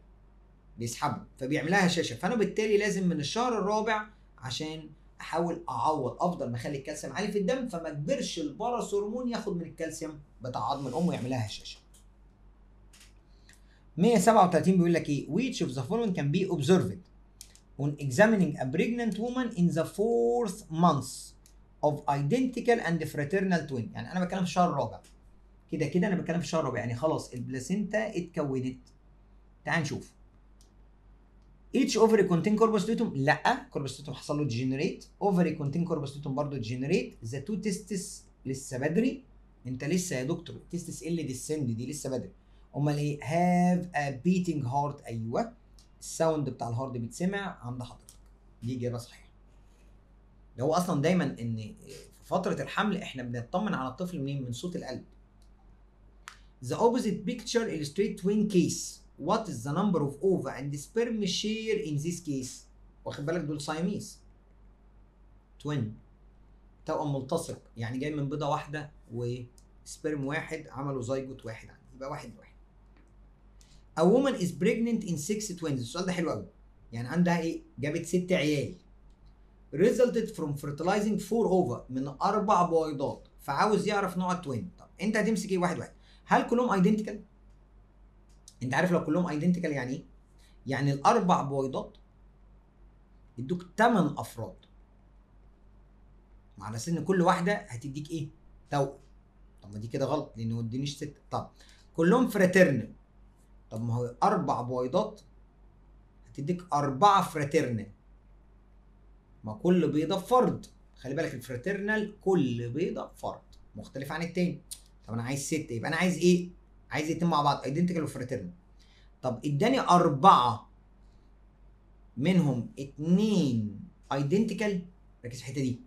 بيسحبه، فبيعملها هشاشه. فانا بالتالي لازم من الشهر الرابع عشان احاول اعوض افضل ما اخلي الكالسيوم عالي في الدم، فما اجبرش الباراسيرمون ياخد من الكالسيوم بتاع عظم الام ويعملها هشاشه. 137 بيقول لك ايه which of the following can be observed on examining a pregnant woman in the 4th month of identical and fraternal twin. يعني انا بتكلم في الشهر الرابع، كده انا بتكلم في الشهر الرابع، يعني خلاص البلاسينتا اتكونت. تعال نشوف each ovary contain corpus luteum. لا corpus luteum حصل له degenerate. ovary contain corpus luteum برضه degenerate. the two testes لسه بدري، انت لسه يا دكتور testes اللي descend دي لسه بدري. امال ايه؟ have a beating heart. ايوه الساوند بتاع الهارد بيتسمع عند حضرتك، دي اجابه صحيحه. ده هو اصلا دايما ان في فتره الحمل احنا بنطمن على الطفل منين؟ من صوت القلب. the opposite picture illustrate twin case. what is the number of ova and sperm share in this case؟ واخد بالك دول سايميز توين، توأم ملتصق، يعني جاي من بيضه واحده وسبرم واحد عملوا زيجوت واحد عندي، يبقى 1 1. A woman is pregnant in 6 twins. السؤال ده حلو قوي، يعني عندها ايه؟ جابت 6 عيال. resulted from fertilizing 4 ova من 4 بويضات، فعاوز يعرف نوع التوين. طب انت هتمسك ايه 1 1؟ هل كلهم ايدنتيكال؟ انت عارف لو كلهم ايدنتيكال يعني ايه؟ يعني الاربع بويضات يدوك 8 افراد، على اساس ان كل واحده هتديك ايه؟ توأم. طب ما دي كده غلط لان ما ادينيش 6. طب كلهم فراترنال، طب ما هو 4 بويضات هتديك 4 فراترنال، ما كل بيضه فرد. خلي بالك الفراترنال كل بيضه فرد مختلف عن التاني. طب انا عايز 6، يبقى انا عايز ايه؟ عايز 2 مع بعض ايدنتيكال وفراترنال. طب اداني 4 منهم 2 ايدنتيكال، ركز في الحته دي،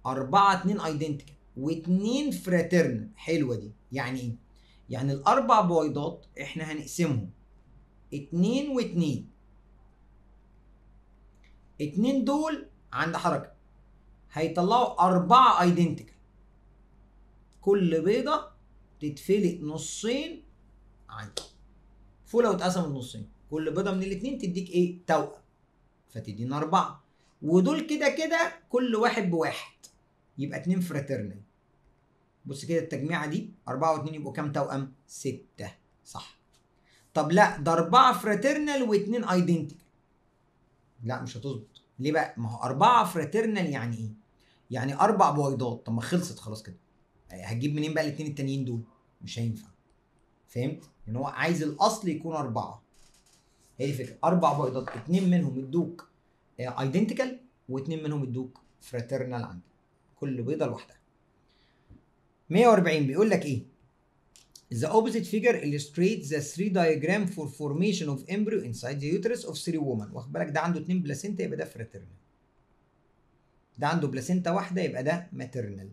4 2 ايدنتيكال و2 فراترنال. حلوه دي. يعني ايه؟ يعني الاربع بويضات احنا هنقسمهم 2 و2. 2 دول عند حركه هيطلعوا 4 ايدنتيكال. كل بيضه تتفلق نصين عندي. فوله واتقسمت نصين، كل بيضه من الاثنين تديك ايه؟ توأم، فتدينا 4. ودول كده كده كل واحد بواحد، يبقى 2 فراترنال. بص كده التجميعه دي 4 و2 يبقوا كام توأم؟ 6. صح. طب لا، ده 4 فراترنال و2 ايدنتيكال. لا مش هتظبط. ليه بقى؟ ما هو 4 فراترنال يعني ايه؟ يعني 4 بويضات. طب ما خلصت خلاص كده. هتجيب منين بقى الاثنين التانيين دول؟ مش هينفع. فهمت؟ ان هو عايز الاصل يكون 4. هي دي الفكره. 4 بيضات، 2 منهم ادوك ايدنتيكال و2 منهم ادوك فراترنال عندك. كل بيضه لوحدها. 140 بيقول لك ايه؟ The opposite figure illustrates the 3 diagram for formation of embryo inside the uterus of 3 women. واخد بالك ده عنده 2 بلاسينتا يبقى ده فراترنال. ده عنده بلاسينتا واحده يبقى ده ماترنال.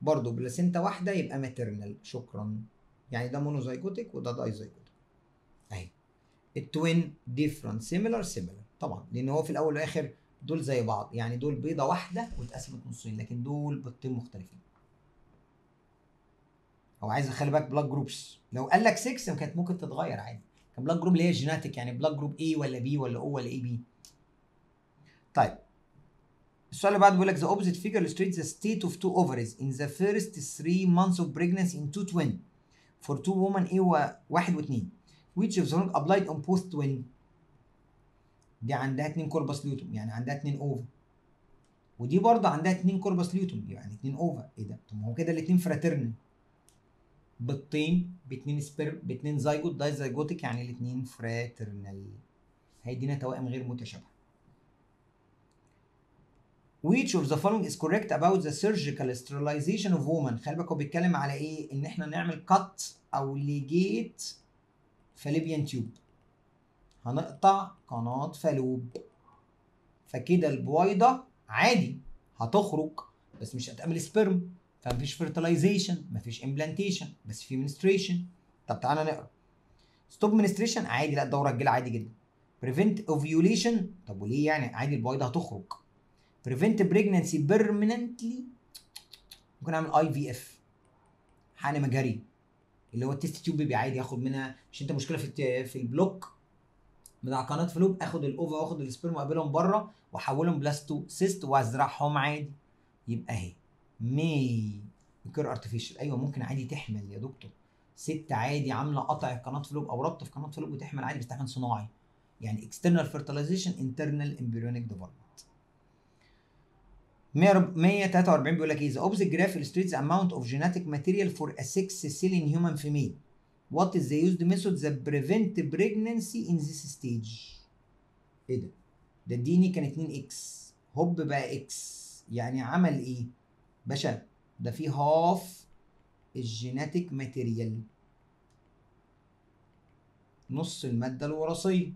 برضه بلاسينتا واحده يبقى ماترنال. شكرا. يعني ده مونوزايجوتيك وده دايزايجوتيك. اهي. التوين ديفرنت سيميلر طبعا، لان هو في الاول والاخر دول زي بعض، يعني دول بيضه واحده واتقسمت نصين، لكن دول بيضتين مختلفين. هو عايز يخلي بالك بلاك جروبس. لو قال لك 6 كانت ممكن تتغير عادي. كان بلاك جروب اللي هي جيناتيك، يعني بلاك جروب A ولا B ولا O ولا AB. طيب السؤال اللي بعده بيقول لك the opposite figure illustrates the state of 2 ovaries in the first 3 months of pregnancy in 2 twin for 2 women A و1 و2 which of the applied on both twin. دي عندها 2 كوربس ليوتوم، يعني عندها 2 اوفا. ودي برضه عندها 2 كوربس ليوتوم، يعني 2 اوفا. ايه ده؟ طب ما هو كده الاثنين فراترنال. بيضتين ب2 سبيرم ب2 زيجوت دايزايجوتيك، يعني الاثنين فراترنال. هيدينا توائم غير متشابهه. Which of the following is correct about the surgical sterilization of women؟ خلي بالك هو بيتكلم على ايه؟ ان احنا نعمل كات او ليجيت فاليبيان تيوب. هنقطع قناه فالوب. فكده البويضه عادي هتخرج بس مش هتعمل سبرم، فمفيش فيرتلايزيشن، مفيش امبلانتيشن، بس في منستريشن. طب تعالى نقرا. ستوب منستريشن عادي، لا الدوره الجايه عادي جدا. بريفنت اوفيوليشن، طب وليه يعني؟ عادي البويضه هتخرج. بريفنت بريجنانسي بيرمننتلي، ممكن اعمل IVF، حقن مجهري اللي هو التست تيوب بيبي عادي، اخد منها. مش انت مشكله في البلوك بتاع قناه فلوب، اخد الاوفا واخد السبرم واقابلهم بره واحولهم بلاستو سيست وازرعهم عادي. يبقى اهي مي كير ارتفيشال. ايوه ممكن عادي تحمل يا دكتور. ست عادي عامله قطع قناه فلوب او ربط في قناه فلوب وتحمل عادي، بس تحمل صناعي. يعني اكسترنال فيرتلايزيشن انترنال امبريونيك ديفلوبمنت. 143 بيقول لك ايه؟ The opposite graph illustrates the amount of genetic material for a 6 cell in human female. What is the used method that prevent pregnancy in this stage؟ ايه ده؟ ده اديني كان 2x هوب بقى x، يعني عمل ايه؟ باشا ده في هاف الجيناتيك ماتيريال، نص الماده الوراثيه.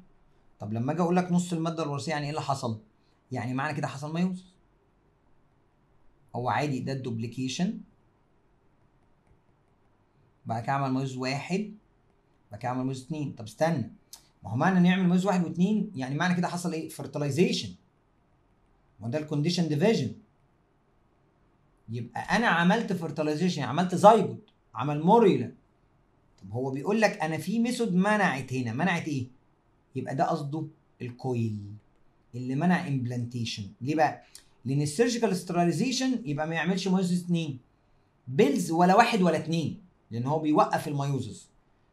طب لما اجي اقول لك نص الماده الوراثيه يعني ايه اللي حصل؟ يعني معنى كده حصل ميوز. هو عادي ده الدوبليكيشن، بعد كده اعمل ميوز 1، بعد كده اعمل ميوز 2. طب استنى، ما هو معنى نعمل ميوز 1 و2 يعني معنى كده حصل ايه؟ فيرتلايزيشن. وده الكونديشن ديفيجن. يبقى انا عملت فيرتلايزيشن، عملت زايجوت، عمل موريلا. طب هو بيقول لك انا في ميثود منعت هنا، منعت ايه؟ يبقى ده قصده الكويل اللي منع امبلانتيشن. ليه بقى؟ لان السيرجيكال سترايزيشن يبقى ما يعملش مايوزز 2 بيلز ولا 1 ولا 2، لان هو بيوقف المايوزز.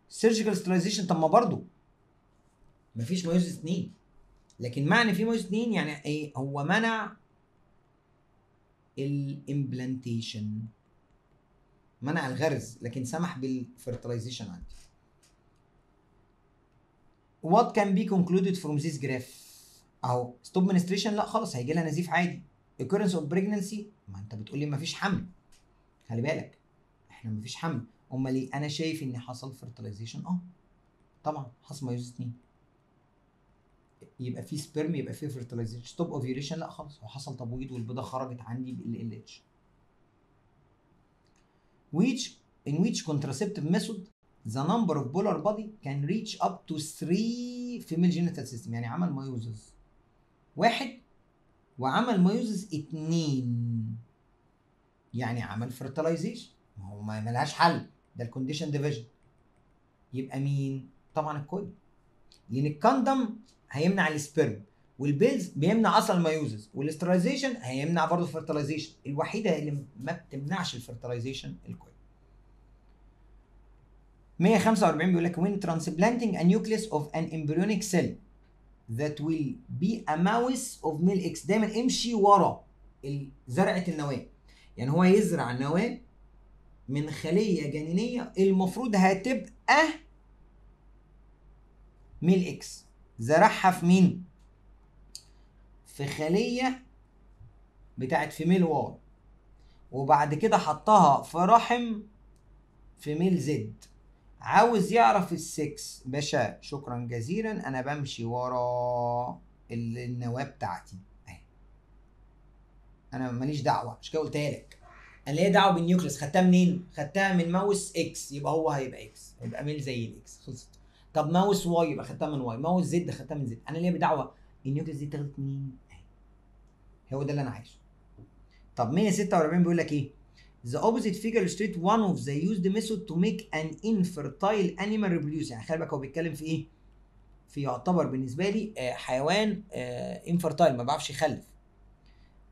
السيرجيكال سترايزيشن طب ما برضه مفيش مايوزز 2، لكن معنى في مايوزز 2 يعني ايه؟ هو منع الامبلانتيشن، منع الغرز، لكن سمح بالفيرتلايزيشن عندي. What can be concluded from this graph؟ اهو ستوب منستريشن، لا خلاص هيجي لها نزيف عادي. occurrence of pregnancy، ما انت بتقول لي مفيش حمل، خلي بالك احنا مفيش حمل. امال ليه؟ انا شايف ان حصل فيرتلايزيشن. طبعا حصل مايوز 2، يبقى في سبرم، يبقى في فيرتلايزيشن. ستوب اوفيوليشن، لا خلاص هو حصل تبويض والبيضه خرجت عندي بال LH. in which contraceptive method the number of polar body can reach up to 3 female genital system. يعني عمل ميوزز 1 وعمل ميوزز 2، يعني عمل fertilization. ما هو ما ملهاش حل، ده الكونديشن ديفيجن. يبقى مين؟ طبعا الكويل، لان الكندم هيمنع السبرم، والبيلز بيمنع اصلا الميوزز، والاسترايزيشن هيمنع برضه الفرتلايزيشن. الوحيده اللي ما بتمنعش الفرتلايزيشن الكويل. 145 بيقول لك when transplanting a nucleus of an embryonic cell that will be a mouse of male X. دايما امشي ورا زرعه النواه، يعني هو يزرع نواه من خليه جنينيه المفروض هتبقى ميل اكس، زرعها في مين؟ في خليه بتاعت فيميل واي، وبعد كده حطها في رحم فيميل زد. عاوز يعرف السكس. باشا شكرا جزيلا، انا بمشي ورا النواه بتاعتي اهي، انا ماليش دعوه، مش كده قلتها لك. انا ليا دعوه بالنيوكليس. خدتها منين؟ خدتها من ماوس اكس، يبقى هو هيبقى اكس، هيبقى ميل زي الاكس، خلصت. طب ماوس واي يبقى خدتها من واي، ماوس زد خدتها من زد. انا ليا بدعوه النيوكليس دي اتاخدت منين؟ هو ده اللي انا عايزه. طب 146 بيقول لك ايه؟ The opposite figure illustrates one of the used method to make an infertile animal reproduce. يعني خلي بالك هو بيتكلم في ايه؟ في يعتبر بالنسبه لي حيوان infertile ما بيعرفش يخلف.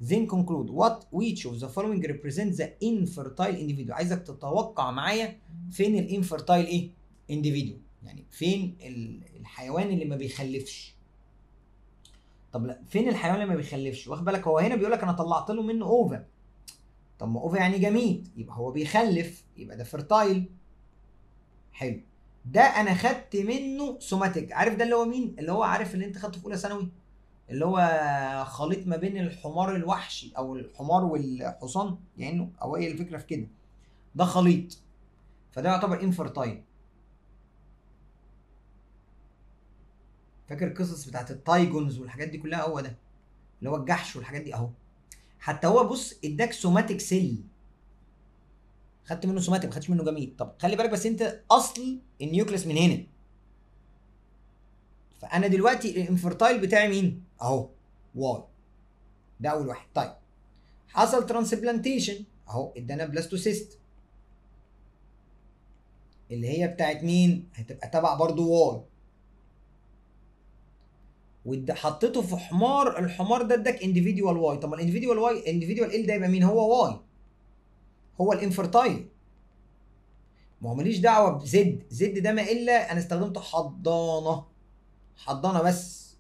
Then conclude which of the following represents the infertile individual. عايزك تتوقع معايا فين الانفرتايل ايه؟ individual، يعني فين الحيوان اللي ما بيخلفش. طب لا، فين الحيوان اللي ما بيخلفش؟ واخد بالك هو هنا بيقول لك انا طلعت له منه اوفا. طب ما اوفا يعني جميد، يبقى هو بيخلف، يبقى ده فيرتايل. حلو، ده انا خدت منه سوماتيك. عارف ده اللي هو مين؟ اللي هو عارف اللي انت خدته في اولى ثانوي، اللي هو خليط ما بين الحمار الوحشي او الحمار والحصان، يعني او ايه الفكره في كده، ده خليط، فده يعتبر انفرتايل. فاكر القصص بتاعت التايجونز والحاجات دي كلها؟ هو ده اللي هو الجحش والحاجات دي اهو. حتى هو بص اداك سوماتيك سيل، خدت منه سوماتيك، ما خدتش منه جميل. طب خلي بالك بس انت اصل النيوكليس من هنا، فانا دلوقتي الانفرتايل بتاعي مين؟ اهو واي، ده اول واحد. طيب حصل ترانسبلانتيشن اهو، ادانا بلاستوسيست اللي هي بتاعت مين؟ هتبقى تبع برضو واي، حطيته في حمار، الحمار ده اداك انديفيديوال واي. طب ما الانديفيديوال واي، انديفيديوال ال ده يبقى مين؟ هو واي، هو الانفرتايل. ما هو ماليش دعوه بزد، زد ده ما الا انا استخدمته حضانه، حضانه بس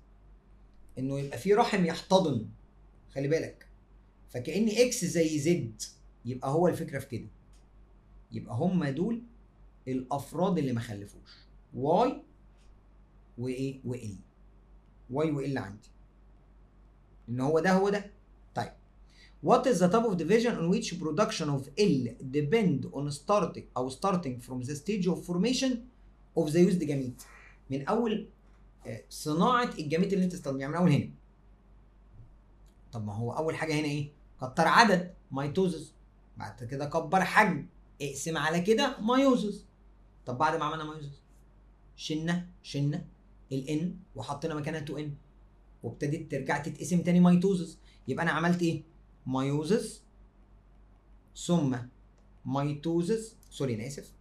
انه يبقى في رحم يحتضن، خلي بالك. فكأني اكس زي زد، يبقى هو الفكره في كده. يبقى هم دول الافراد اللي ما خلفوش، واي وايه وال، واي وال عندي ان هو ده هو ده. طيب what is the type of division on which production of L depend on starting from the stage of formation of the used gamete. من اول صناعه الجاميت اللي انت استخدمه، يعني من اول هنا. طب ما هو اول حاجه هنا ايه؟ كتر عدد، ميتوزس. بعد كده كبر حجم، اقسم على كده مايوزس. طب بعد ما عملنا مايوزس شلنا الان وحطينا مكانها 2 ان، وابتدت ترجع تتقسم تاني ميتوزس. يبقى انا عملت ايه؟ مايوزس ثم ميتوزس، سوري انا اسف،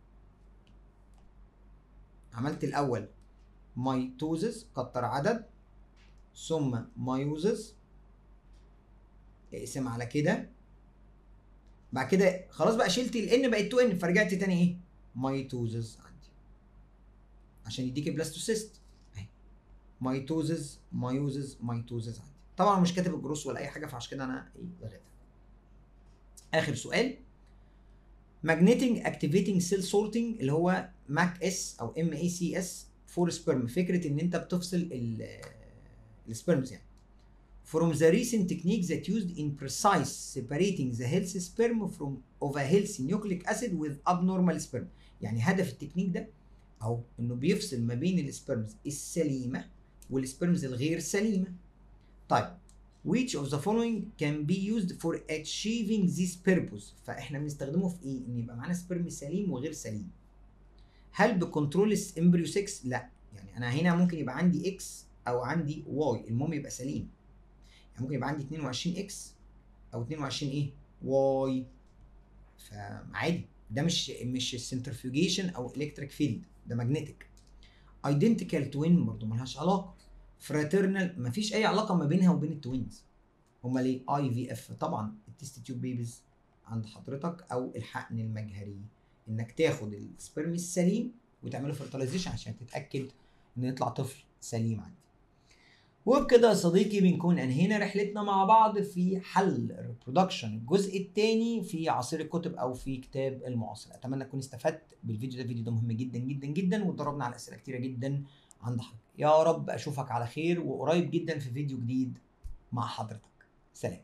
عملت الاول ميتوزس كتر عدد، ثم مايوزس اقسم على كده. بعد كده خلاص بقى شلت الان بقت 2 ان، فرجعت تاني ايه؟ ميتوزس عندي عشان يديك بلاستوسيست اهي، ميتوزس مايوزس ميتوزس عندي. طبعا مش كاتب الجروس ولا اي حاجه، فعشان كده انا ايه لغيتها. اخر سؤال، magnetic activating cell sorting اللي هو ماك اس او ام اي سي اس فور سبرم. فكره ان انت بتفصل السبرمز يعني from the recent technique that used in precise separating the healthy sperm from of a healthy nucleic acid with abnormal sperm. يعني هدف التكنيك ده اهو انه بيفصل ما بين السبرمز السليمه والسبرمز الغير سليمه. طيب which of the following can be used for achieving this purpose. فاحنا بنستخدمه في ايه؟ ان يبقى معانا سبرم سليم وغير سليم. هل بكنترول امبريو 6؟ لا، يعني انا هنا ممكن يبقى عندي اكس او عندي واي، المهم يبقى سليم. يعني ممكن يبقى عندي 22 اكس او 22 ايه واي، فعادي. ده مش السنترفيوجيشن او الكتريك فيلد، ده ماجنتيك. ايدنتيكال توين برضه ملهاش علاقه. فراترنال مفيش اي علاقه ما بينها وبين التوينز. امال ايه؟ اي في اف طبعا التست تيوب بيبيز عند حضرتك، او الحقن المجهري، انك تاخد السبرم السليم وتعمله فيرتلايزيشن عشان تتاكد ان يطلع طفل سليم عندي. وبكده يا صديقي بنكون انهينا رحلتنا مع بعض في حل الريبرودكشن الجزء الثاني في عصير الكتب او في كتاب المعاصر. اتمنى تكون استفدت بالفيديو ده، الفيديو ده مهم جدا جدا جدا، واتدربنا على اسئله كتيره جدا عند حضرتك. يا رب اشوفك على خير وقريب جدا في فيديو جديد مع حضرتك. سلام.